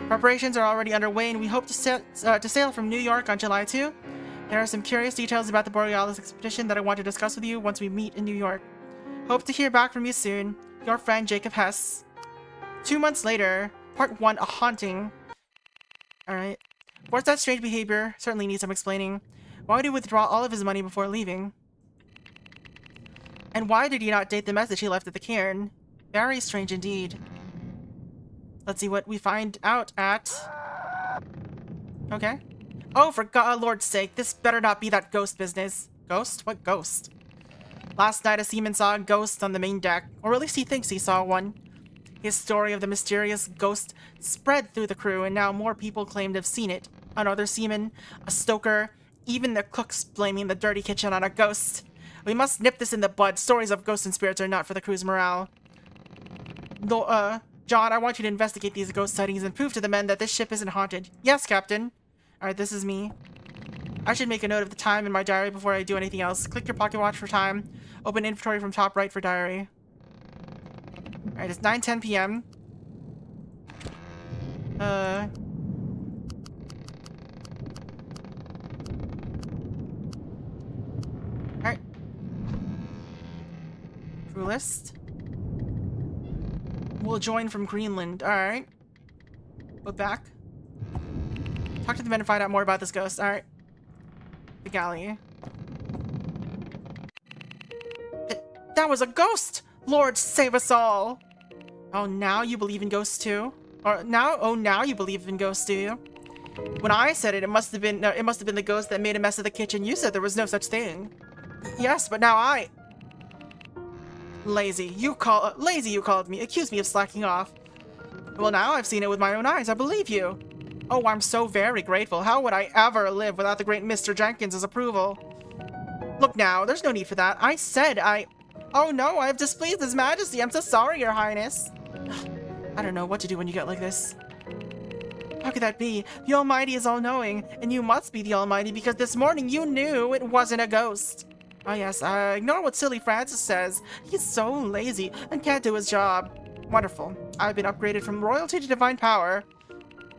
Preparations are already underway, and we hope to sail from New York on July 2. There are some curious details about the Borealis expedition that I want to discuss with you once we meet in New York. Hope to hear back from you soon. Your friend, Jacob Hess. 2 months later, Part 1, A Haunting. Alright. Forsyth's strange behavior certainly needs some explaining. Why did he withdraw all of his money before leaving? And why did he not date the message he left at the cairn? Very strange indeed. Let's see what we find out at... Okay. Oh, for Lord's sake, this better not be that ghost business. Ghost? What ghost? Last night a seaman saw a ghost on the main deck, or at least he thinks he saw one. His story of the mysterious ghost spread through the crew, and now more people claim to have seen it. Another seaman, a stoker, even the cooks blaming the dirty kitchen on a ghost. We must nip this in the bud. Stories of ghosts and spirits are not for the crew's morale. Though, John, I want you to investigate these ghost sightings and prove to the men that this ship isn't haunted. Yes, Captain. Alright, this is me. I should make a note of the time in my diary before I do anything else. Click your pocket watch for time. Open inventory from top right for diary. Alright, it's 9:10 p.m. Alright. Crew list. We'll join from Greenland. Alright. Go back. Talk to the men and find out more about this ghost. Alright. The galley. That was a ghost! Lord, save us all! Oh, now you believe in ghosts too? Now you believe in ghosts, do you? When I said it, it must have been the ghost that made a mess of the kitchen. You said there was no such thing. Yes, but now I... Lazy, you called me. Accused me of slacking off. Well, now I've seen it with my own eyes. I believe you. Oh, I'm so very grateful. How would I ever live without the great Mr. Jenkins' approval? Look now, there's no need for that. I said I... Oh no, I have displeased His Majesty. I'm so sorry, Your Highness. I don't know what to do when you get like this. How could that be? The Almighty is all-knowing, and you must be the Almighty because this morning you knew it wasn't a ghost. Oh yes, ignore what silly Francis says. He's so lazy and can't do his job. Wonderful. I've been upgraded from royalty to divine power.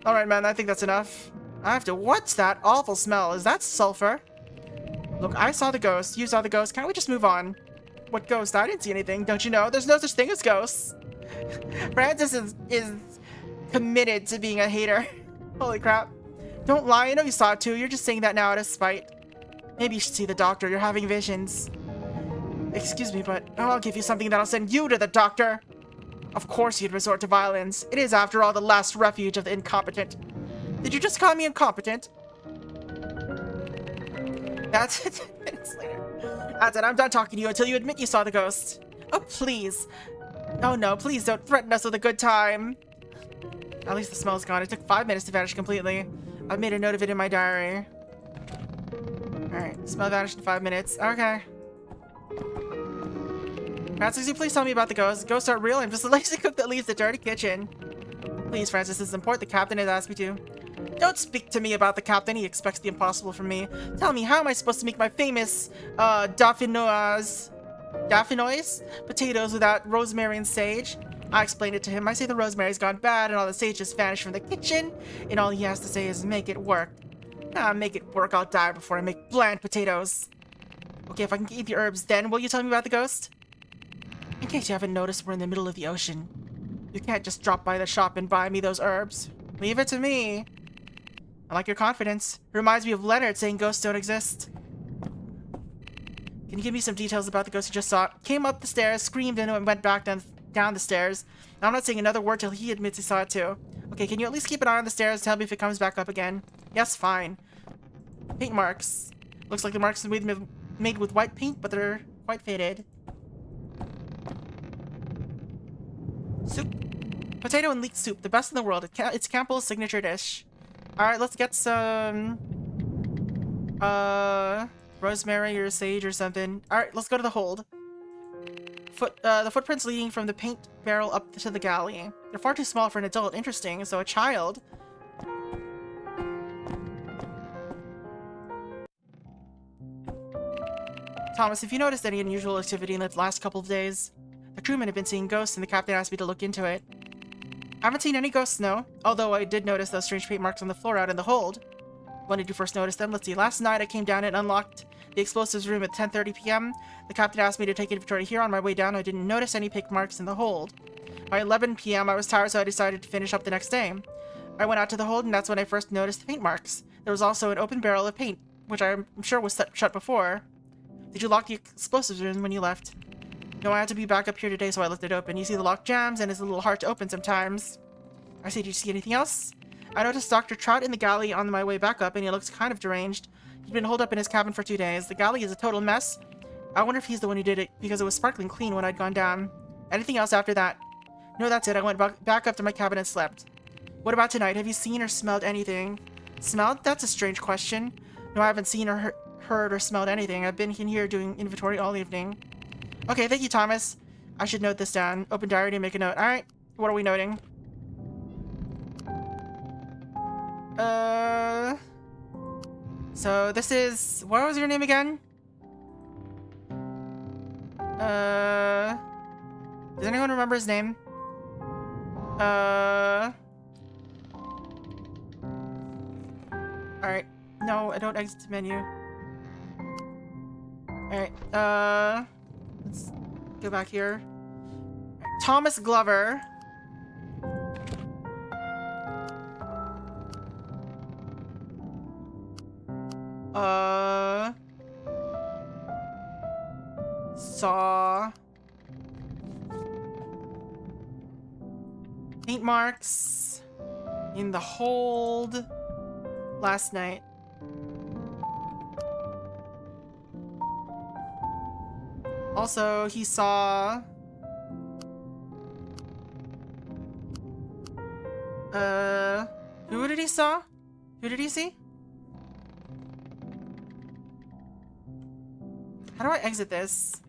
Alright, man, I think that's enough. I have to— What's that awful smell? Is that sulfur? Look, I saw the ghost. You saw the ghost. Can't we just move on? What ghost? I didn't see anything. Don't you know? There's no such thing as ghosts. Francis is committed to being a hater. Holy crap. Don't lie. I know you saw it too. You're just saying that now out of spite. Maybe you should see the doctor. You're having visions. Excuse me, but I'll give you something that'll send you to the doctor. Of course you'd resort to violence. It is, after all, the last refuge of the incompetent. Did you just call me incompetent? That's it. 10 minutes later. That's it. I'm done talking to you until you admit you saw the ghost. Oh, please. Oh no, please don't threaten us with a good time. At least the smell's gone. It took 5 minutes to vanish completely. I've made a note of it in my diary. Alright, smell vanished in 5 minutes. Okay. Francis, you please tell me about the ghosts. Ghosts aren't real. I'm just a lazy cook that leaves the dirty kitchen. Please, Francis, this is important. The captain has asked me to. Don't speak to me about the captain. He expects the impossible from me. Tell me, how am I supposed to make my famous, dauphinoise potatoes without rosemary and sage? I explained it to him. I say the rosemary's gone bad and all the sage just vanished from the kitchen, and all he has to say is make it work. Make it work. I'll die before I make bland potatoes. Okay, if I can eat the herbs, then will you tell me about the ghost? In case you haven't noticed, we're in the middle of the ocean. You can't just drop by the shop and buy me those herbs. Leave it to me. I like your confidence. It reminds me of Leonard saying ghosts don't exist. Can you give me some details about the ghost you just saw? Came up the stairs, screamed, and went back down the stairs. I'm not saying another word till he admits he saw it too. Okay, can you at least keep an eye on the stairs? Tell me if it comes back up again. Yes, fine. Paint marks. Looks like the marks are made with white paint, but they're quite faded. Soup. Potato and leek soup, the best in the world. It's Campbell's signature dish. Alright, let's get some... rosemary or sage or something. Alright, let's go to the hold. The footprints leading from the paint barrel up to the galley. They're far too small for an adult. Interesting, so a child... Thomas, have you noticed any unusual activity in the last couple of days? The crewmen have been seeing ghosts, and the captain asked me to look into it. I haven't seen any ghosts, no. Although I did notice those strange paint marks on the floor out in the hold. When did you first notice them? Let's see. Last night I came down and unlocked the explosives room at 10:30 p.m. The captain asked me to take inventory here. On my way down, I didn't notice any paint marks in the hold. By 11 p.m. I was tired, so I decided to finish up the next day. I went out to the hold, and that's when I first noticed the paint marks. There was also an open barrel of paint, which I'm sure was shut before. Did you lock the explosives room when you left? No, I had to be back up here today, so I left it open. You see the lock jams, and it's a little hard to open sometimes. I say, did you see anything else? I noticed Dr. Trout in the galley on my way back up, and he looks kind of deranged. He'd been holed up in his cabin for 2 days. The galley is a total mess. I wonder if he's the one who did it, because it was sparkling clean when I'd gone down. Anything else after that? No, that's it. I went back up to my cabin and slept. What about tonight? Have you seen or smelled anything? Smelled? That's a strange question. No, I haven't seen or heard or smelled anything. I've been in here doing inventory all evening. Okay, thank you, Thomas. I should note this down. Open diary to make a note. Alright, what are we noting? So this is... What was your name again? Does anyone remember his name? Alright. No, I don't exit the menu. Alright, let's go back here. Thomas Glover. Saw paint marks in the hold last night. Also, he saw... Who did he saw? Who did he see? How do I exit this?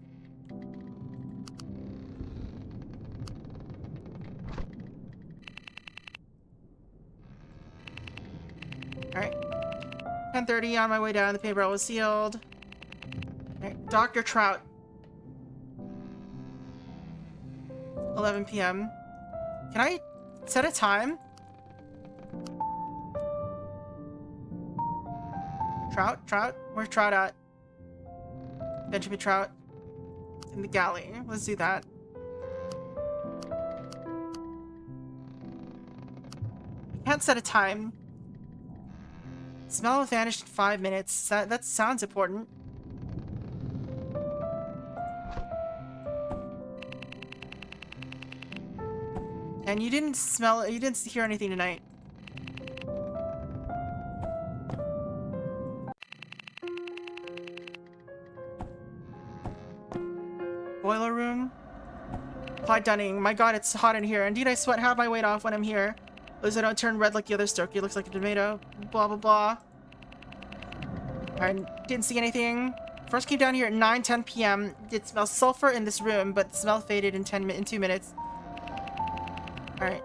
Alright. 10:30 on my way down, the paper was sealed. Alright. Dr. Trout. 11 p.m. Can I set a time? Trout? Where's Trout at? Benjamin Trout. In the galley. Let's do that. Can't set a time. Smell vanished in 5 minutes. That sounds important. And you didn't hear anything tonight. Boiler room. Clyde Dunning. My god, it's hot in here. Indeed, I sweat half my weight off when I'm here. Those I don't turn red like the other Stokie. Looks like a tomato. Blah, blah, blah. Alright, didn't see anything. First came down here at 9:10 p.m. It smells sulfur in this room, but the smell faded in 2 minutes. Alright.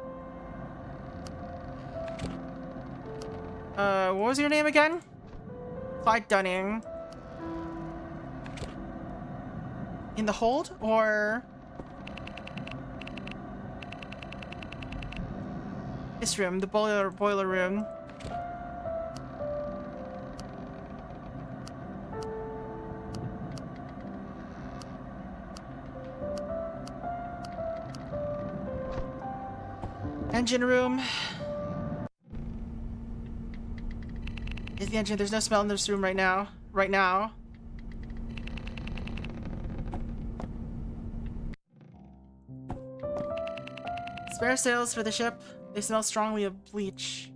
What was your name again? Clyde Dunning. In the hold, or... this room, the boiler room. Engine room. Is the engine? There's no smell in this room right now. Right now. Spare sails for the ship. They smell strongly of bleach.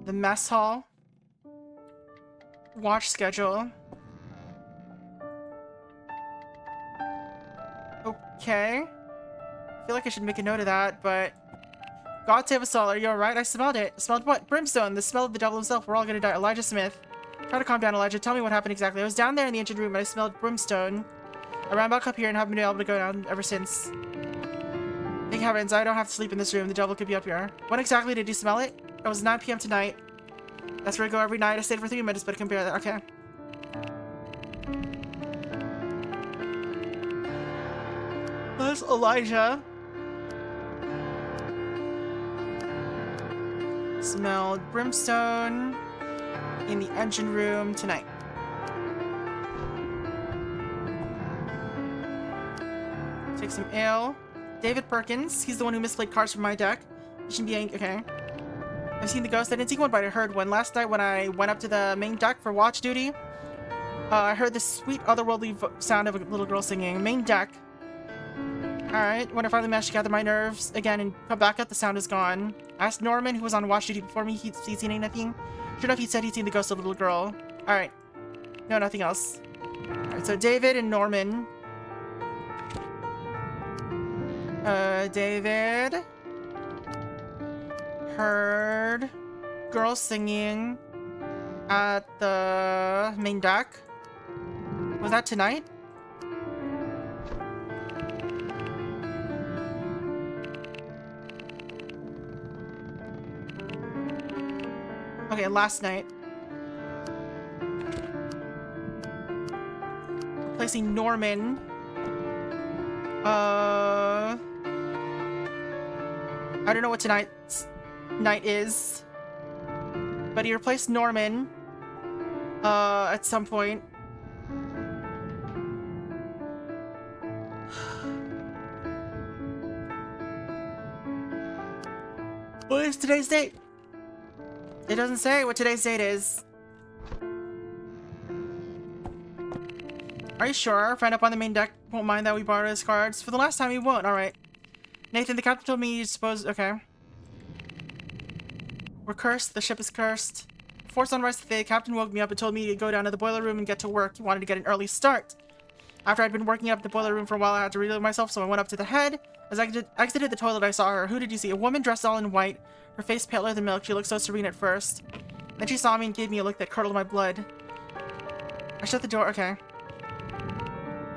The mess hall. Watch schedule. Okay. I feel like I should make a note of that, but... God save us all, are you alright? I smelled it. Smelled what? Brimstone, the smell of the devil himself. We're all gonna die. Elijah Smith. Try to calm down, Elijah. Tell me what happened exactly. I was down there in the engine room and I smelled brimstone. I ran back up here and haven't been able to go down ever since. Thank heavens, I don't have to sleep in this room. The devil could be up here. When exactly did you smell it? It was 9 p.m. tonight. That's where I go every night. I stayed for 3 minutes, but compare that. Okay. That's Elijah. Smelled brimstone in the engine room tonight. Take some ale. David Perkins. He's the one who misplayed cards from my deck. He shouldn't be okay. I've seen the ghost. I didn't see one, but I heard one. Last night when I went up to the main deck for watch duty, I heard this sweet otherworldly sound of a little girl singing. Main deck. Alright, when I finally managed to gather my nerves again and come back up, the sound is gone. I asked Norman, who was on watch duty before me, he'd seen anything. Sure enough, he said he'd seen the ghost of a little girl. Alright. No, nothing else. Alright, so David and Norman. David heard girls singing at the main deck. Was that tonight? Okay, last night. Replacing Norman. I don't know what tonight's night is. But he replaced Norman. At some point. What is today's date? It doesn't say what today's date is. Are you sure? Our friend up on the main deck won't mind that we borrow his cards. For the last time, he won't. Alright. Nathan, the captain told me you suppose... Okay. We're cursed. The ship is cursed. Before sunrise today, the captain woke me up and told me to go down to the boiler room and get to work. He wanted to get an early start. After I'd been working up the boiler room for a while, I had to relieve myself, so I went up to the head. As I exited the toilet, I saw her. Who did you see? A woman dressed all in white. Her face paler than milk. She looked so serene at first. Then she saw me and gave me a look that curdled my blood. I shut the door. Okay.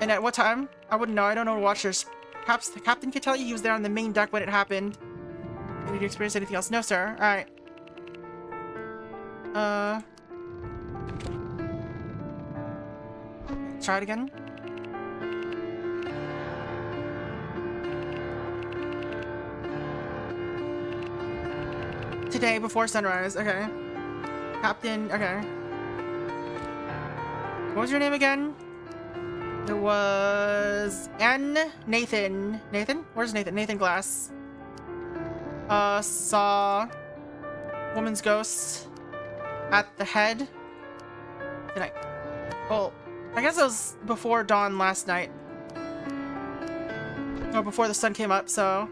And at what time? I wouldn't know. I don't know watchers. Perhaps the captain could tell you. He was there on the main deck when it happened. Did you experience anything else? No, sir. Alright. Let's try it again. Today before sunrise. Okay. Captain. Okay. What was your name again? It was Nathan. Nathan? Where's Nathan? Nathan Glass. Saw woman's ghost at the head tonight. Well, I guess it was before dawn last night. Or before the sun came up, so.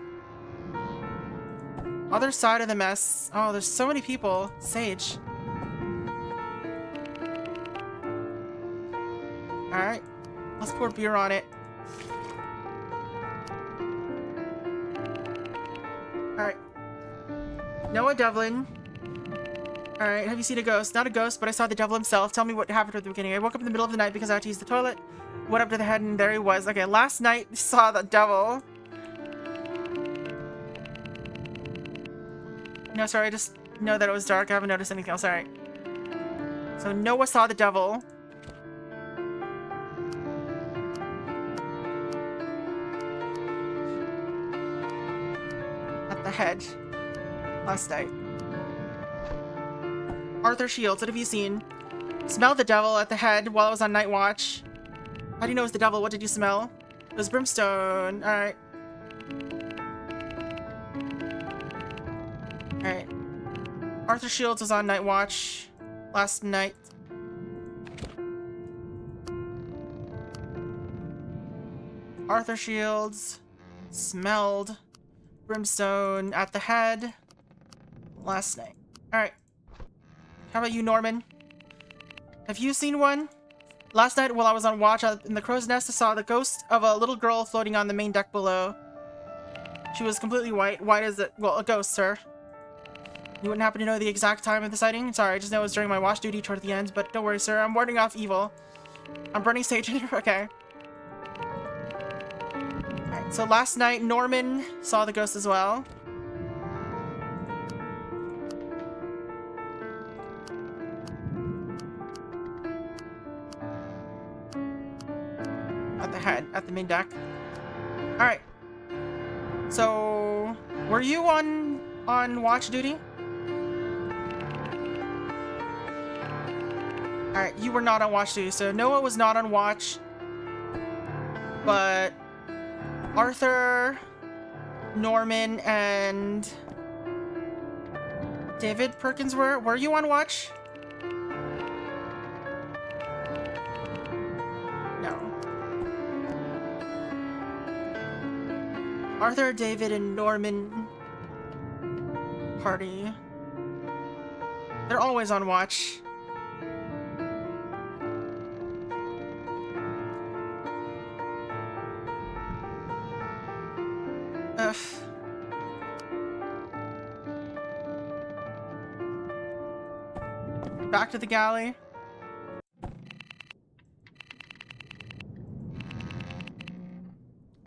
Other side of the mess. Oh, there's so many people. Sage. Alright. Let's pour beer on it. Alright. Noah Devlin. Alright, have you seen a ghost? Not a ghost, but I saw the devil himself. Tell me what happened at the beginning. I woke up in the middle of the night because I had to use the toilet. Went up to the head and there he was. Okay, last night saw the devil. No, sorry, I just know that it was dark. I haven't noticed anything else. Alright. So Noah saw the devil. At the head. Last night. Arthur Shields, what have you seen? Smelled the devil at the head while I was on night watch. How do you know it was the devil? What did you smell? It was brimstone. Alright. Alright. Arthur Shields was on night watch last night. Arthur Shields smelled brimstone at the head last night. Alright. How about you, Norman? Have you seen one? Last night while I was on watch in the crow's nest, I saw the ghost of a little girl floating on the main deck below. She was completely white. White as it? Well, a ghost, sir. You wouldn't happen to know the exact time of the sighting? Sorry, I just know it was during my watch duty toward the end, but don't worry, sir. I'm warding off evil. I'm burning sage in here. Okay. Alright, so last night, Norman saw the ghost as well. At the head, at the main deck. Alright. So, were you on watch duty? Alright, you were not on watch duty, so Noah was not on watch. But Arthur, Norman, and David Perkins were. Were you on watch? No. Arthur, David, and Norman party. They're always on watch. Ugh. Back to the galley.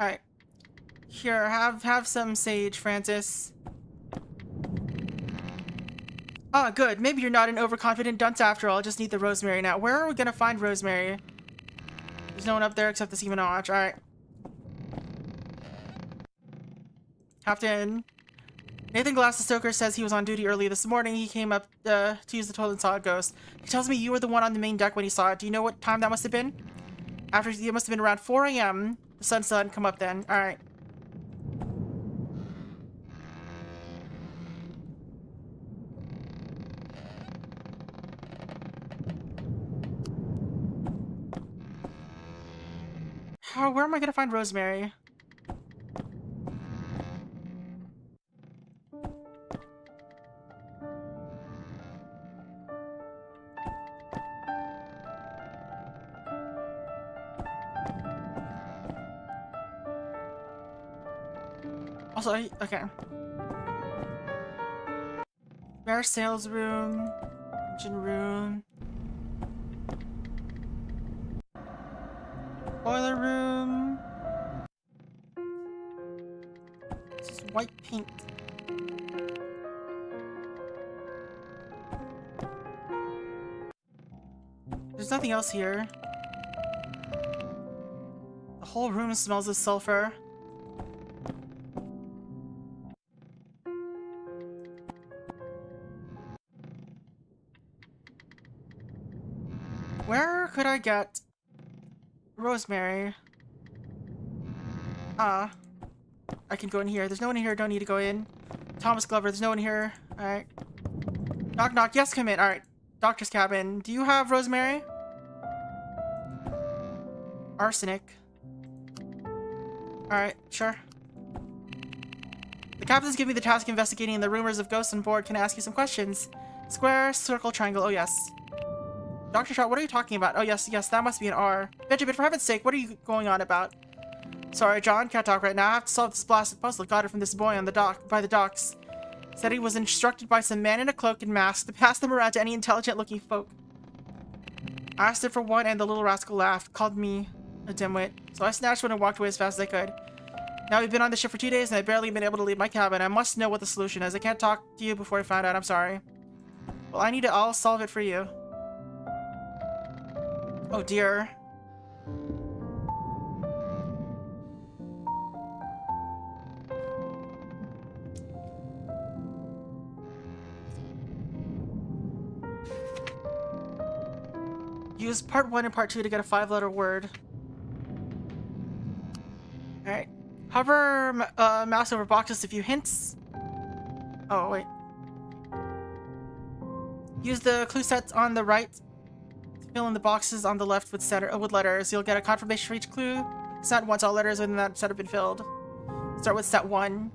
Alright. Here, have some sage, Francis. Ah, good. Maybe you're not an overconfident dunce after all. Just need the rosemary now. Where are we gonna find rosemary? There's no one up there except the Seaman on watch. Alright. Captain Nathan Glass, the stoker, says he was on duty early this morning. He came up to use the toilet and saw a ghost. He tells me you were the one on the main deck when he saw it. Do you know what time that must have been? It must have been around 4 a.m. The sun still hadn't come up then. Alright. Where am I gonna find rosemary? Also, okay. Spare sales room, engine room, boiler room. This is white paint. There's nothing else here. whole room smells of sulfur. Where could I get rosemary? I can go in here. There's no one in here. Don't need to go in. Thomas Glover, there's no one here. Alright. Knock, knock. Yes, come in. Alright. Doctor's cabin. Do you have rosemary? Arsenic. Alright, sure. The captain's giving me the task of investigating the rumors of ghosts on board. Can I ask you some questions? Square, circle, triangle. Oh, yes. Dr. Shaw, what are you talking about? Oh, yes, yes, that must be an R. Benjamin, for heaven's sake, what are you going on about? Sorry, John, can't talk right now. I have to solve this blasted puzzle. Got it from this boy on the dock, by the docks. Said he was instructed by some man in a cloak and mask to pass them around to any intelligent-looking folk. I asked him for one, and the little rascal laughed, called me a dimwit. So I snatched one and walked away as fast as I could. Now we've been on the ship for 2 days, and I've barely been able to leave my cabin. I must know what the solution is. I can't talk to you before I find out. I'm sorry. Well, I need to. I'll solve it for you. Oh dear. Use part 1 and part 2 to get a 5-letter word. Alright. Hover mouse over boxes to view hints. Oh, wait. Use the clue sets on the right. Fill in the boxes on the left with letters. You'll get a confirmation for each clue set once all letters within that set have been filled. Start with set 1.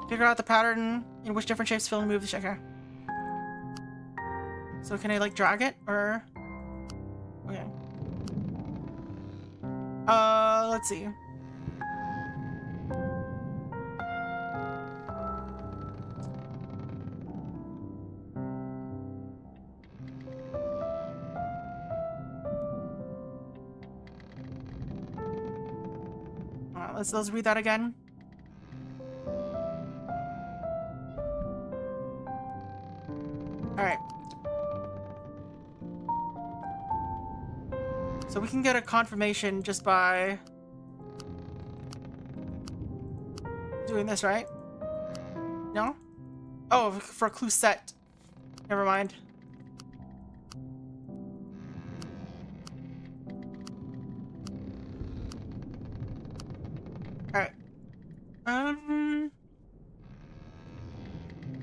Figure out the pattern in which different shapes fill and move the checker. So can I like drag it or? Okay. Let's see. Let's read that again. Alright. So we can get a confirmation just by doing this, right? No? Oh, for a clue set. Never mind. Alright.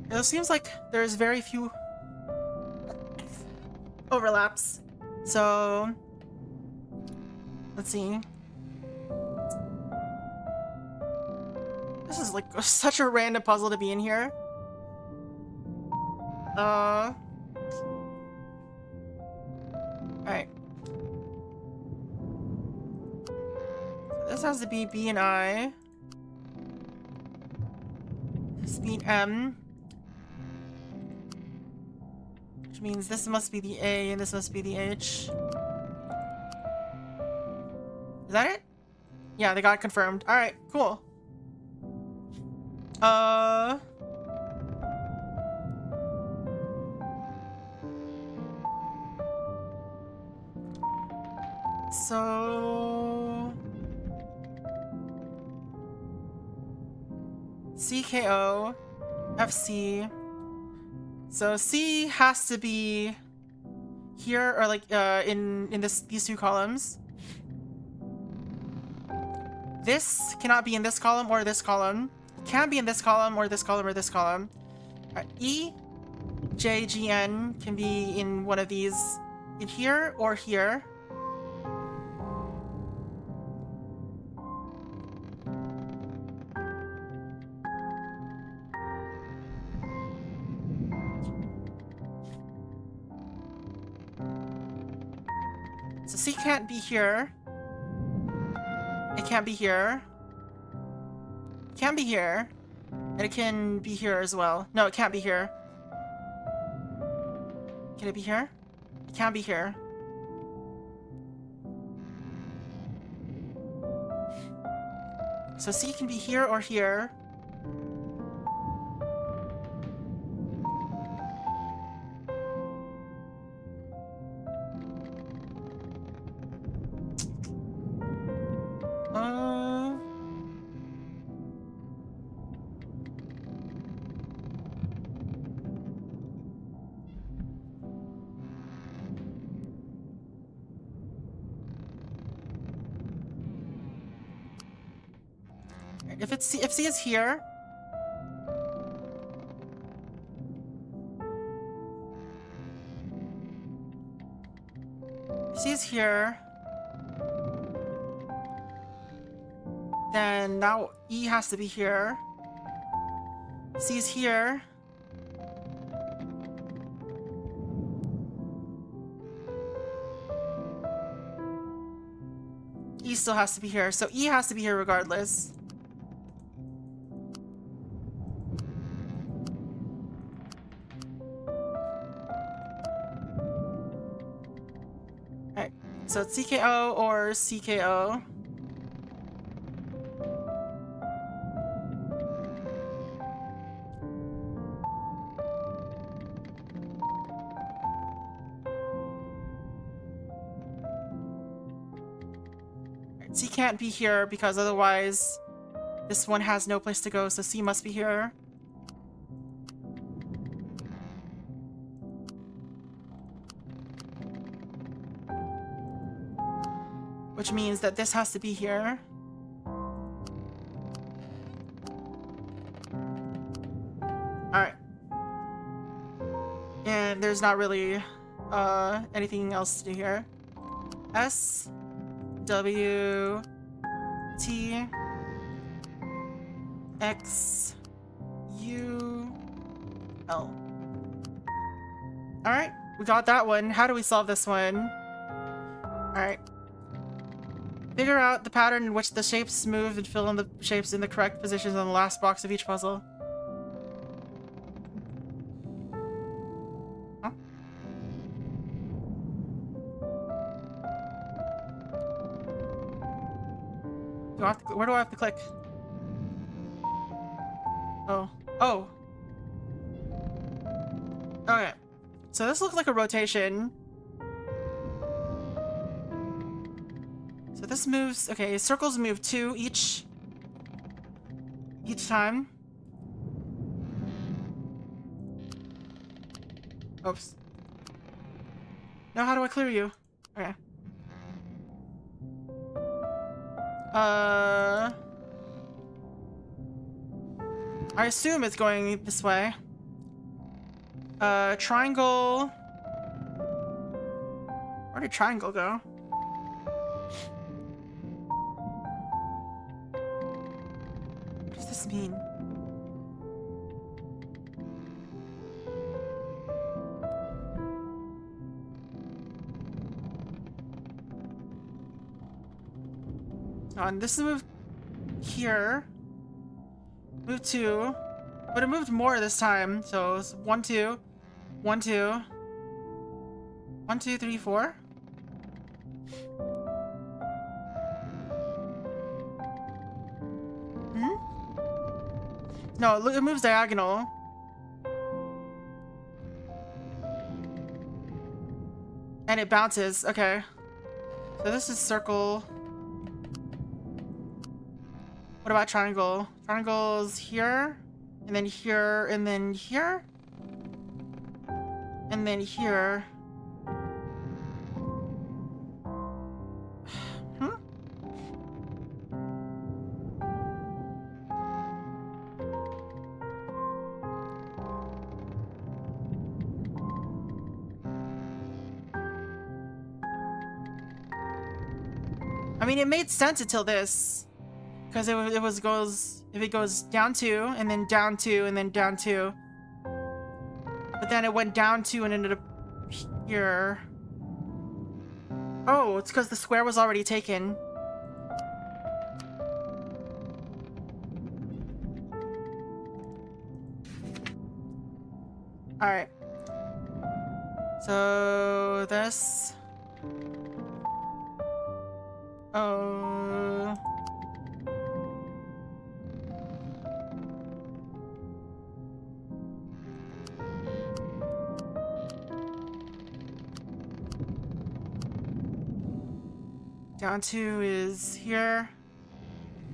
It seems like there's very few overlaps. So let's see. This is like such a random puzzle to be in here. Alright. This has to be B and I. This being M. Which means this must be the A and this must be the H. Is that it? Yeah, they got it confirmed. Alright, cool. So CKO FC. So C has to be here or like in these two columns. This cannot be in this column or this column. It can be in this column or this column or this column. E, J, G, N can be in one of these, in here or here. So C can't be here. It can't be here. It can be here. And it can be here as well. No, it can't be here. Can it be here? It can't be here. So C can be here or here. if C is here. If C is here, then now E has to be here. If C is here. E still has to be here, so E has to be here regardless. Alright, so it's CKO or CKO. C can't be here because otherwise this one has no place to go, so C must be here. Which means that this has to be here. Alright. And there's not really anything else to do here. S W T X U L. Alright, we got that one. How do we solve this one? Alright. Figure out the pattern in which the shapes move and fill in the shapes in the correct positions on the last box of each puzzle. Huh? Where do I have to click? Oh. Oh! Okay. So this looks like a rotation. So this moves... Okay, circles move 2 each time. Oops. Now how do I clear you? Okay. I assume it's going this way. Triangle... Where did triangle go? What does this mean? And this moved here. Move 2. But it moved more this time. So it's 1, 2. 1, 2. 1, 2, 3, 4. No, look, it moves diagonal. And it bounces. Okay. So this is circle. What about triangle? Triangle's here, and then here, and then here, and then here. I mean, it made sense until this. Because if it goes down 2, and then down 2, and then down 2. But then it went down 2 and ended up here. Oh, it's because the square was already taken. Alright. So, this... Oh... Down 2 is here.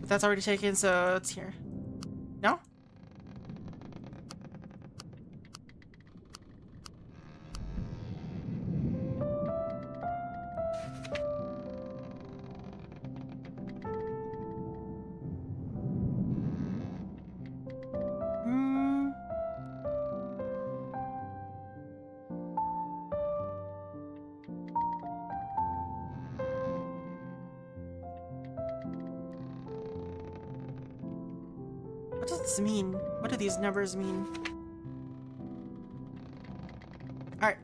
But that's already taken, so it's here. No? does this mean? What do these numbers mean? Alright.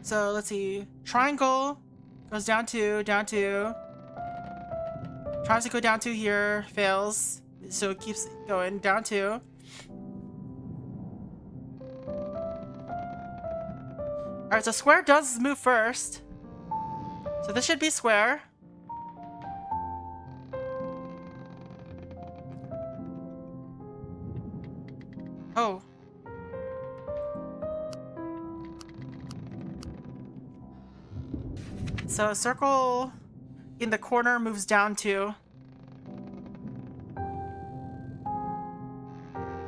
So let's see. Triangle goes down 2, down 2. Tries to go down 2 here, fails. So it keeps going down 2. Alright, so square does move first. So this should be square. Oh. So circle in the corner moves down 2.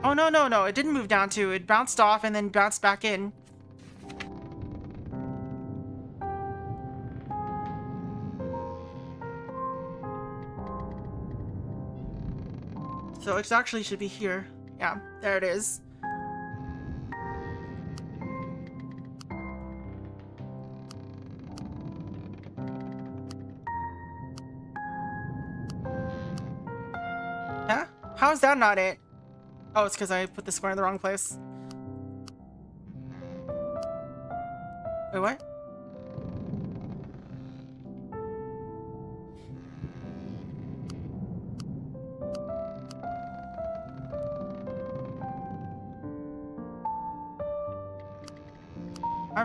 Oh, no, it didn't move down 2. It bounced off and then bounced back in. So it actually should be here. Yeah, there it is. Huh? How is that not it? Oh, it's because I put the square in the wrong place. Wait, what?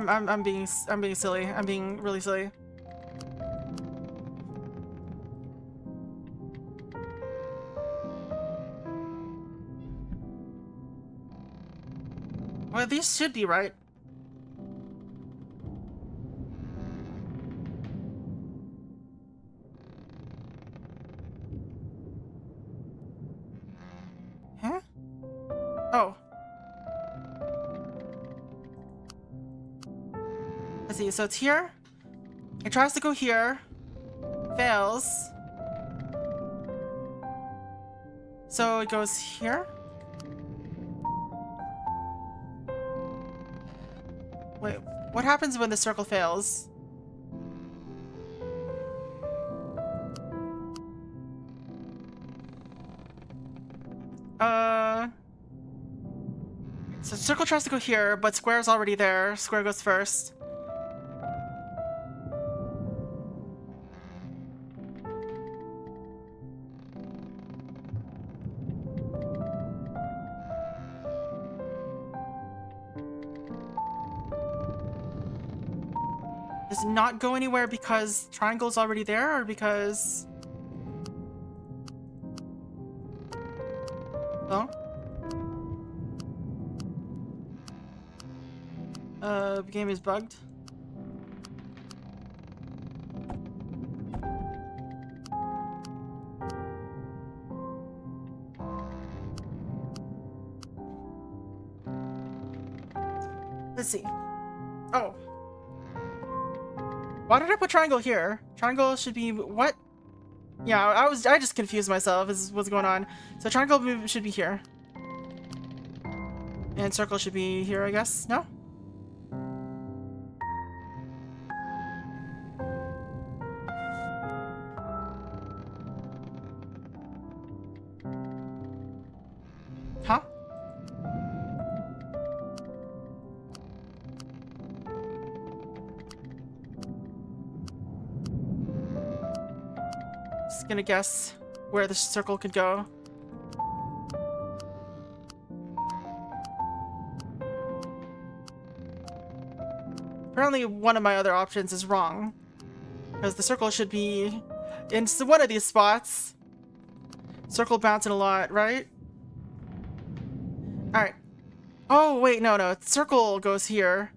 I'm being silly. I'm being really silly. Well, these should be right. Huh? Oh. Let's see, so it's here. It tries to go here. Fails. So it goes here. Wait, what happens when the circle fails? So circle tries to go here, but square's already there. Square goes first. Does it not go anywhere because triangle's already there, or because... Oh? The game is bugged. Let's see. Oh. Why did I put triangle here? Triangle should be what? Yeah, I just confused myself is what's going on. So triangle should be here. And circle should be here, I guess. No? Huh? Just gonna guess where the circle could go. Apparently one of my other options is wrong. Because the circle should be in one of these spots. Circle bouncing a lot, right? Alright. Oh, wait, no. Circle goes here.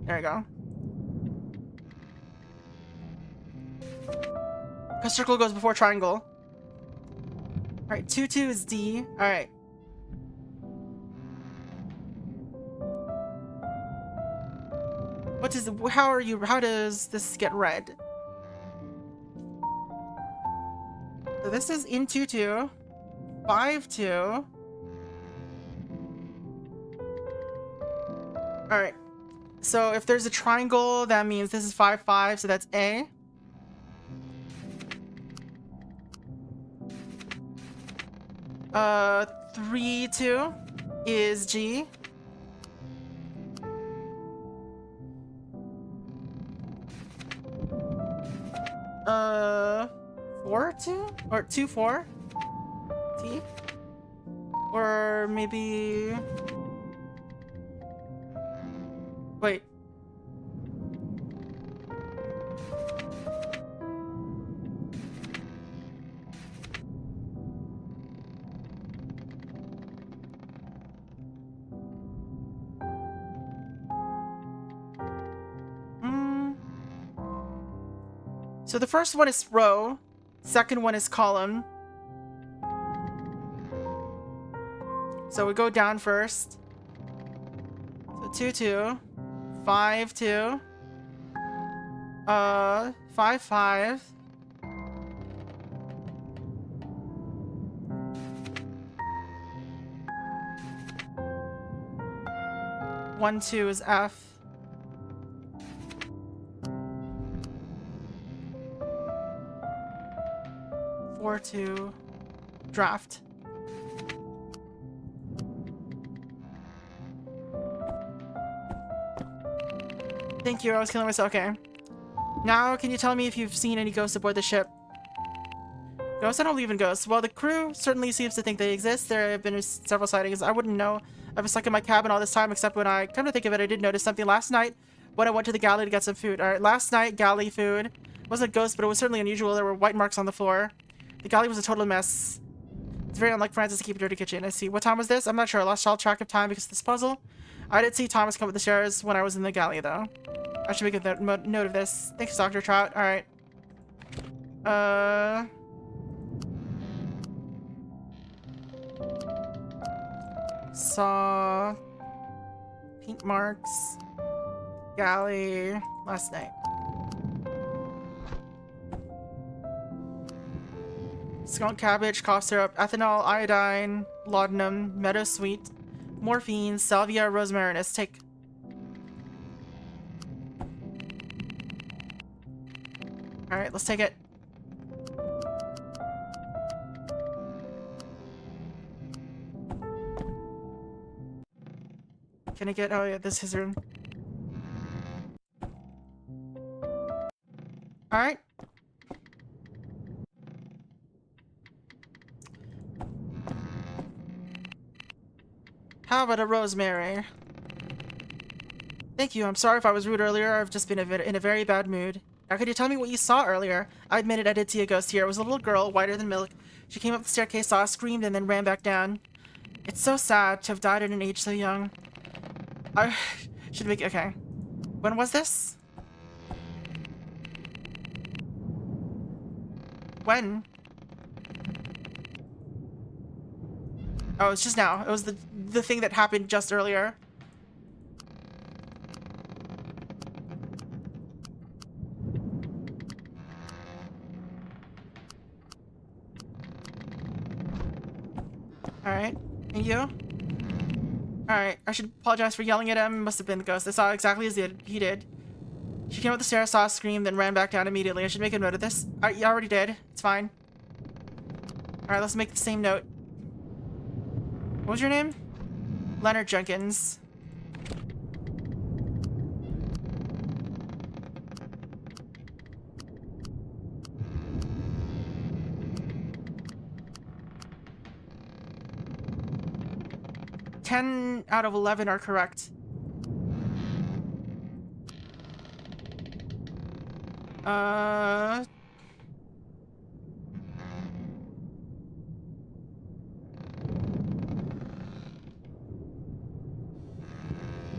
There we go. Because circle goes before triangle. Alright, 2-2 is D. Alright. How does this get read? So this is in 2-2. 5-2. Alright. So if there's a triangle, that means this is 5-5, so that's A. 3-2 is G. 4-2 or 2-4 T, or maybe wait. So the first one is row, second one is column. So we go down first. So 2-2, 5-2, 5-5. 1-2 is F. 4-2 draft. Thank you, I was killing myself. Okay. Now, can you tell me if you've seen any ghosts aboard the ship? Ghosts? I don't believe in ghosts. Well, the crew certainly seems to think they exist. There have been several sightings. I wouldn't know. I've been stuck in my cabin all this time, except when I come to think of it, I did notice something last night when I went to the galley to get some food. Alright, last night, galley food. It wasn't a ghost, but it was certainly unusual. There were white marks on the floor. The galley was a total mess. It's very unlike Francis to keep a dirty kitchen. I see. What time was this? I'm not sure. I lost all track of time because of this puzzle. I did see Thomas come up the stairs when I was in the galley, though. I should make a note of this. Thanks, Dr. Trout. Alright. Saw pink marks. Galley last night. Skunk cabbage, cough syrup, ethanol, iodine, laudanum, meadow sweet, morphine, salvia, rosmarinus. Take. Alright, let's take it. Can I get... Oh yeah, this is his room. Alright. How about a rosemary? Thank you. I'm sorry if I was rude earlier. I've just been in a very bad mood. Now, could you tell me what you saw earlier? I admitted I did see a ghost here. It was a little girl, whiter than milk. She came up the staircase, saw us, screamed, and then ran back down. It's so sad to have died at an age so young. I should make... Okay. When was this? When? Oh, it's just now. It was the thing that happened just earlier. Alright. And you? Alright. I should apologize for yelling at him. Must have been the ghost. I saw exactly as he did. She came up the stairs, saw us scream, then ran back down immediately. I should make a note of this. You already did. It's fine. Alright, let's make the same note. What was your name? Leonard Jenkins. Ten out of 11 are correct.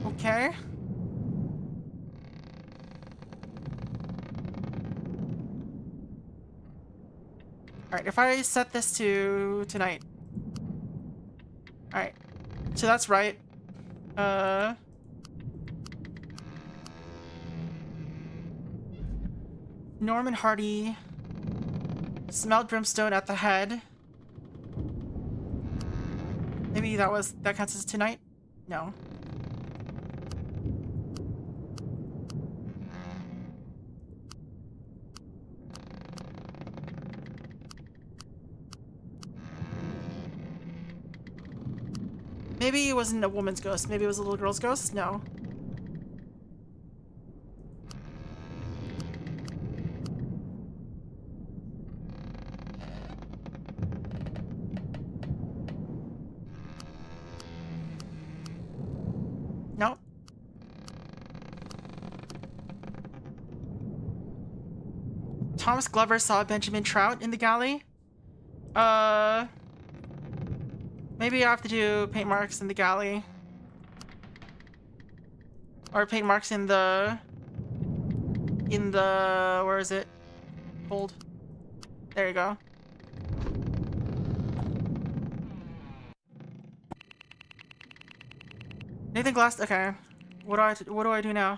Okay. Alright, if I set this to tonight. Alright. So that's right. Norman Hardy smelled brimstone at the head. Maybe that counts as tonight? No. Maybe it wasn't a woman's ghost. Maybe it was a little girl's ghost? No. No. Thomas Glover saw Benjamin Trout in the galley. Maybe I have to do paint marks in the galley. Or paint marks in the... where is it? Hold. There you go. Nathan Glass, okay. What do I do now?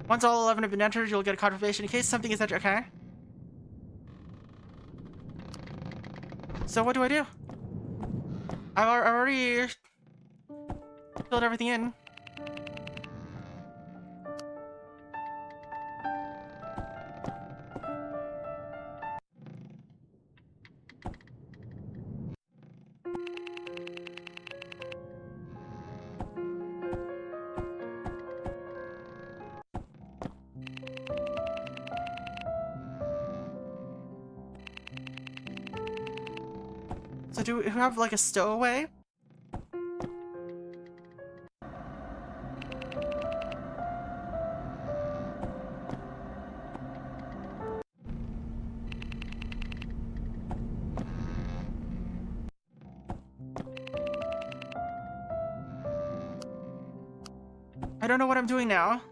Once all 11 have been entered, you'll get a confirmation in case something is entered. Okay. So what do I do? I've already filled everything in. So do we have like a stowaway? I don't know what I'm doing now.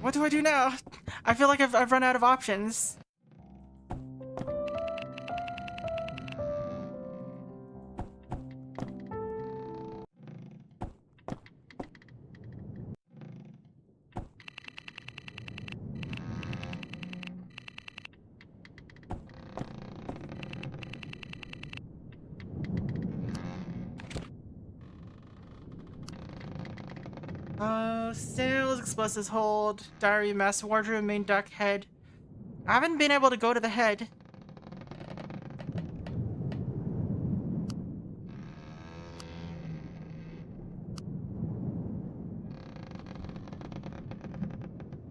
What do I do now? I feel like I've run out of options. Sales, explosives hold, diary, mess, wardrobe, main deck, head. I haven't been able to go to the head.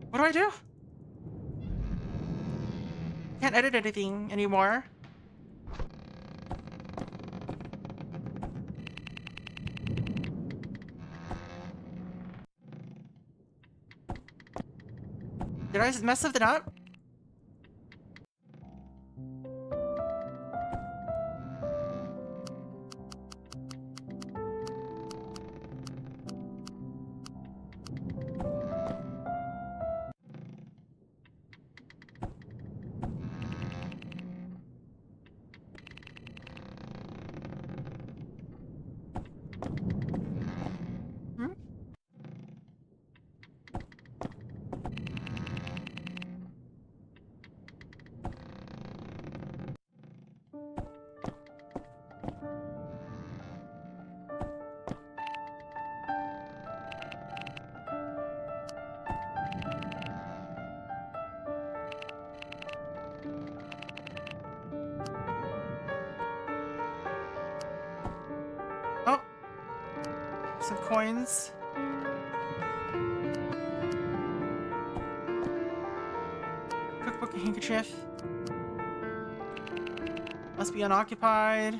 What do I do? Can't edit anything anymore. Did I mess something up? Oh, some coins. Cookbook and handkerchief. Must be unoccupied.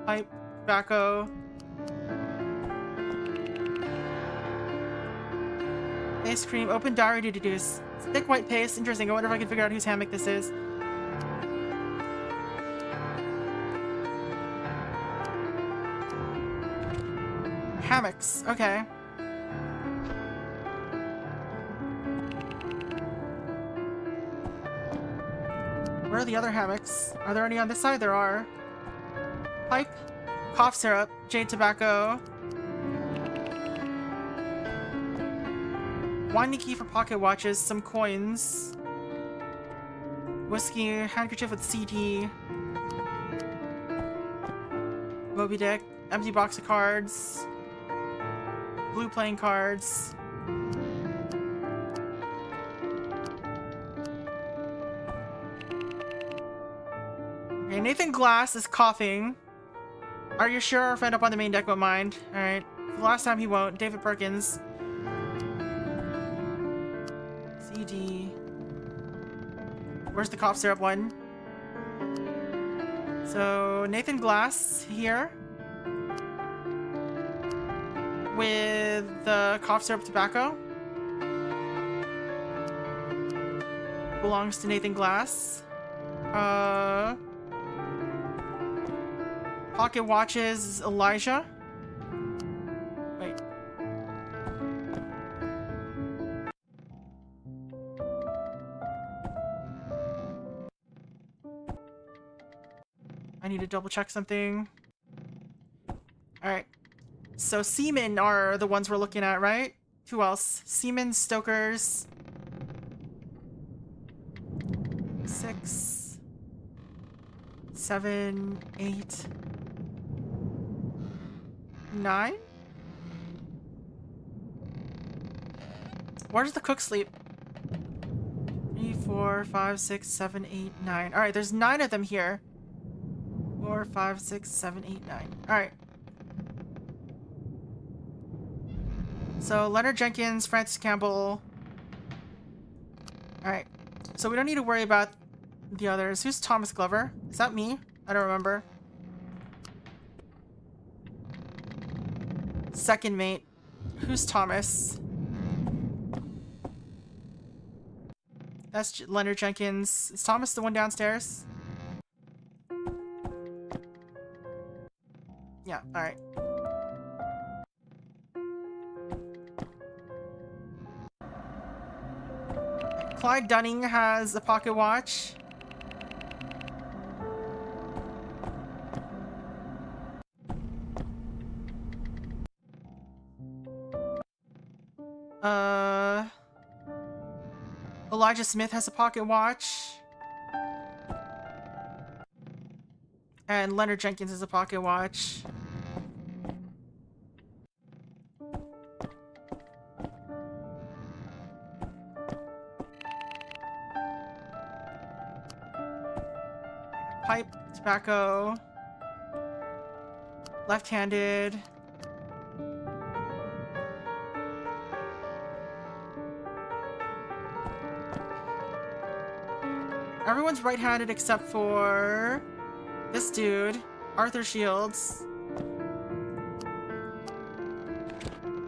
Pipe, tobacco. Ice cream, open diary to deduce. Thick white paste, interesting. I wonder if I can figure out whose hammock this is. Hammocks, okay. Where are the other hammocks? Are there any on this side? There are. Pipe, cough syrup, jade tobacco. Winding key for pocket watches, some coins. Whiskey, handkerchief with CD. Moby Dick, empty box of cards. Blue playing cards. Okay, Nathan Glass is coughing. Are you sure? If I end up on the main deck, won't mind. Alright. The last time he won't. David Perkins. CD. Where's the cough syrup one? So, Nathan Glass here. With the cough syrup tobacco. Belongs to Nathan Glass. Pocket watches, Elijah. Wait. I need to double check something. Alright. So seamen are the ones we're looking at, right? Who else? Seamen, stokers. 6, 7, 8, 9? Where does the cook sleep? 3, 4, 5, 6, 7, 8, 9. Alright, there's 9 of them here. 4, 5, 6, 7, 8, 9. Alright. So, Leonard Jenkins, Francis Campbell. Alright. So we don't need to worry about the others. Who's Thomas Glover? Is that me? I don't remember. Second mate. Who's Thomas? That's Leonard Jenkins. Is Thomas the one downstairs? Yeah, alright. Clyde Dunning has a pocket watch. Elijah Smith has a pocket watch. And Leonard Jenkins has a pocket watch. Pipe, tobacco, left-handed. Everyone's right-handed except for this dude, Arthur Shields.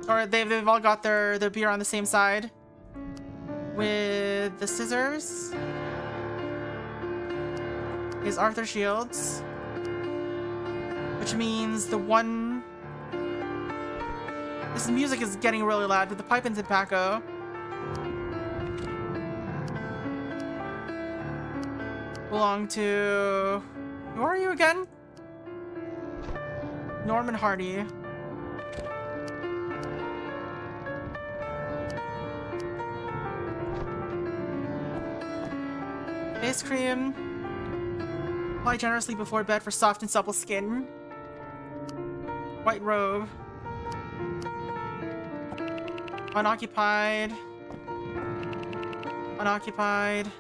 Or they've all got their beer on the same side. With the scissors is Arthur Shields. Which means the one... This music is getting really loud, but the pipe and tobacco belong to... Who are you again? Norman Hardy. Face cream. Apply generously before bed for soft and supple skin. White robe. Unoccupied. Unoccupied.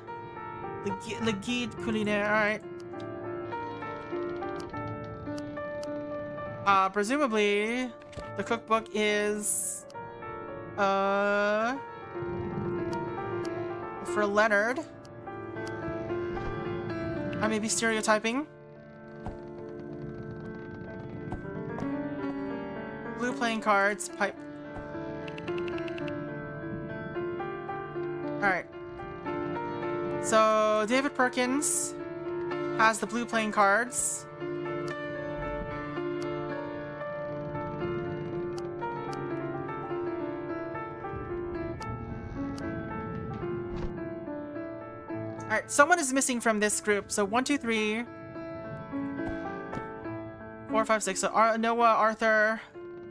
Le guide culinaire, alright. Presumably, the cookbook is, for Leonard. I may be stereotyping. Blue playing cards, pipe. Alright. So, David Perkins has the blue playing cards. Alright, someone is missing from this group. So 1, 2, 3, 4, 5, 6. So Noah, Arthur.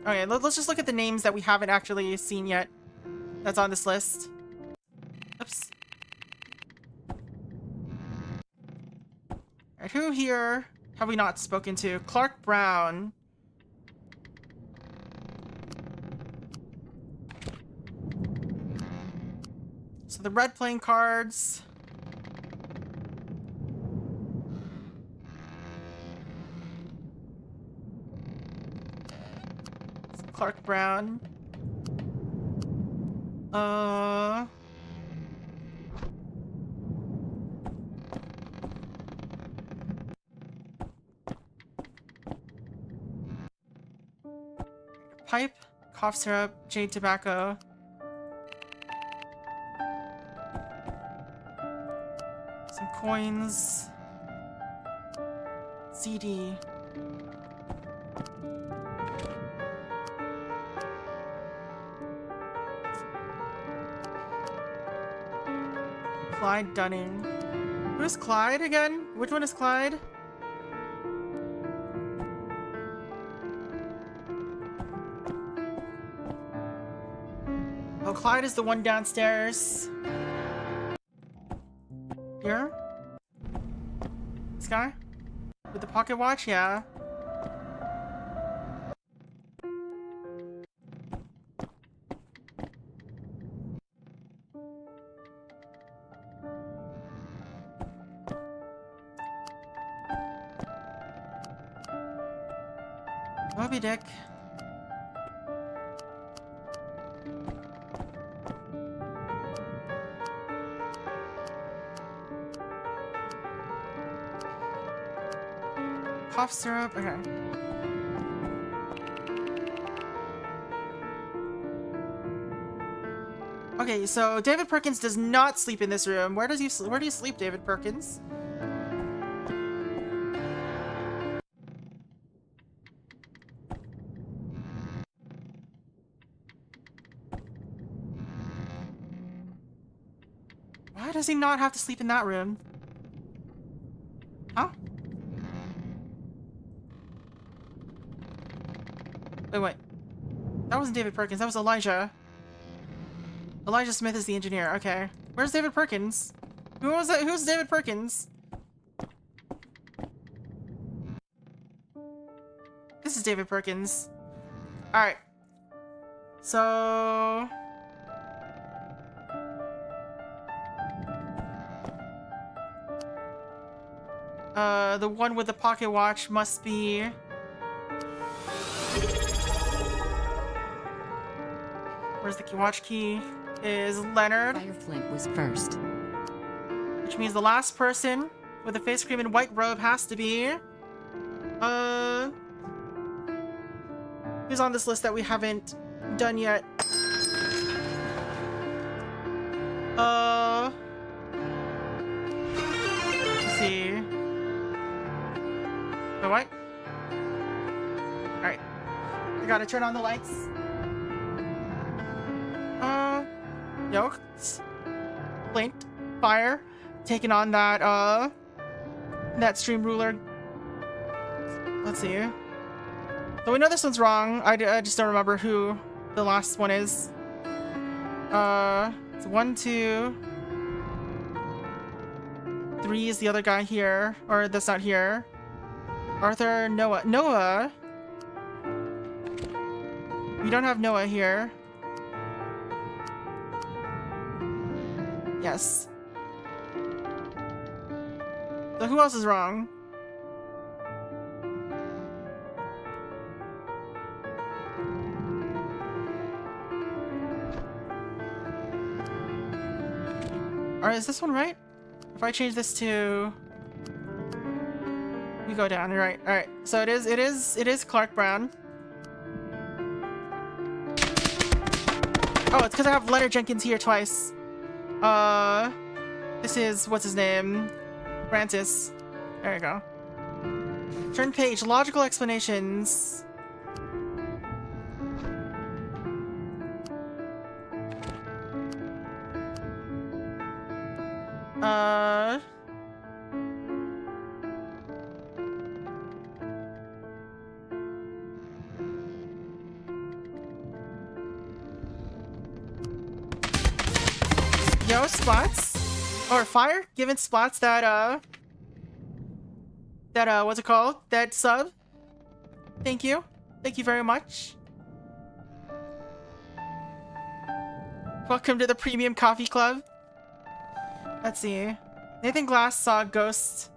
Okay, let's just look at the names that we haven't actually seen yet. That's on this list. Oops. Alright, who here have we not spoken to? Clark Brown. So the red playing cards. Clark Brown. Pipe, cough syrup, jade tobacco. Some coins. CD. Clyde Dunning. Who's Clyde again? Which one is Clyde? Oh, Clyde is the one downstairs. Here? This guy? With the pocket watch? Yeah. Moby Dick. Cough syrup, okay. Okay, so David Perkins does not sleep in this room. Where do you sleep, David Perkins? Why does he not have to sleep in that room? Huh? Wait. That wasn't David Perkins, that was Elijah. Elijah Smith is the engineer, okay. Where's David Perkins? Who was that? Who's David Perkins? This is David Perkins. Alright. So... the one with the pocket watch must be... Where's the watch key? Is Leonard. Fireflint was first. Which means the last person with a face cream and white robe has to be... Who's on this list that we haven't done yet? Let's see. Wait, what? Alright. I gotta turn on the lights. Yokes. Flint. Fire. Taking on that, that stream ruler. Let's see. So we know this one's wrong. I just don't remember who the last one is. It's 1, 2, 3 is the other guy here. Or that's not here. Arthur, Noah. Noah? We don't have Noah here. Yes. So who else is wrong? Alright, is this one right? If I change this to... We go down, right, alright. So it is Clark Brown. Oh, it's because I have Leonard Jenkins here twice. This is, what's his name? Francis. There you go. Turn page, logical explanations. know, spots. Or fire, given spots that, what's it called? That sub. Thank you. Thank you very much. Welcome to the Premium Coffee Club. Let's see. Nathan Glass saw ghosts.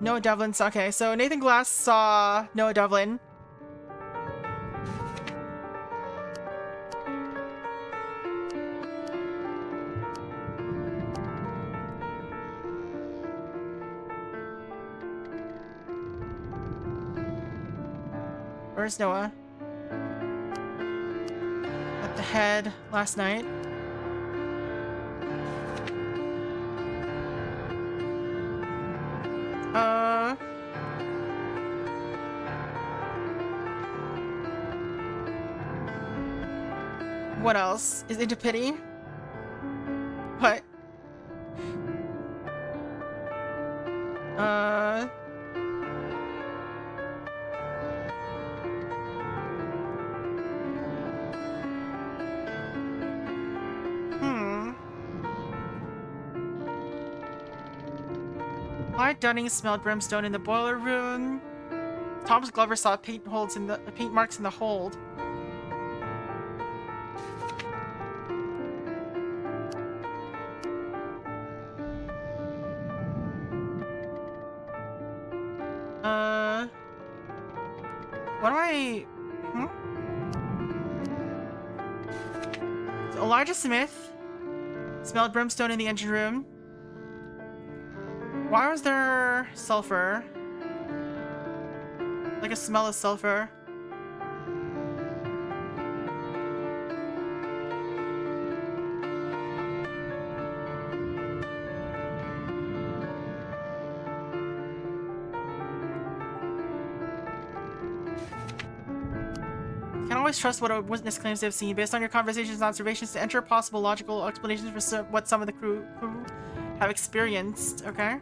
Noah Devlin saw... Okay, so Nathan Glass saw Noah Devlin. Where's Noah? At the head last night. What else? Is Into Pity? What? Clyde Dunning smelled brimstone in the boiler room. Thomas Glover saw paint marks in the hold. What am I... So Elijah Smith smelled brimstone in the engine room. Why was there sulfur? Like a smell of sulfur. Can't always trust what a witness claims to have seen. Based on your conversations and observations, to enter possible logical explanations for what some of the crew have experienced. Okay.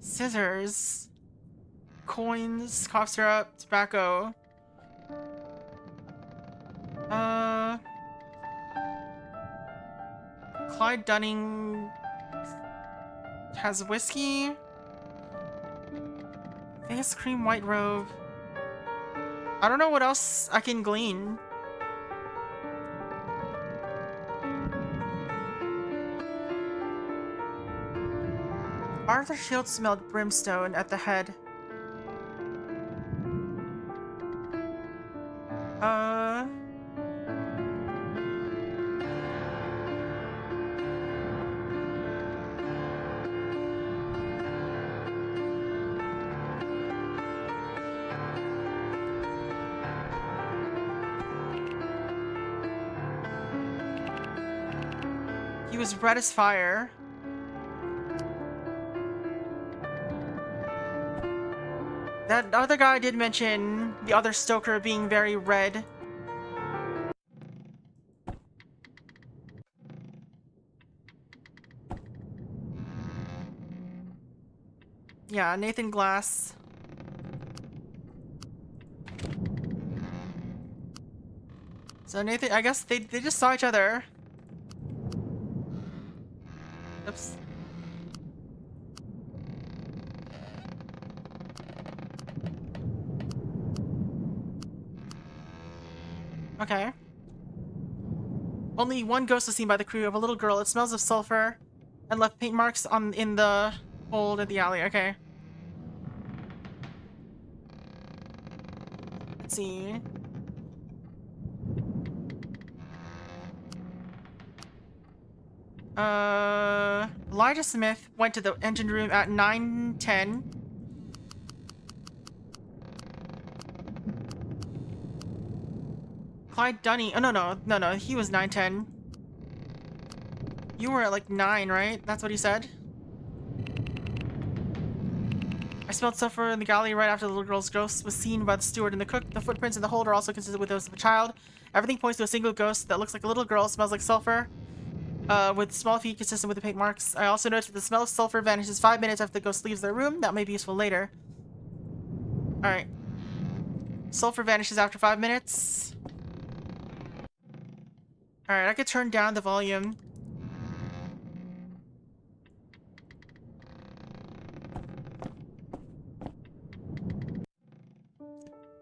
Scissors. Coins, cough syrup, tobacco. Clyde Dunning has whiskey. Face cream, white robe. I don't know what else I can glean. Arthur Shields smelled brimstone at the head. He was red as fire. That other guy did mention the other Stoker being very red. Yeah, Nathan Glass. So Nathan, I guess they just saw each other. Oops. Okay. Only one ghost was seen by the crew of a little girl. It smells of sulfur and left paint marks in the hold at the alley. Okay. Let's see. Elijah Smith went to the engine room at 9:10. Clyde Dunny. Oh, no. He was 9:10. You were at like 9, right? That's what he said. I smelled sulfur in the galley right after the little girl's ghost was seen by the steward and the cook. The footprints in the hold are also consistent with those of a child. Everything points to a single ghost that looks like a little girl, smells like sulfur. with small feet consistent with the pink marks. I also noticed that the smell of sulfur vanishes 5 minutes after the ghost leaves their room. That may be useful later. Alright. Sulfur vanishes after 5 minutes. Alright, I could turn down the volume.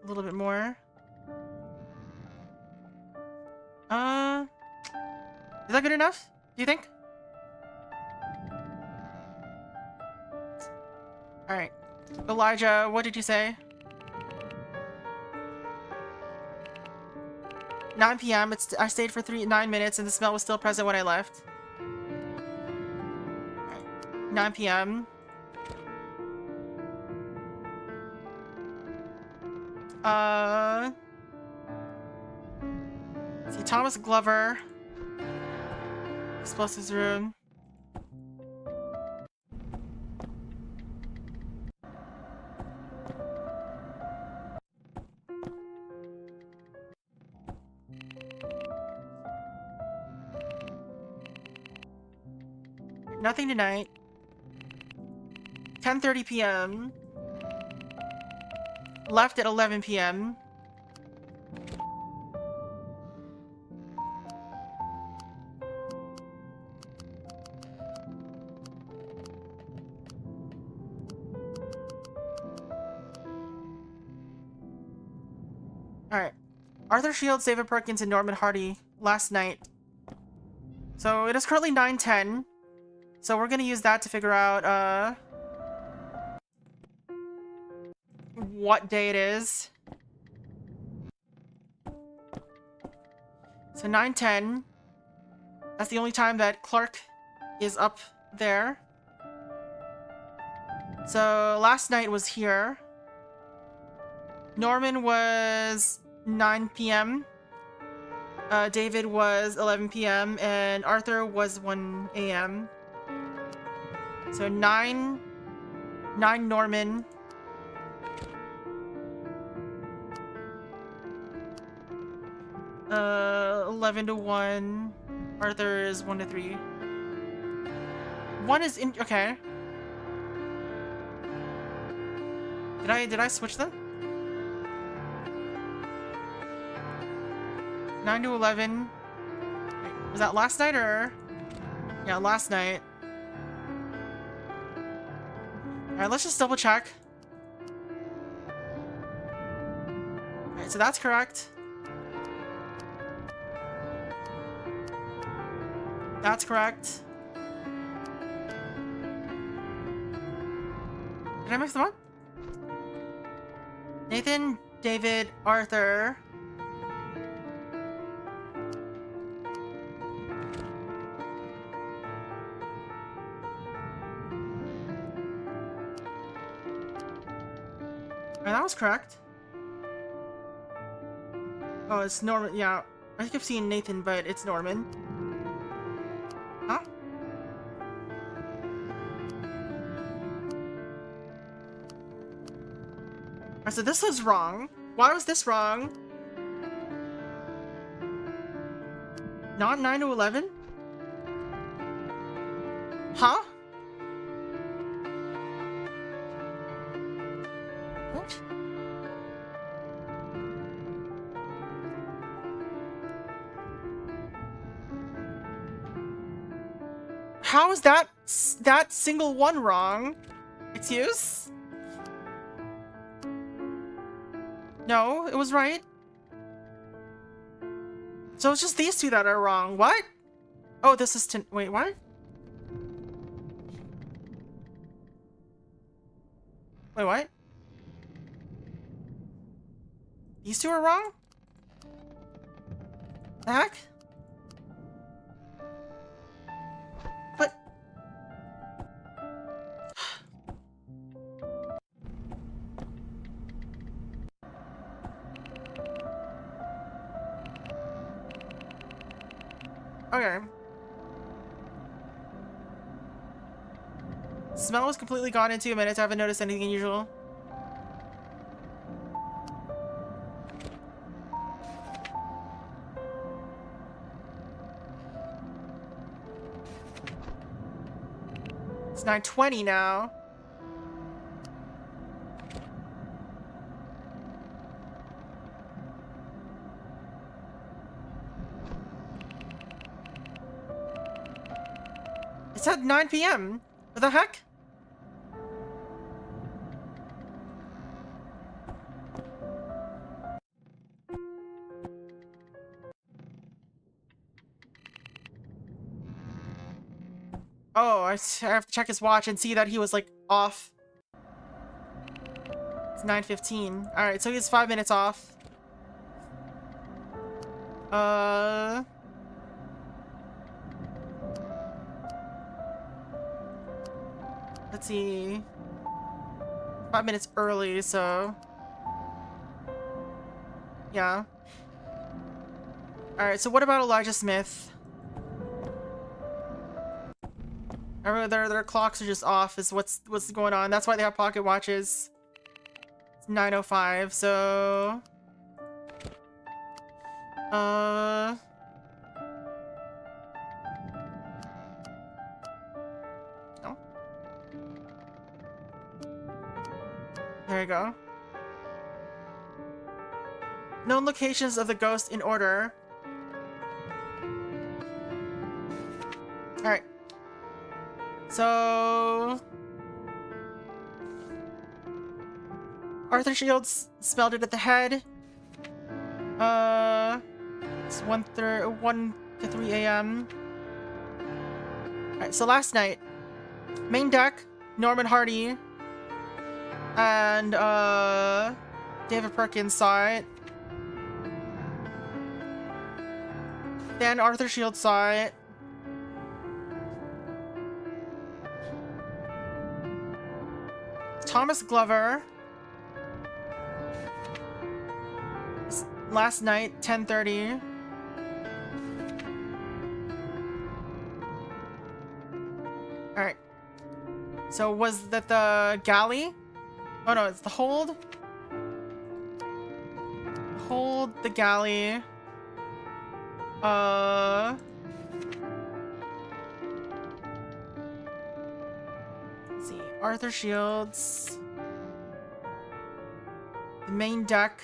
A little bit more. Is that good enough? Do you think? Alright. Elijah, what did you say? 9 p.m. I stayed for 9 minutes and the smell was still present when I left. Alright. 9 p.m. See, Thomas Glover. Explosives room. Nothing tonight. 10:30 p.m. Left at 11 p.m. Alright. Arthur Shields, David Perkins, and Norman Hardy last night. So it is currently 9:10. So we're gonna use that to figure out, what day it is. So 9:10. That's the only time that Clark is up there. So last night was here. Norman was 9 p.m. David was 11 p.m. and Arthur was 1 a.m. So 9 Norman. Uh, 11 to 1. Arthur is 1 to 3. 1 is in. Okay. Did I switch them? 9 to 11. Wait, was that last night or? Yeah, last night. Alright, let's just double check. Alright, so that's correct. That's correct. Did I mix them up? Nathan, David, Arthur. Oh, that was correct. Oh, it's Norman. Yeah, I keep seeing Nathan, but it's Norman. Huh? Alright, so this was wrong. Why was this wrong? Not 9 to 11? Huh? What? How is that single one wrong? Excuse? No, it was right. So it's just these two that are wrong. What? Oh, this is wait, what? Wait, what? These two are wrong? The heck? What? Okay. Smell was completely gone in 2 minutes. I haven't noticed anything unusual. It's 9:20 now. It's at 9 p.m. What the heck? Oh, I have to check his watch and see that he was like off. It's 9:15. Alright, so he's 5 minutes off. Let's see. 5 minutes early, so yeah. Alright, so what about Elijah Smith? Their clocks are just off is what's going on. That's why they have pocket watches. It's 9:05, so no. There you go. Known locations of the ghost in order. Alright. So Arthur Shields smelled it at the head. It's 1 to 3 a.m. Alright, so last night, main deck, Norman Hardy and David Perkins saw it. Then Arthur Shields saw it. Thomas Glover. Last night, 10:30. Alright. So was that the galley? Oh no, it's the hold. Hold the galley. Let's see. Arthur Shields. The main deck.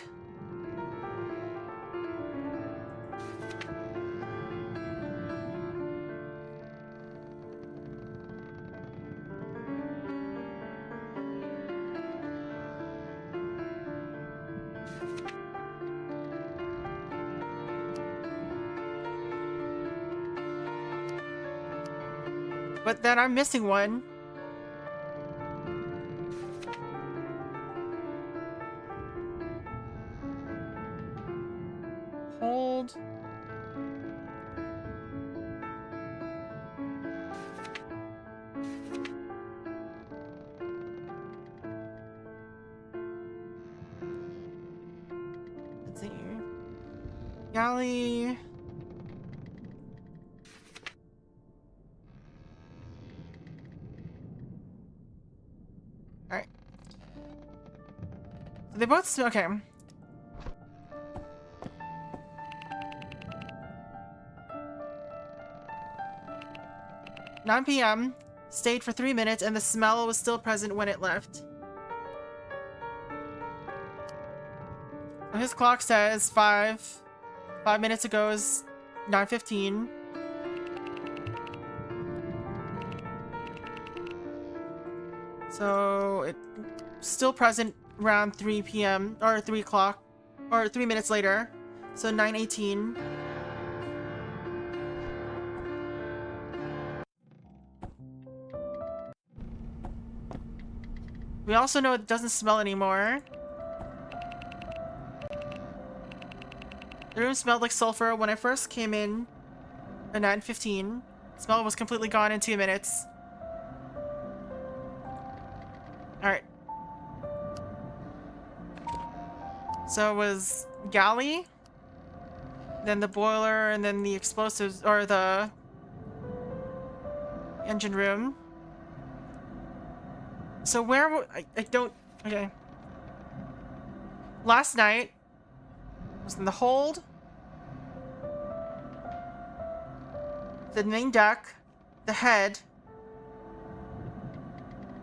But then I'm missing one. Hold. Let's see. Galley. Alright. So they both okay. "9 p.m. Stayed for 3 minutes and the smell was still present when it left." His clock says 5 minutes ago is 9:15. So it's still present around 3 p.m. or 3 o'clock or 3 minutes later. So 9:18. We also know it doesn't smell anymore. The room smelled like sulfur when I first came in at 9:15. Smell was completely gone in 2 minutes. Alright. So it was galley, then the boiler, and then the explosives, or the engine room. So where I don't... Okay. Last night was in the hold, the main deck, the head,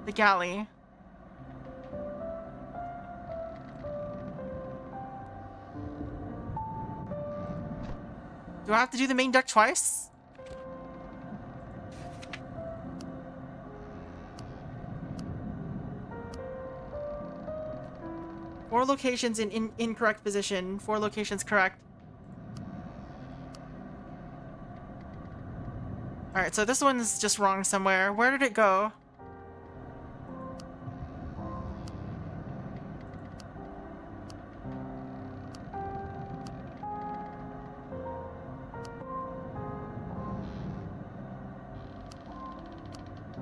The galley. Do I have to do the main deck twice? Four locations in incorrect position. 4 locations correct. Alright, so this one's just wrong somewhere. Where did it go?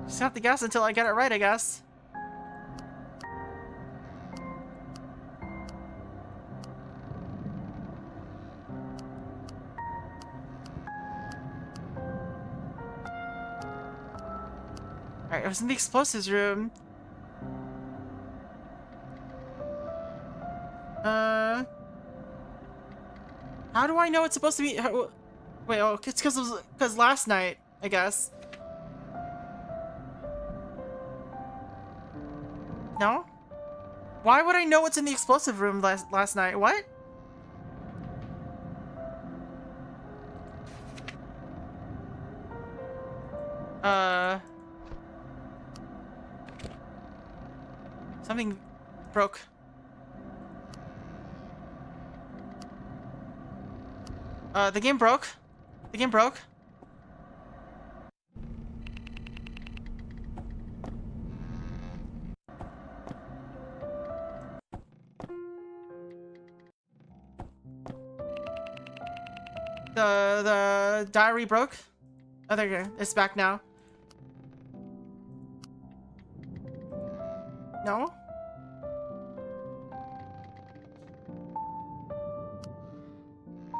Just have to guess until I get it right, I guess. Alright, it was in the explosives room. How do I know it's supposed to be? Wait, oh, it's because last night, I guess. No? Why would I know what's in the explosive room last night? What? Something broke. The game broke. The game broke. The diary broke. Oh, there you go. It's back now. No?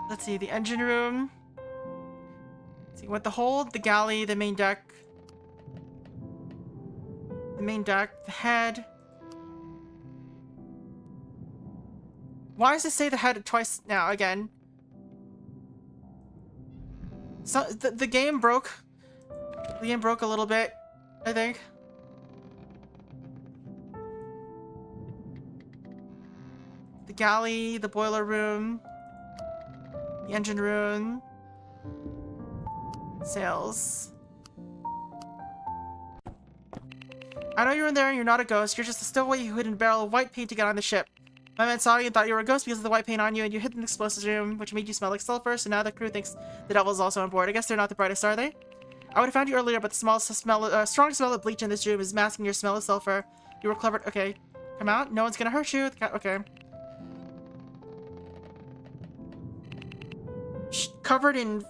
Let's see, the engine room. Let's see, what the hold, the galley, the main deck. The main deck, the head. Why does it say the head twice now again? So the game broke. The game broke a little bit, I think. The galley, the boiler room, the engine room, sails. I know you're in there and you're not a ghost. You're just a stowaway who hid in a barrel of white paint to get on the ship. My men saw you and thought you were a ghost because of the white paint on you, and you hid in the explosives room, which made you smell like sulfur, so now the crew thinks the devil is also on board. I guess they're not the brightest, are they? I would have found you earlier, but the strong smell of bleach in this room is masking your smell of sulfur. You were clever. Okay. Come out. No one's gonna hurt you. Okay. Covered in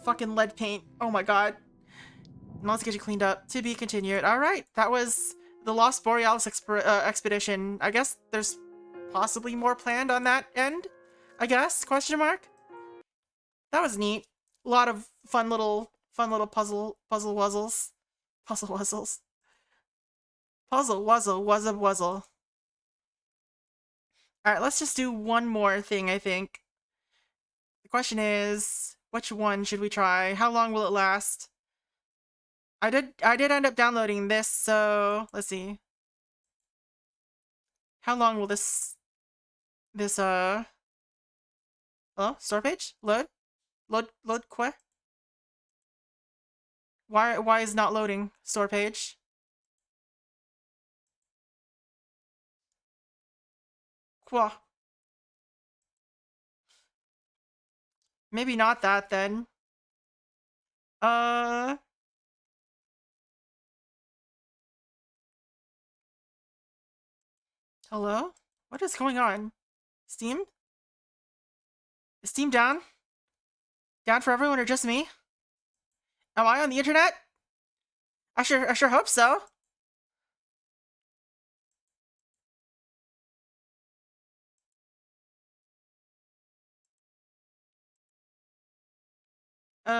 fucking lead paint. Oh my god. Now let's get you cleaned up. To be continued. Alright, that was the Lost Borealis expedition. I guess there's possibly more planned on that end? I guess? Question mark? That was neat. A lot of fun little puzzle wuzzles. Puzzle wuzzles. Puzzle wuzzle wuzzle. Alright, let's just do one more thing, I think. The question is, which one should we try? How long will it last? I did end up downloading this, so let's see. How long will this hello? Store page? Load que? Why is not loading store page? Qua. Maybe not that then. Hello? What is going on? Steam? Is Steam down? Down for everyone or just me? Am I on the internet? I sure hope so. Do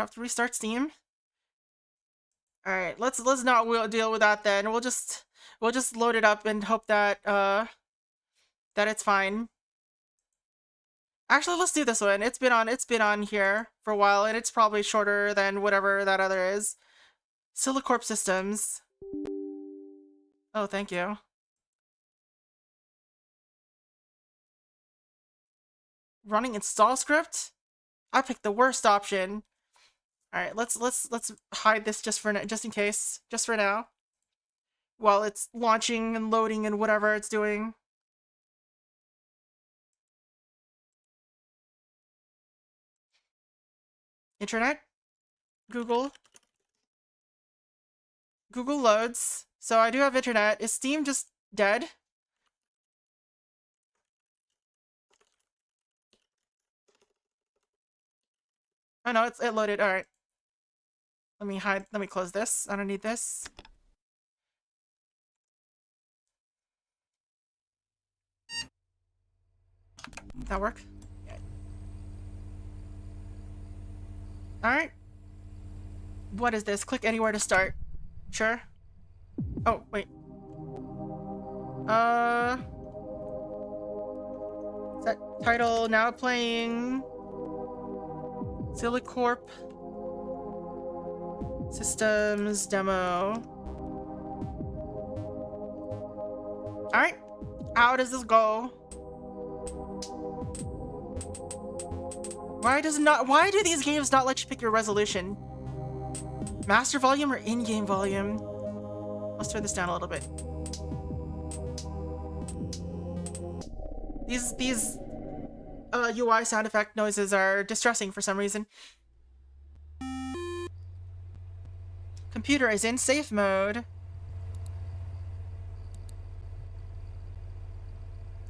I have to restart Steam? Alright, let's not deal with that then. We'll just load it up and hope that that it's fine. Actually, let's do this one. It's been on here for a while, and it's probably shorter than whatever that other is. SiliCorp Systems. Oh, thank you. Running install script? I picked the worst option. All right, let's hide this just in case, just for now. While it's launching and loading and whatever it's doing. Internet? Google loads. So I do have internet. Is Steam just dead? Oh no, it loaded. Alright. Let me close this. I don't need this. That work? Yeah. Alright. What is this? Click anywhere to start. Sure. Oh, wait. Set title now playing SiliCorp Systems Demo. Alright. How does this go? Why do these games not let you pick your resolution? Master volume or in-game volume? Let's turn this down a little bit. These UI sound effect noises are distressing for some reason. Computer is in safe mode.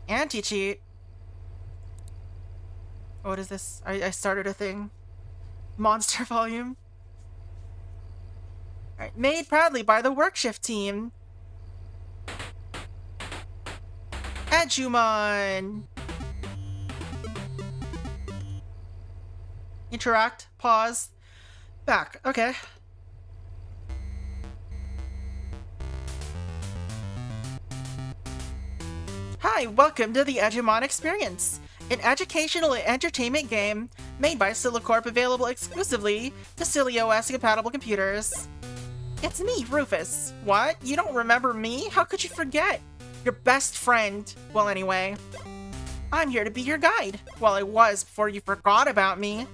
Anti-cheat. What is this? I started a thing. Monster volume. Alright, made proudly by the Workshift team. Edumon. Interact. Pause. Back. Okay. Hi, welcome to the Edumon Experience, an educational and entertainment game made by SiliCorp, available exclusively to SiliOS compatible computers. It's me, Rufus. What? You don't remember me? How could you forget? Your best friend. Well, anyway. I'm here to be your guide. Well, I was before you forgot about me.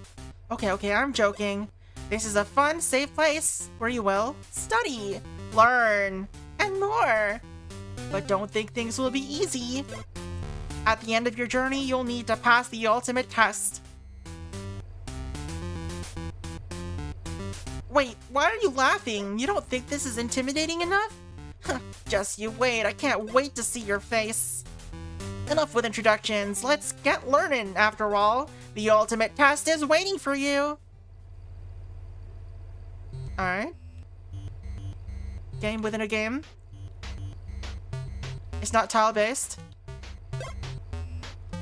Okay, I'm joking. This is a fun, safe place where you will study, learn, and more. But don't think things will be easy. At the end of your journey, you'll need to pass the ultimate test. Wait, why are you laughing? You don't think this is intimidating enough? Just you wait, I can't wait to see your face. Enough with introductions, let's get learning after all. The ultimate test is waiting for you. Alright. Game within a game. It's not tile-based.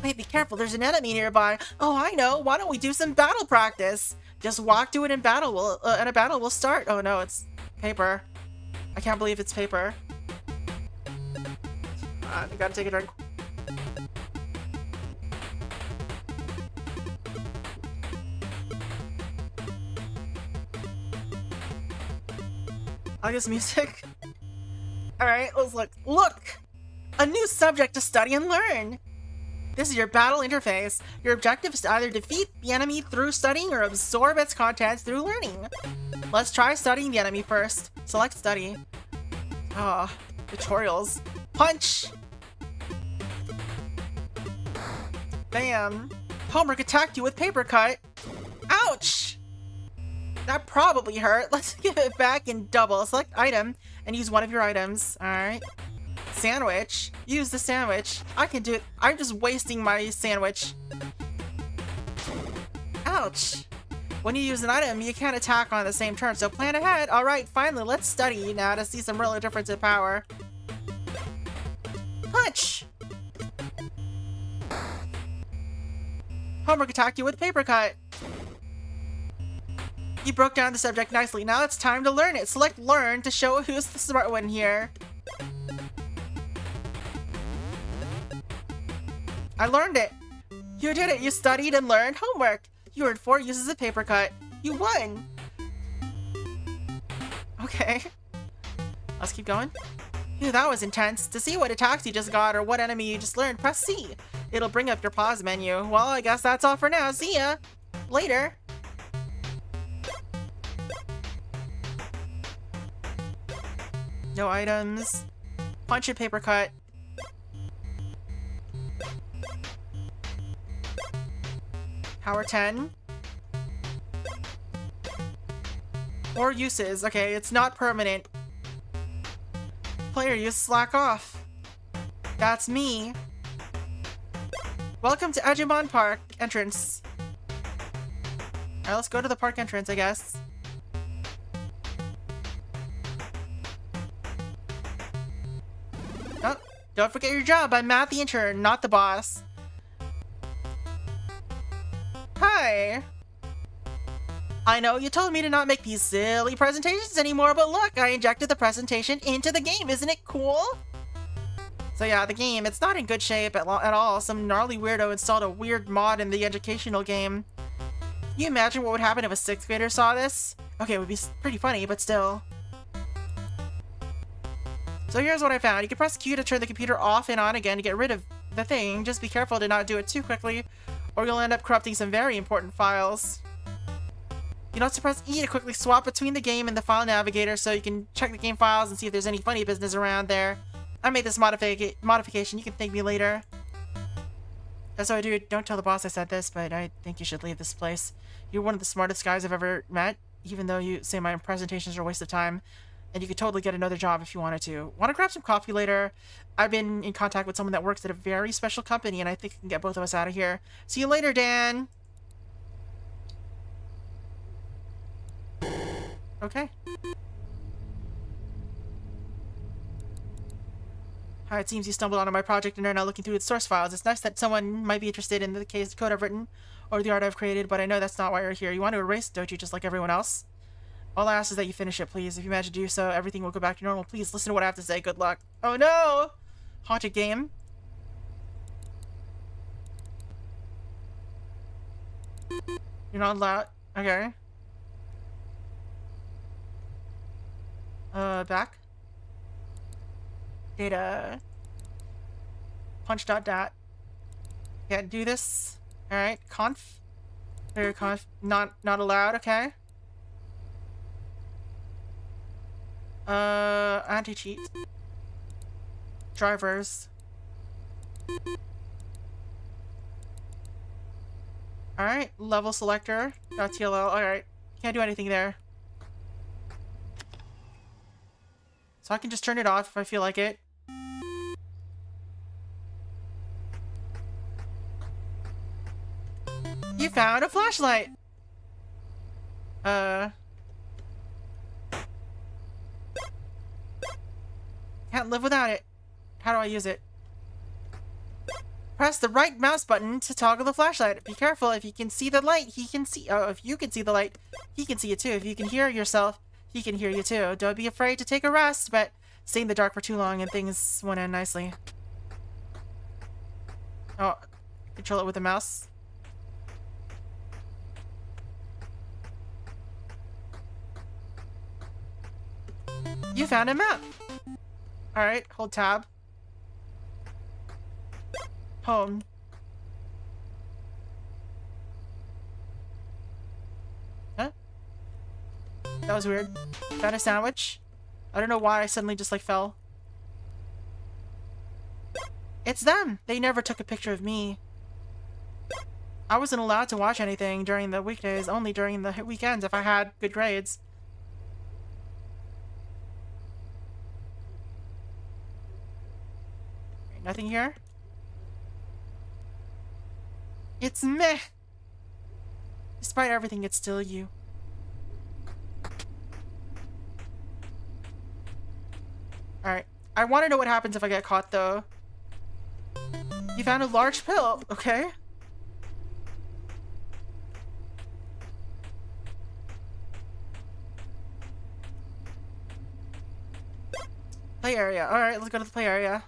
Wait, be careful, there's an enemy nearby. Oh, I know, why don't we do some battle practice? Just walk to it in battle, and a battle will start. Oh no, it's paper. I can't believe it's paper. I gotta take a drink. I guess music. Alright, let's look. Look! A new subject to study and learn! This is your battle interface. Your objective is to either defeat the enemy through studying or absorb its contents through learning. Let's try studying the enemy first. Select study. Ah, tutorials. Punch! Bam! Homework attacked you with paper cut. Ouch! That probably hurt. Let's give it back in double. Select item and use one of your items. Alright. Sandwich. Use the sandwich. I can do it. I'm just wasting my sandwich. Ouch. When you use an item, you can't attack on the same turn, so plan ahead. Alright, finally, let's study now to see some real difference in power. Punch! Homework attacked you with paper cut. You broke down the subject nicely. Now it's time to learn it. Select learn to show who's the smart one here. I learned it. You did it! You studied and learned homework! You earned 4 uses of paper cut! You won! Okay. Let's keep going. Phew, that was intense. To see what attacks you just got or what enemy you just learned, press C. It'll bring up your pause menu. Well, I guess that's all for now. See ya! Later! No items. Punch and paper cut. Power 10. 4 uses. Okay, it's not permanent. Player use slack off. That's me. Welcome to Edgemon Park entrance. Alright, let's go to the park entrance, I guess. Oh, don't forget your job. I'm Matt the intern, not the boss. Hi. I know you told me to not make these silly presentations anymore, but look, I injected the presentation into the game. Isn't it cool? So yeah, the game, it's not in good shape at all. Some gnarly weirdo installed a weird mod in the educational game. Can you imagine what would happen if a 6th grader saw this? Okay, it would be pretty funny, but still. So here's what I found. You can press Q to turn the computer off and on again to get rid of the thing. Just be careful to not do it too quickly, or you'll end up corrupting some very important files. You can also press E to quickly swap between the game and the file navigator so you can check the game files and see if there's any funny business around there. I made this modification. You can thank me later. So I do. Don't tell the boss I said this, but I think you should leave this place. You're one of the smartest guys I've ever met, even though you say my presentations are a waste of time. And you could totally get another job if you wanted to. Want to grab some coffee later? I've been in contact with someone that works at a very special company, and I think I can get both of us out of here. See you later, Dan! Okay. It seems you stumbled onto my project and are now looking through its source files. It's nice that someone might be interested in the code I've written, or the art I've created, but I know that's not why you're here. You want to erase, don't you, just like everyone else? All I ask is that you finish it, please. If you manage to do so, everything will go back to normal. Please listen to what I have to say. Good luck. Oh no! Haunted game. You're not allowed. Okay. Back. Data. Punch.dat. Can't do this. Alright. Conf. Very conf. Not allowed. Okay. Anti-cheat. Drivers. Alright, level selector. .tll. Alright. Can't do anything there. So I can just turn it off if I feel like it. You found a flashlight! Can't live without it. How do I use it? Press the right mouse button to toggle the flashlight. Be careful. If you can see the light, he can see. Oh, if you can see the light, he can see it too. If you can hear yourself, he can hear you too. Don't be afraid to take a rest, but stay in the dark for too long and things won't end nicely. Oh, control it with the mouse. You found a map. Alright, hold tab. Home. Huh? That was weird. Found a sandwich. I don't know why I suddenly just like fell. It's them! They never took a picture of me. I wasn't allowed to watch anything during the weekdays, only during the weekends if I had good grades. Nothing here? It's meh! Despite everything, it's still you. Alright. I want to know what happens if I get caught, though. You found a large pill. Okay. Play area. Alright, let's go to the play area.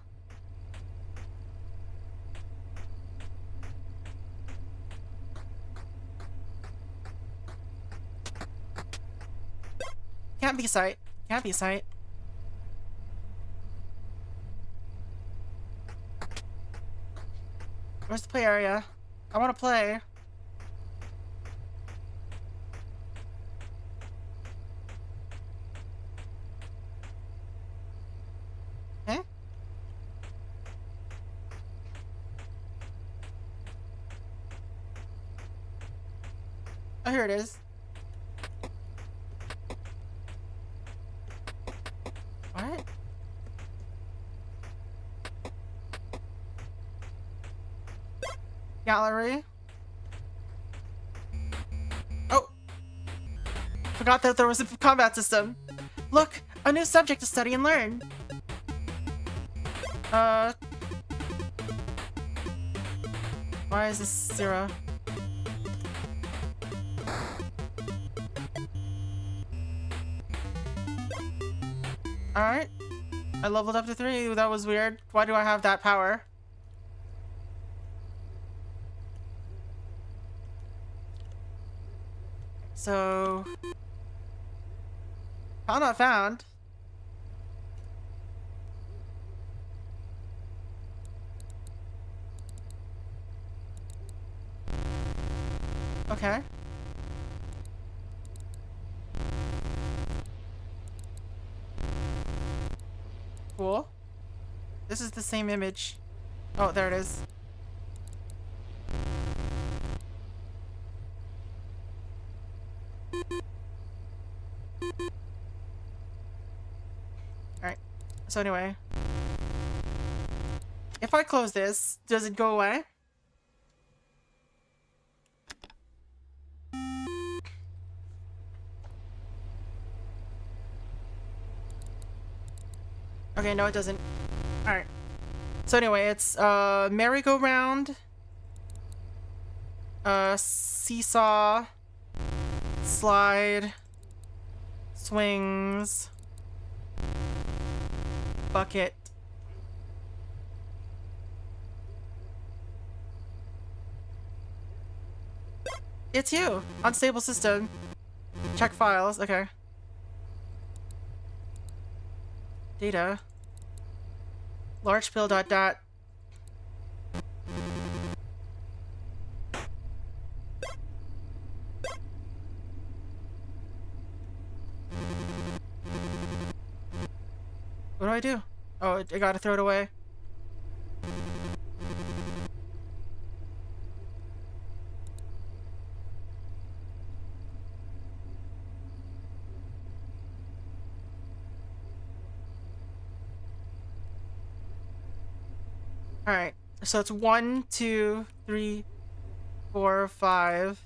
Can't be sight. Can't be sight. Where's the play area? I want to play. Eh? Oh, here it is. What? Gallery. Oh! Forgot that there was a combat system. Look! A new subject to study and learn! Why is this 0? Alright. I leveled up to 3. That was weird. Why do I have that power? So... Found not found. Okay. Cool. This is the same image. Oh, there it is. Alright. So anyway. If I close this, does it go away? Okay, no it doesn't. Alright. So anyway, it's merry-go-round, seesaw, slide, swings, bucket. It's you! Unstable system. Check files, okay. Data. Large pill dot dot. What do I do? Oh, I gotta throw it away. Alright, so it's 1, 2, 3, 4, 5.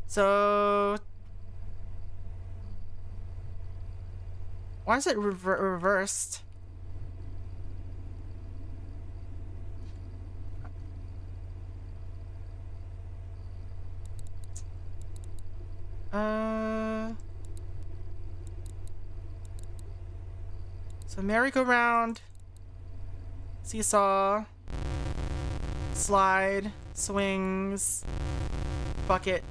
So... Why is it reversed? So merry-go-round, seesaw, slide, swings, bucket.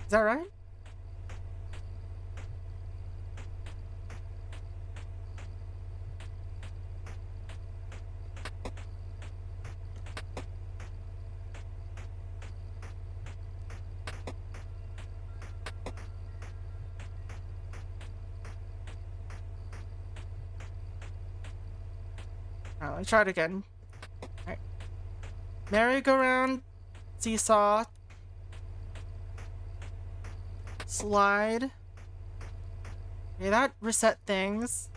Is that right? Alright, let me try it again. Alright. Merry-go-round, seesaw, slide. Okay, that reset things.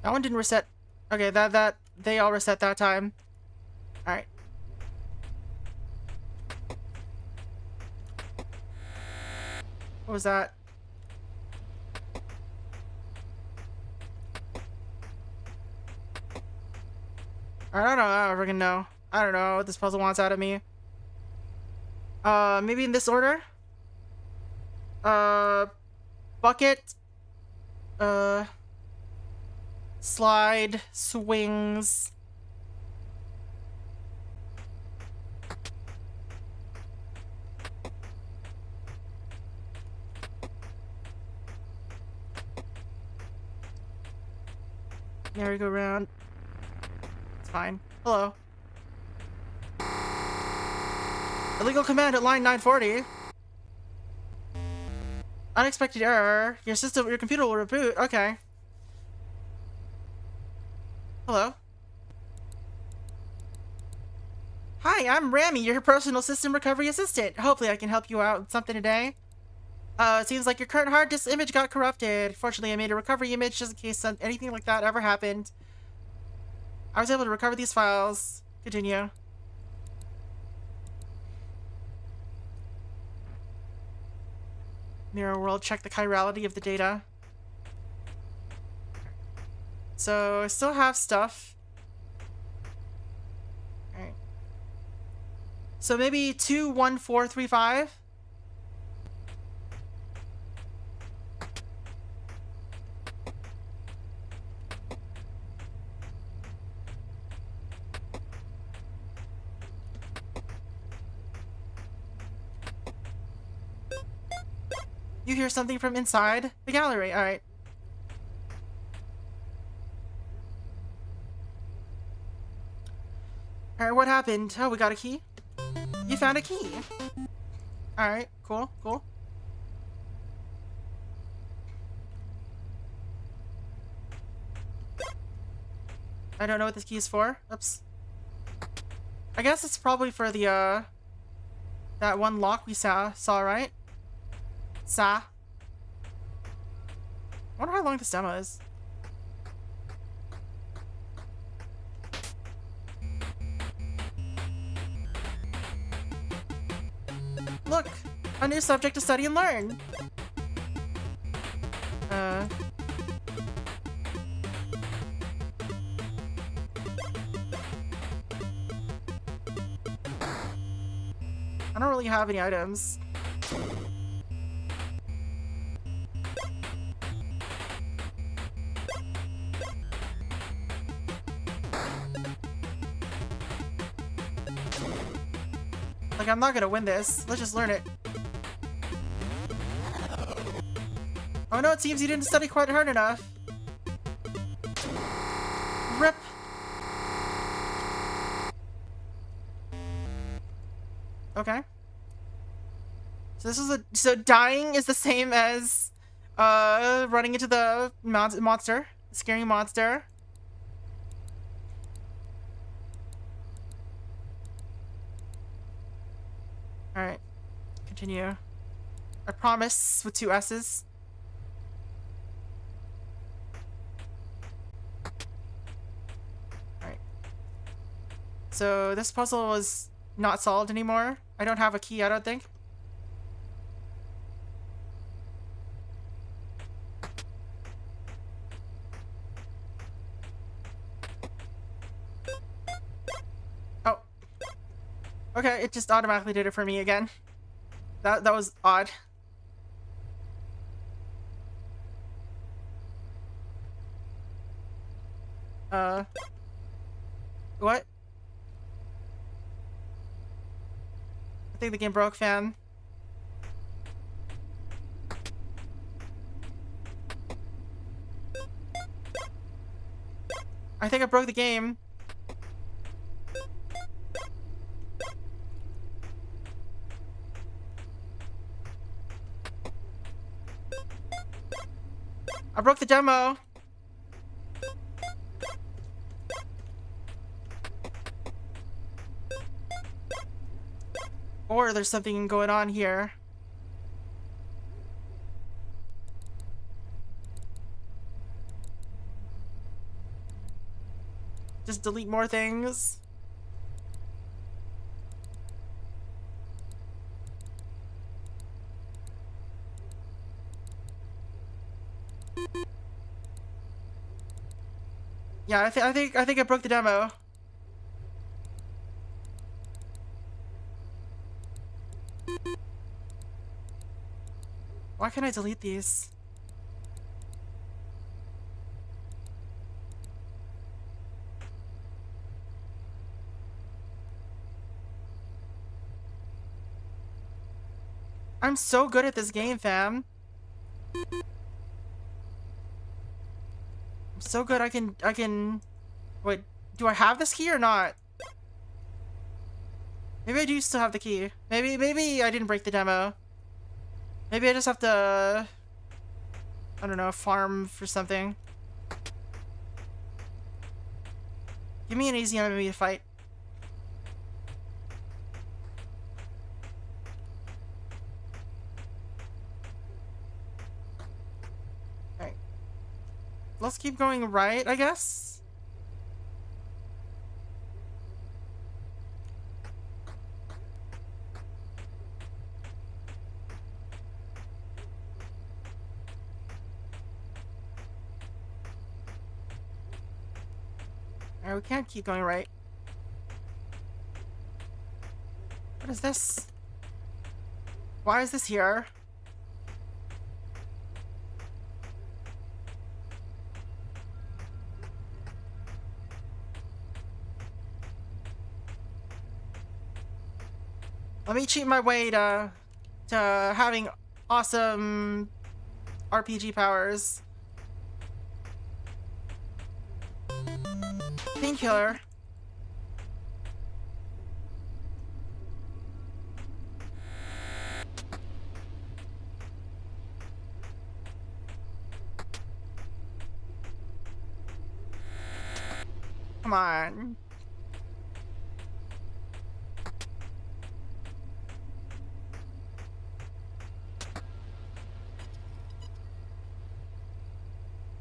That one didn't reset. Okay, that they all reset that time. Alright. What was that? I don't know. I don't freaking know. I don't know what this puzzle wants out of me. Maybe in this order? Bucket. Slide. Swings. Merry-go-round. It's fine. Hello. Illegal command at line 940. Unexpected error. Your computer will reboot. Okay. Hello. Hi, I'm Rami, your personal system recovery assistant. Hopefully I can help you out with something today. It seems like your current hard disk image got corrupted. Fortunately, I made a recovery image just in case anything like that ever happened. I was able to recover these files. Continue. Mirror world, check the chirality of the data. So, I still have stuff. Alright. So maybe 21435? You hear something from inside the gallery. Alright. Alright, what happened? Oh, we got a key? You found a key. Alright, cool, cool. I don't know what this key is for. Oops. I guess it's probably for the, that one lock we saw, right? I wonder how long this demo is. Look! A new subject to study and learn! I don't really have any items. Like, I'm not gonna win this. Let's just learn it. Oh no, it seems you didn't study quite hard enough. Rip. Okay. So this is so dying is the same as running into the monster, scaring monster. Alright. Continue. I promise with 2 S's. Alright. So this puzzle is not solved anymore. I don't have a key, I don't think. Oh. Okay, it just automatically did it for me again. That was odd. What? I think the game broke, fan. I think I broke the game. I broke the demo. Or there's something going on here. Just delete more things. Yeah, I think I broke the demo. Why can't I delete these? I'm so good at this game, fam. I'm so good I can wait, do I have this key or not? Maybe I do still have the key. Maybe I didn't break the demo. Maybe I just have to, I don't know, farm for something. Give me an easy enemy to fight. Alright. Let's keep going right, I guess? Alright, we can't keep going right. What is this? Why is this here? Let me cheat my way to having awesome RPG powers. Painkiller. Come on.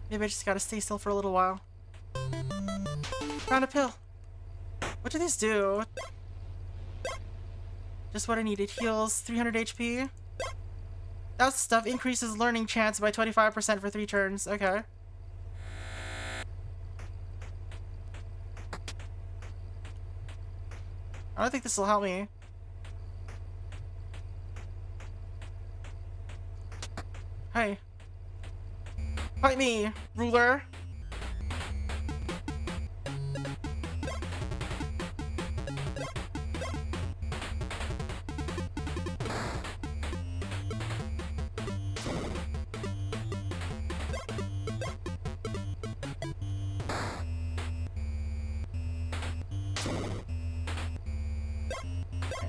Maybe I just gotta stay still for a little while. Found a pill. What do these do? Just what I needed. Heals 300 HP. That stuff increases learning chance by 25% for 3 turns. Okay. I don't think this will help me. Hey. Fight me, ruler.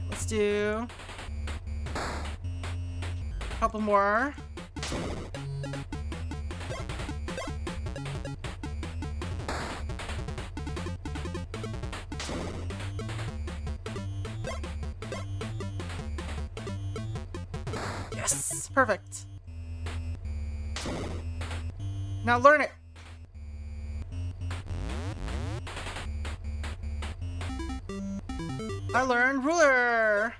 Let's do a couple more. Yes, perfect. Now learn it. I learned ruler.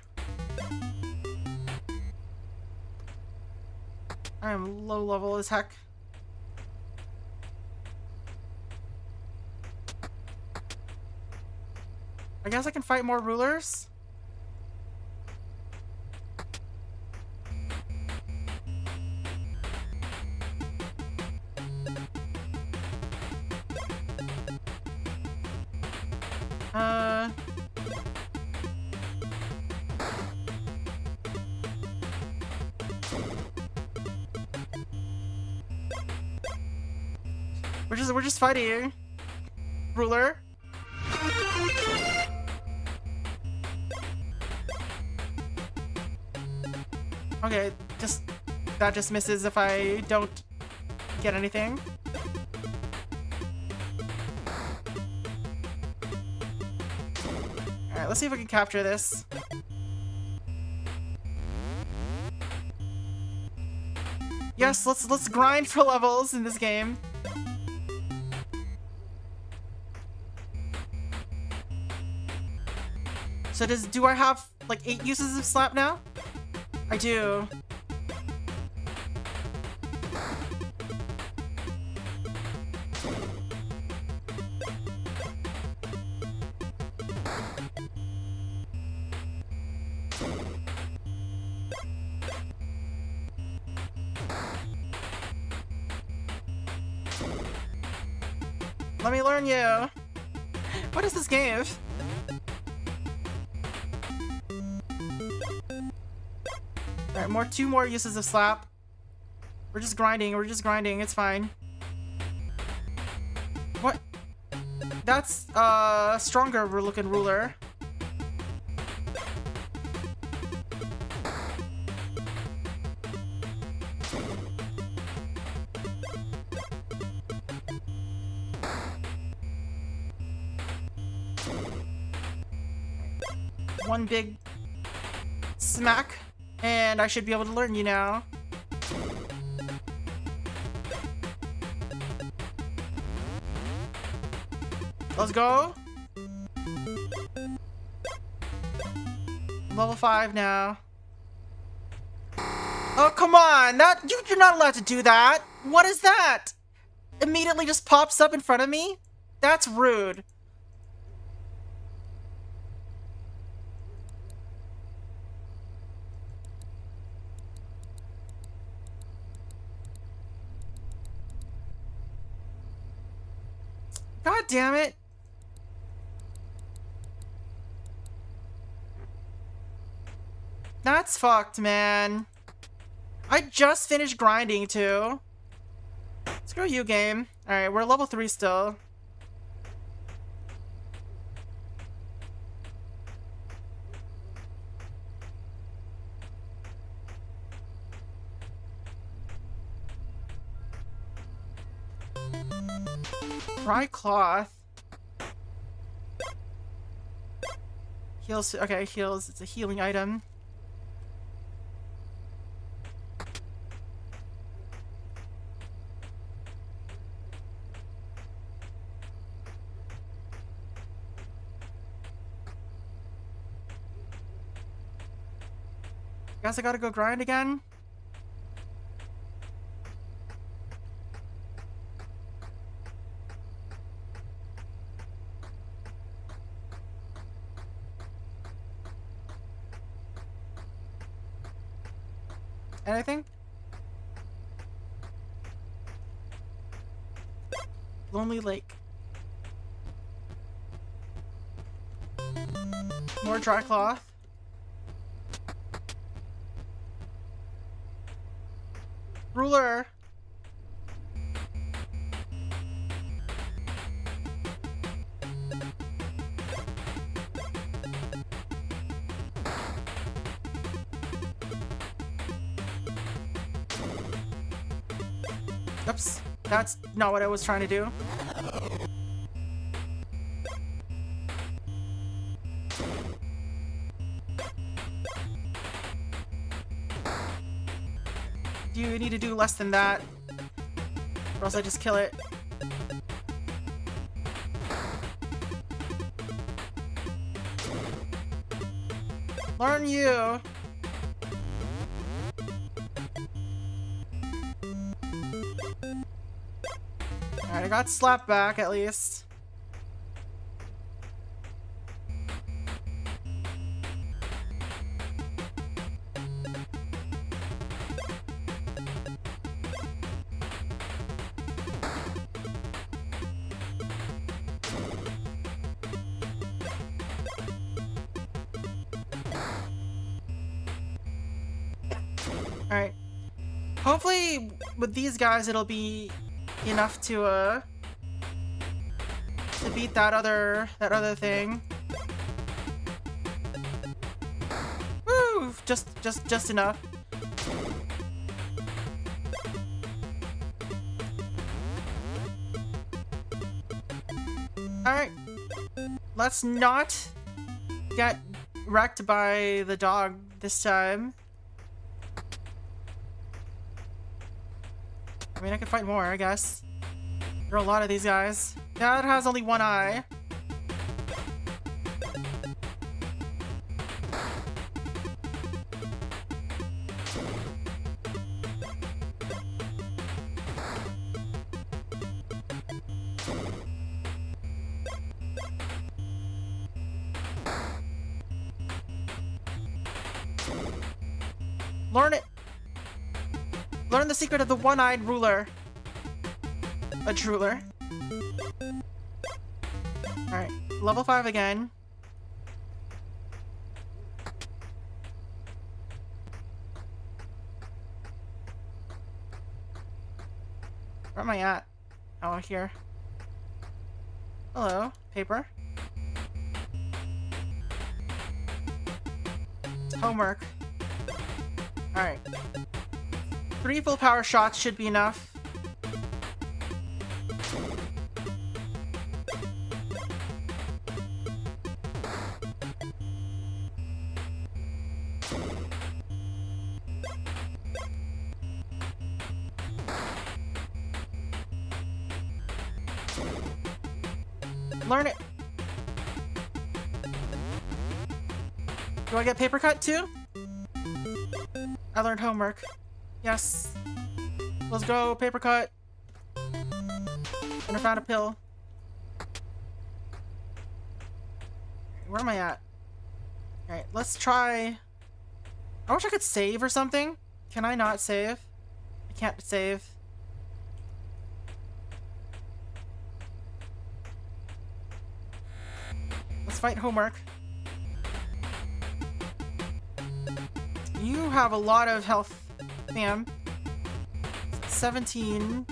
I am low level as heck. I guess I can fight more rulers. We're just fighting, ruler. Okay, that just misses if I don't get anything. All right, let's see if we can capture this. Yes, let's grind for levels in this game. So do I have like 8 uses of slap now? I do. Let me learn you. What is this game? Alright, two more uses of slap. We're just grinding, it's fine. What? That's, stronger looking ruler. One big smack, and I should be able to learn you now. Let's go. Level 5 now. Oh, come on! You're not allowed to do that! What is that? Immediately just pops up in front of me? That's rude. God damn it. That's fucked, man. I just finished grinding, too. Screw you, game. Alright, we're level 3 still. Dry cloth. Heals. Okay, heals. It's a healing item. Guess I gotta go grind again. Anything? Lonely Lake. More dry cloth. Ruler. Oops, that's not what I was trying to do. You need to do less than that, or else I just kill it. Learn you! Alright, I got slapped back at least. Alright. Hopefully with these guys it'll be enough to beat that other thing. Woo! Just enough. Alright. Let's not get wrecked by the dog this time. I mean, I could fight more, I guess. There are a lot of these guys. That has only one eye. Learn it! Learn the secret of the one-eyed ruler. A drooler. Alright, level 5 again. Where am I at? Oh, here. Hello, paper. Homework. Alright. 3 full power shots should be enough. Learn it. Do I get paper cut too? I learned homework. Yes. Let's go, paper cut. And I found a pill. Where am I at? Alright, let's try... I wish I could save or something. Can I not save? I can't save. Let's fight homework. You have a lot of health, Sam. 17.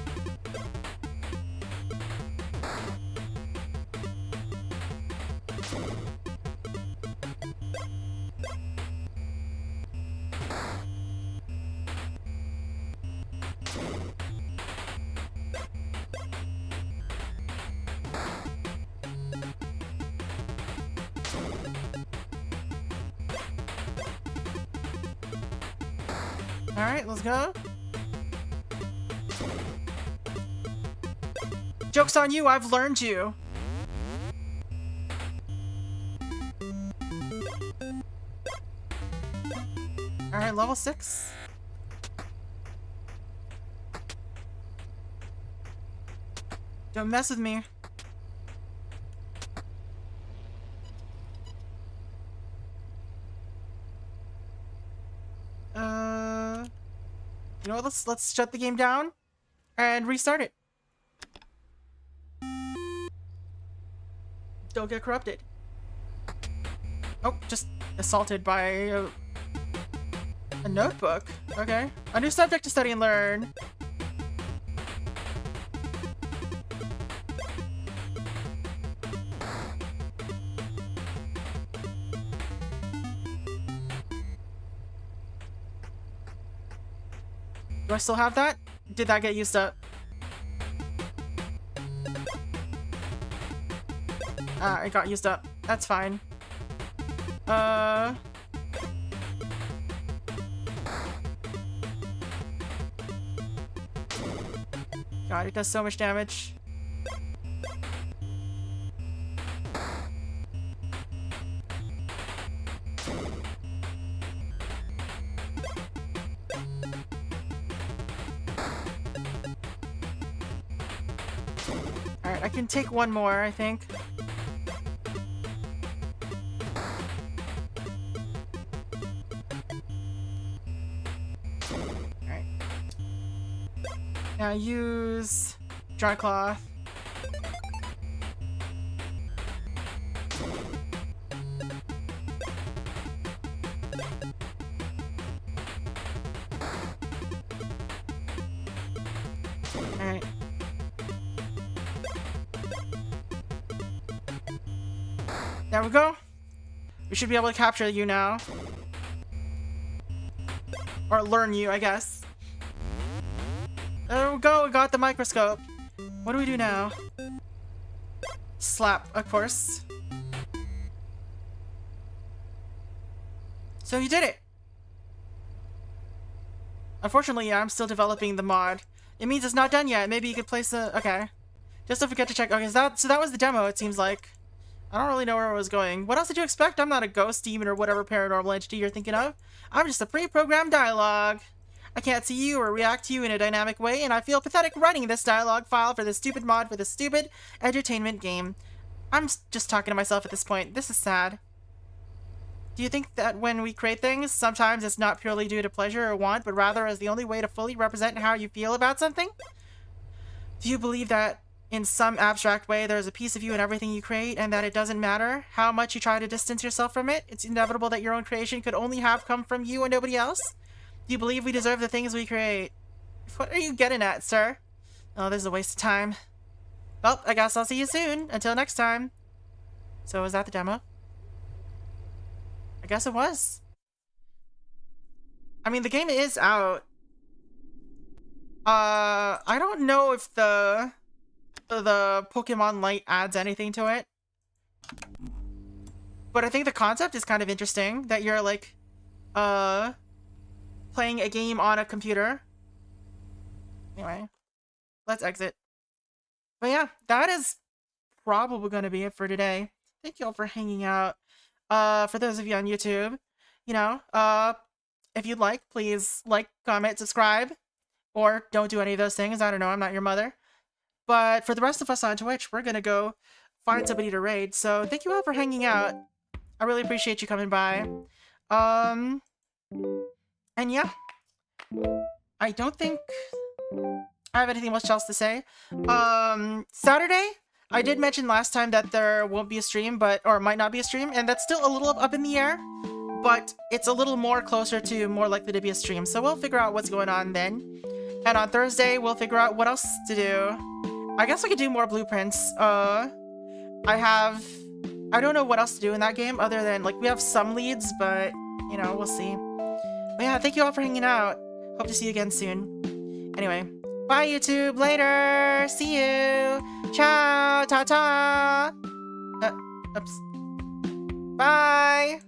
Alright, let's go. Joke's on you, I've learned you. Alright, level 6. Don't mess with me. You know what, let's shut the game down and restart it. Don't get corrupted. Oh, just assaulted by a notebook. Okay. A new subject to study and learn. Do I still have that? Did that get used up? Ah, it got used up. That's fine. God, it does so much damage. Alright, I can take one more, I think. Alright. Now use dry cloth. Alright. There we go. We should be able to capture you now. Or learn you, I guess. There we go, we got the microscope. What do we do now? Slap, of course. So you did it! Unfortunately, I'm still developing the mod. It means it's not done yet. Maybe you could place a... Okay. Just don't forget to check... Okay, so that was the demo, it seems like. I don't really know where I was going. What else did you expect? I'm not a ghost, demon, or whatever paranormal entity you're thinking of. I'm just a pre-programmed dialogue. I can't see you or react to you in a dynamic way, and I feel pathetic writing this dialogue file for this stupid mod for this stupid entertainment game. I'm just talking to myself at this point. This is sad. Do you think that when we create things, sometimes it's not purely due to pleasure or want, but rather as the only way to fully represent how you feel about something? Do you believe that in some abstract way there's a piece of you in everything you create, and that it doesn't matter how much you try to distance yourself from it, it's inevitable that your own creation could only have come from you and nobody else? Do you believe we deserve the things we create? What are you getting at, sir? Oh, this is a waste of time. Well, I guess I'll see you soon. Until next time. So, was that the demo? I guess it was. I mean, the game is out. I don't know if the Pokemon Light adds anything to it. But I think the concept is kind of interesting, that you're like, playing a game on a computer. Anyway, let's exit. But yeah, that is probably going to be it for today. Thank you all for hanging out. For those of you on YouTube, you know, if you'd like, please like, comment, subscribe, or don't do any of those things. I don't know, I'm not your mother. But for the rest of us on Twitch, we're going to go find somebody to raid. So thank you all for hanging out. I really appreciate you coming by. And yeah, I don't think I have anything much else to say. Saturday, I did mention last time that there won't be a stream, or might not be a stream, and that's still a little up in the air, but it's a little more closer to more likely to be a stream, so we'll figure out what's going on then. And on Thursday, we'll figure out what else to do. I guess we could do more blueprints. I don't know what else to do in that game, other than, like, we have some leads, but, you know, we'll see. But yeah, thank you all for hanging out. Hope to see you again soon. Anyway, bye YouTube, later, see you, ciao, ta-ta, oops, bye.